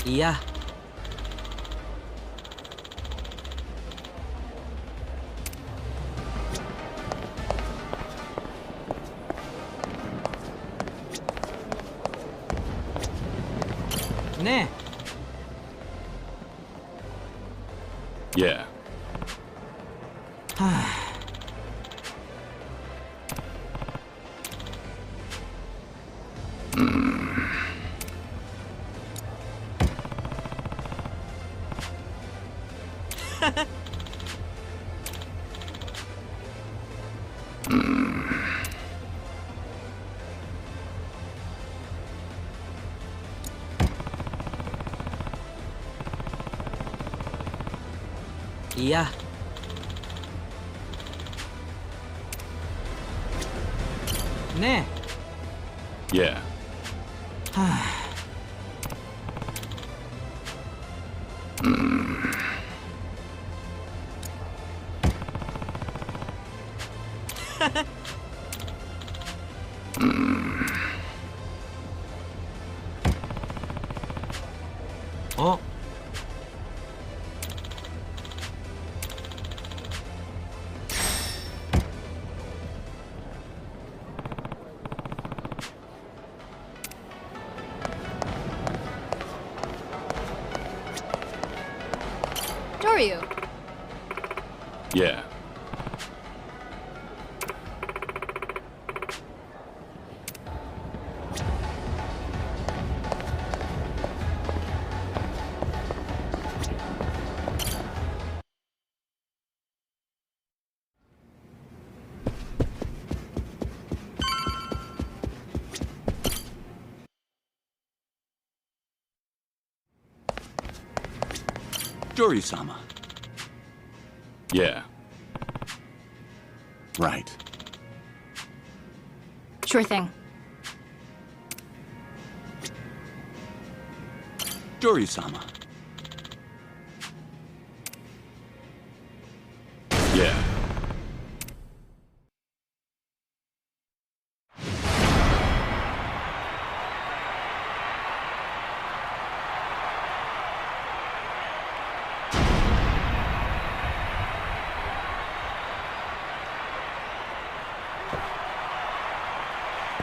いや ね Yeah. えはあ いや ね Yeah. えはあ あ Doryu. Yeah. Doryu-sama. Yeah. Right. Sure thing. Doryu-sama. Yeah.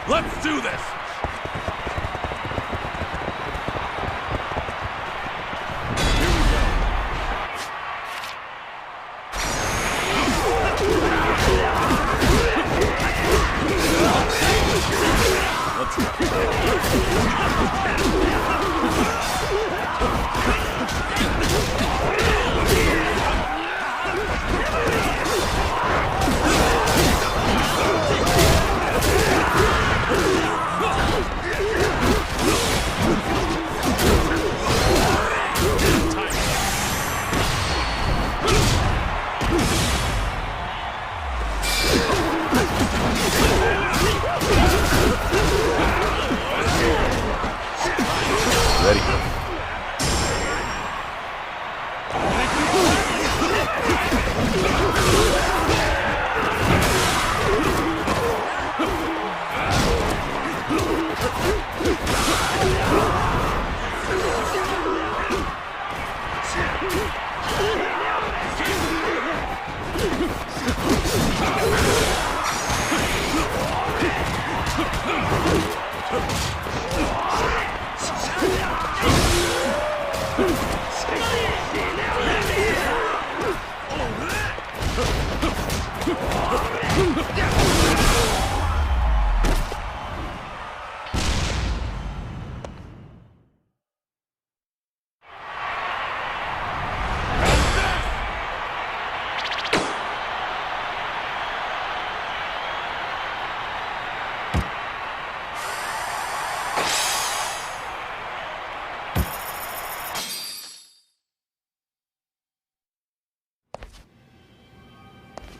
Let's do this! Ready.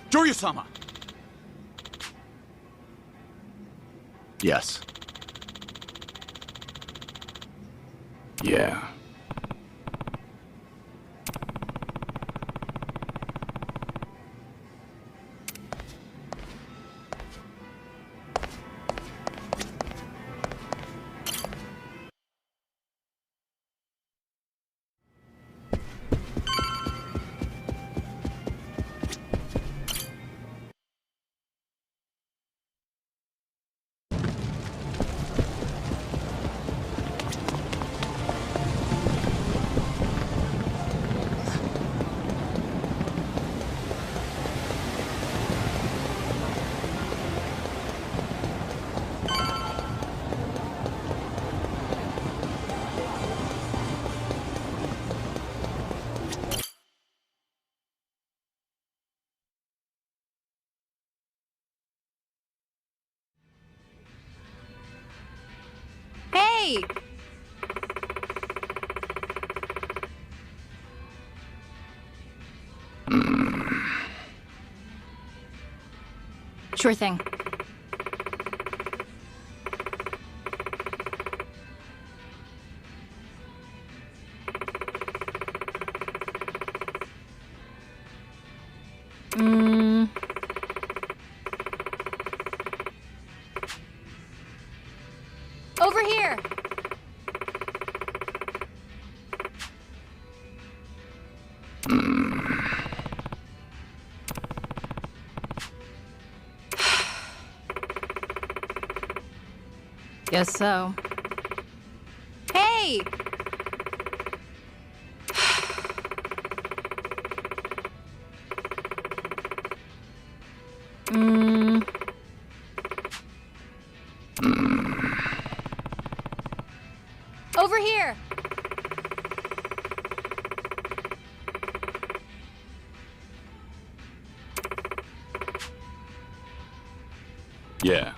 Joryu-sama! Yes. Yeah. Hey! Sure thing. Over here! Guess so. Hey! Over here! Yeah.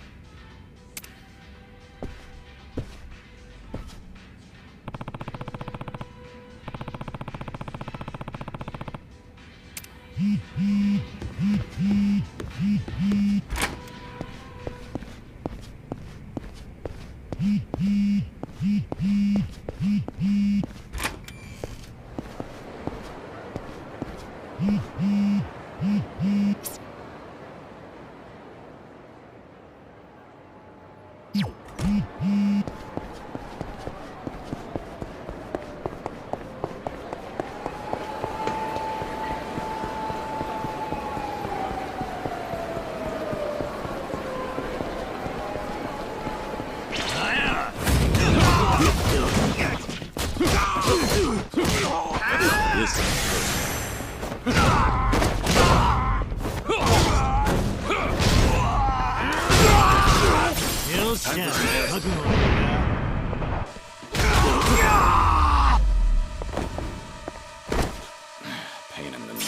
Pain in the neck.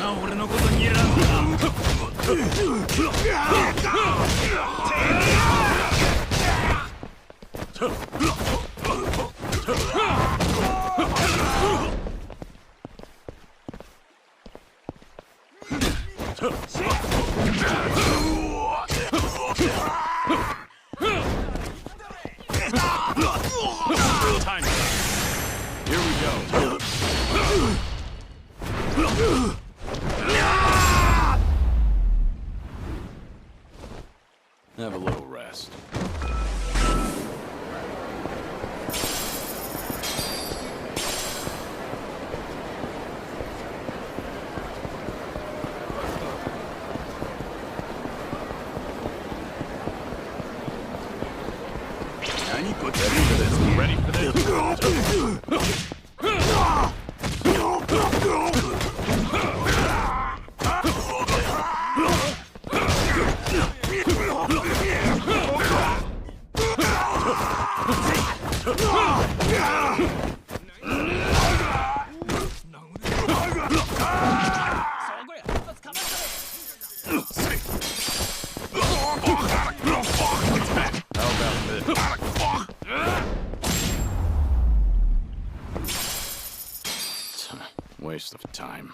が俺のことに選んだ。Time. Here we go. Have a little rest. Ready for this? Waste of time.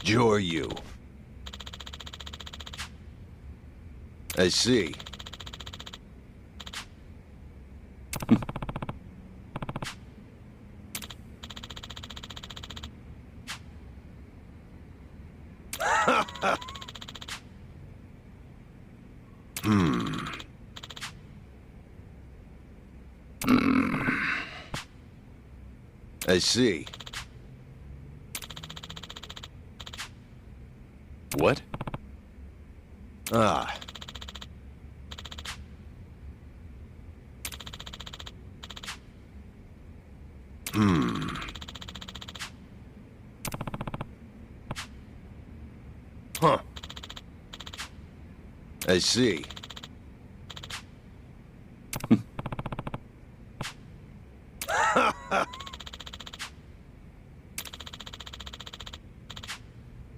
You're you. I see. I see. What? Ah. Huh. I see.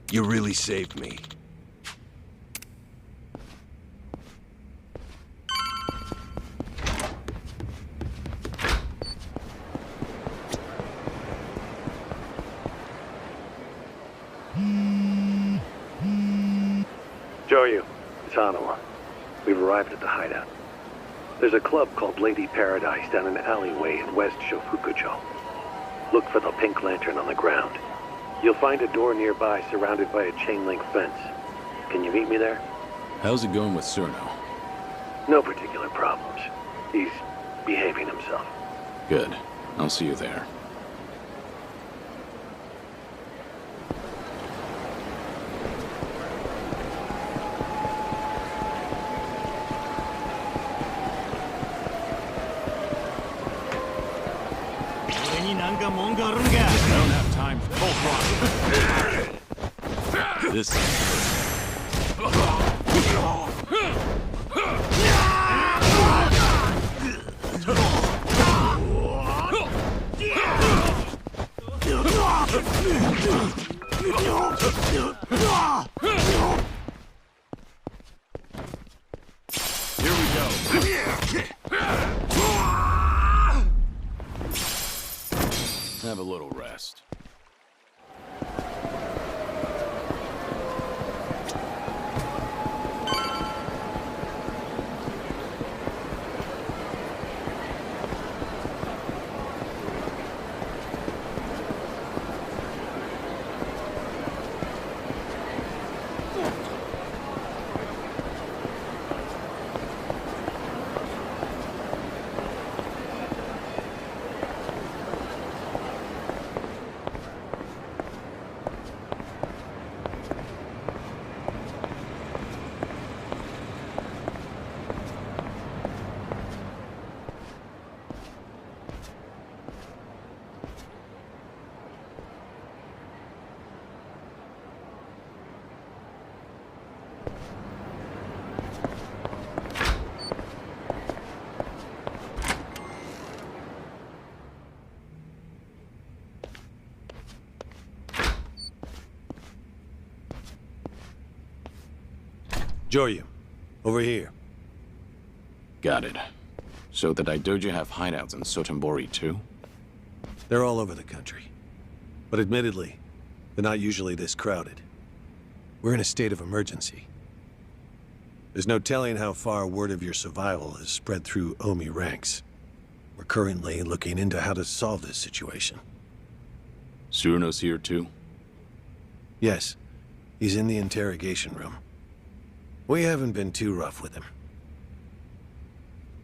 You really saved me. Joryu, it's Hanawa. We've arrived at the hideout. There's a club called Lady Paradise down an alleyway in West Shofukucho. Look for the pink lantern on the ground. You'll find a door nearby surrounded by a chain-link fence. Can you meet me there? How's it going with Cerno? No particular problems. He's behaving himself. Good. I'll see you there. I don't have time for cold run. This Here we go. Have a little rest. Joryu, over here. Got it. So the Daidoji have hideouts in Sotenbori too? They're all over the country. But admittedly, they're not usually this crowded. We're in a state of emergency. There's no telling how far word of your survival has spread through Omi ranks. We're currently looking into how to solve this situation. Tsuruno's here too? Yes, he's in the interrogation room. We haven't been too rough with him.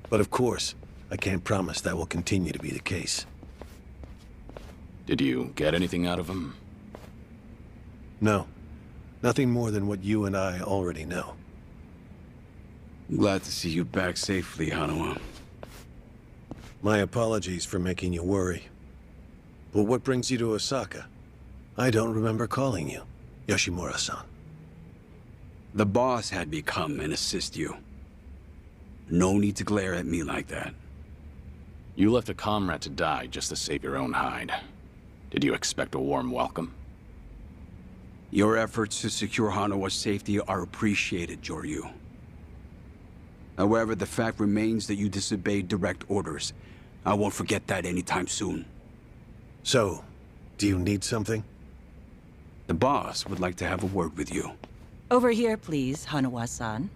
But of course, I can't promise that will continue to be the case. Did you get anything out of him? No. Nothing more than what you and I already know. I'm glad to see you back safely, Hanawa. My apologies for making you worry. But what brings you to Osaka? I don't remember calling you, Yoshimura-san. The boss had me come and assist you. No need to glare at me like that. You left a comrade to die just to save your own hide. Did you expect a warm welcome? Your efforts to secure Hanawa's safety are appreciated, Joryu. However, the fact remains that you disobeyed direct orders. I won't forget that anytime soon. So, do you need something? The boss would like to have a word with you. Over here, please, Hanawa-san.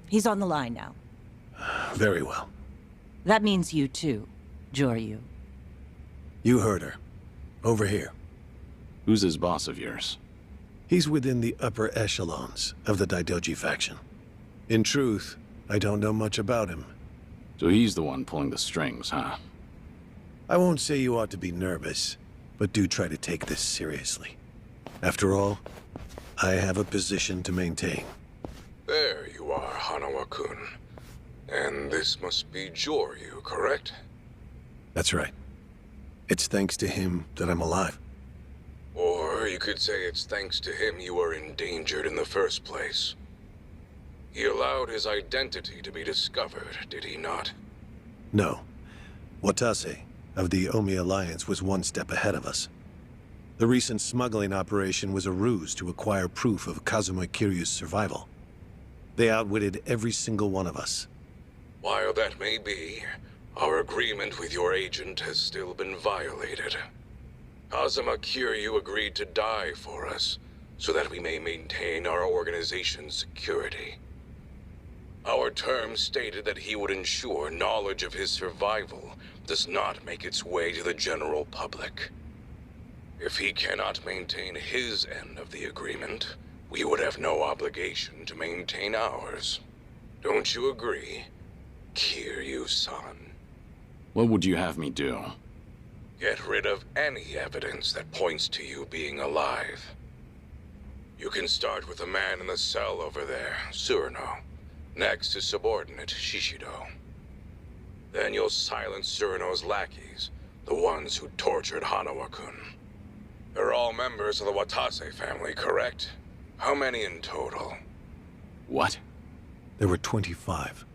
He's on the line now. Very well. That means you too, Joryu. You heard her. Over here. Who's this boss of yours? He's within the upper echelons of the Daidoji faction. In truth, I don't know much about him. So he's the one pulling the strings, huh? I won't say you ought to be nervous, but do try to take this seriously. After all, I have a position to maintain. There you are, Hanawa-kun. And this must be Joryu, correct? That's right. It's thanks to him that I'm alive. Or you could say it's thanks to him you were endangered in the first place. He allowed his identity to be discovered, did he not? No. Watase, of the Omi Alliance, was one step ahead of us. The recent smuggling operation was a ruse to acquire proof of Kazuma Kiryu's survival. They outwitted every single one of us. While that may be, our agreement with your agent has still been violated. Kazuma Kiryu agreed to die for us, so that we may maintain our organization's security. Our terms stated that he would ensure knowledge of his survival does not make its way to the general public. If he cannot maintain his end of the agreement, we would have no obligation to maintain ours. Don't you agree, Kiryu-san? What would you have me do? Get rid of any evidence that points to you being alive. You can start with the man in the cell over there, Tsuruno. Next is subordinate Shishido. Then you'll silence Tsuruno's lackeys, the ones who tortured Hanawa-kun. They're all members of the Watase family, correct? How many in total? What? There were 25.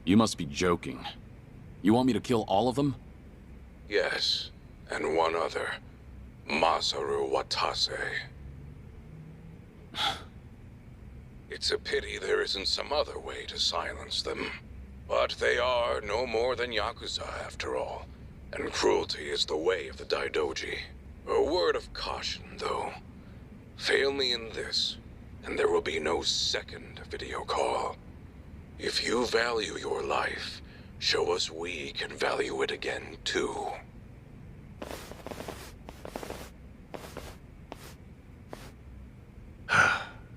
You must be joking. You want me to kill all of them? Yes, and one other. Masaru Watase. It's a pity there isn't some other way to silence them. But they are no more than Yakuza, after all. And cruelty is the way of the Daidoji. A word of caution, though. Fail me in this, and there will be no second video call. If you value your life, show us we can value it again, too.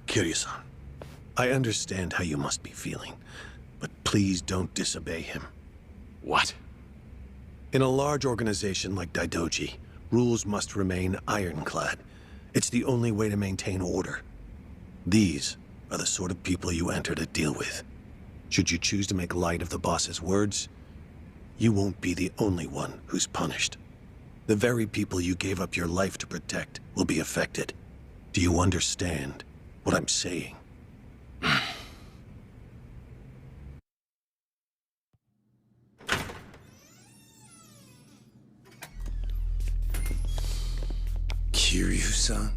Kiryu-san, I understand how you must be feeling, but please don't disobey him. What? In a large organization like Daidoji, rules must remain ironclad. It's the only way to maintain order. These are the sort of people you enter to deal with. Should you choose to make light of the boss's words, you won't be the only one who's punished. The very people you gave up your life to protect will be affected. Do you understand what I'm saying? Kiryu-san?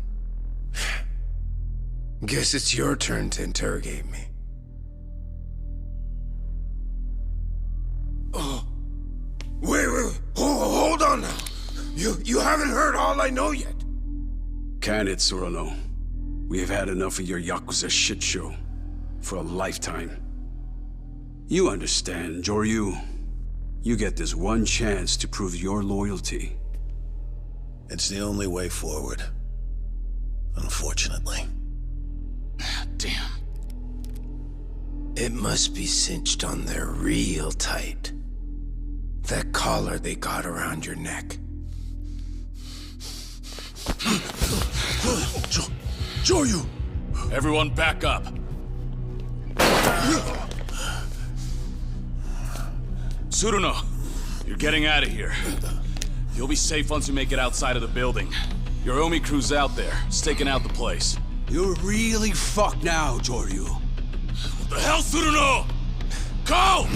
Guess it's your turn to interrogate me. Oh. Wait, hold on now. You haven't heard all I know yet. Candid, Surano. We have had enough of your Yakuza shit show. For a lifetime. You understand, Joryu. You get this one chance to prove your loyalty. It's the only way forward. Unfortunately. Damn. It must be cinched on there real tight. That collar they got around your neck. Joryu! Everyone back up. Tsuruno, you're getting out of here. You'll be safe once you make it outside of the building. Your Omi crew's out there, staking out the place. You're really fucked now, Joryu. What the hell, Tsuruno? Go!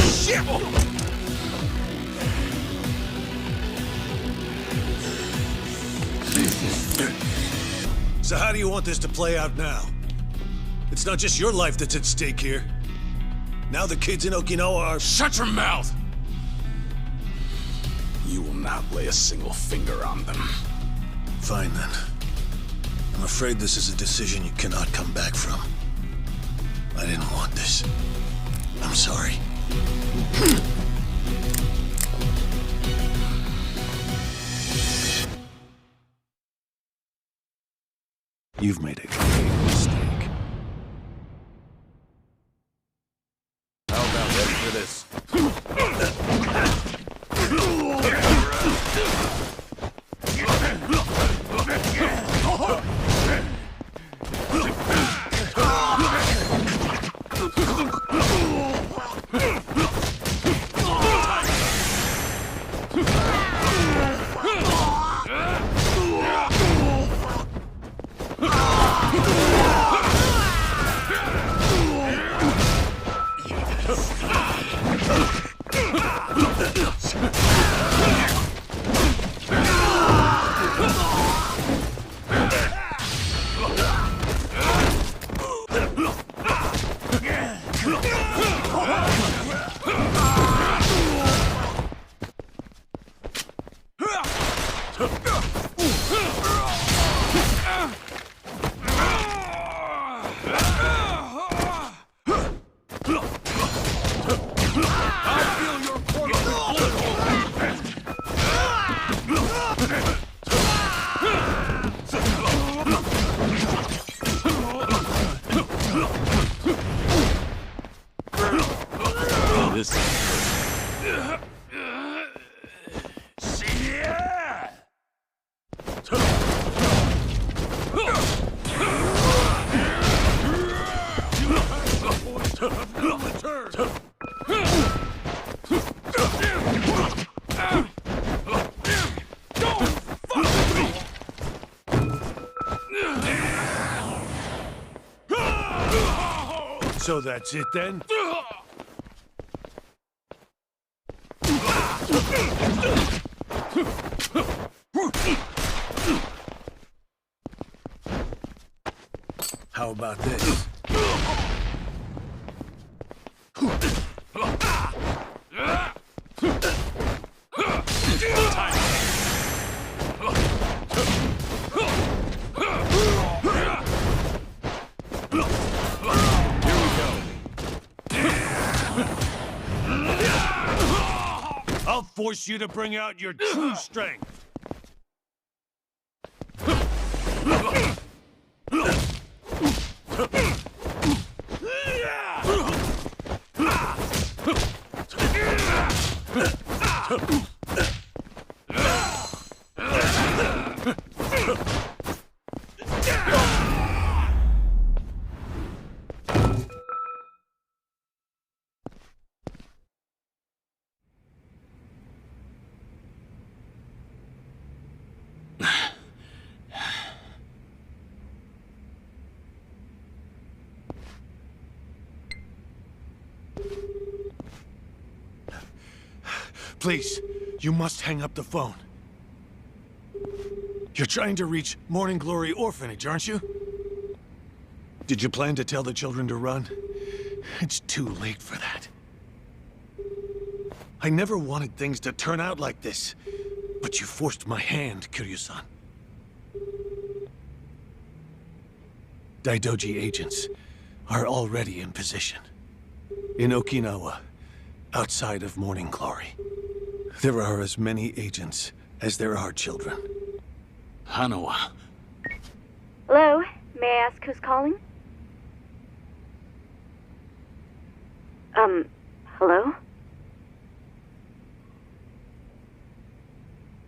Shit! So how do you want this to play out now? It's not just your life that's at stake here. Now the kids in Okinawa are— Shut your mouth! You will not lay a single finger on them. Fine then. I'm afraid this is a decision you cannot come back from. I didn't want this. I'm sorry. You've made a grave mistake. How about ready for this? So that's it then? about this? I'll force you to bring out your true strength. Please, you must hang up the phone. You're trying to reach Morning Glory Orphanage, aren't you? Did you plan to tell the children to run? It's too late for that. I never wanted things to turn out like this, but you forced my hand, Kiryu-san. Daidoji agents are already in position. In Okinawa, outside of Morning Glory. There are as many agents as there are children. Hanawa. Hello? May I ask who's calling? Hello?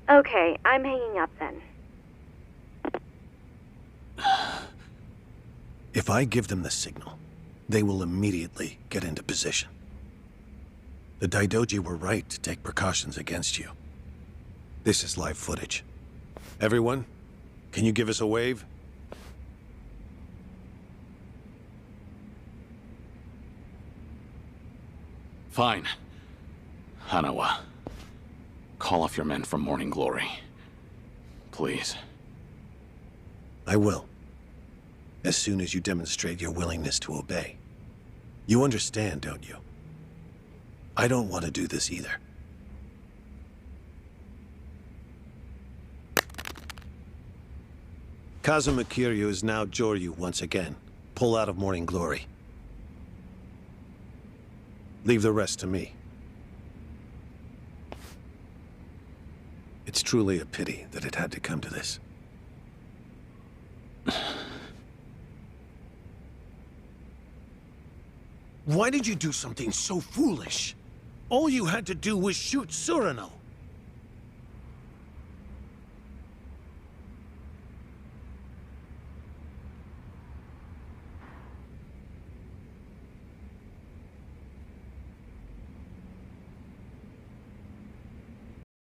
Okay, I'm hanging up then. If I give them the signal, they will immediately get into position. The Daidoji were right to take precautions against you. This is live footage. Everyone, can you give us a wave? Fine. Hanawa, call off your men from Morning Glory. Please. I will. As soon as you demonstrate your willingness to obey. You understand, don't you? I don't want to do this either. Kazuma Kiryu is now Joryu once again. Pull out of Morning Glory. Leave the rest to me. It's truly a pity that it had to come to this. Why did you do something so foolish? All you had to do was shoot Surano.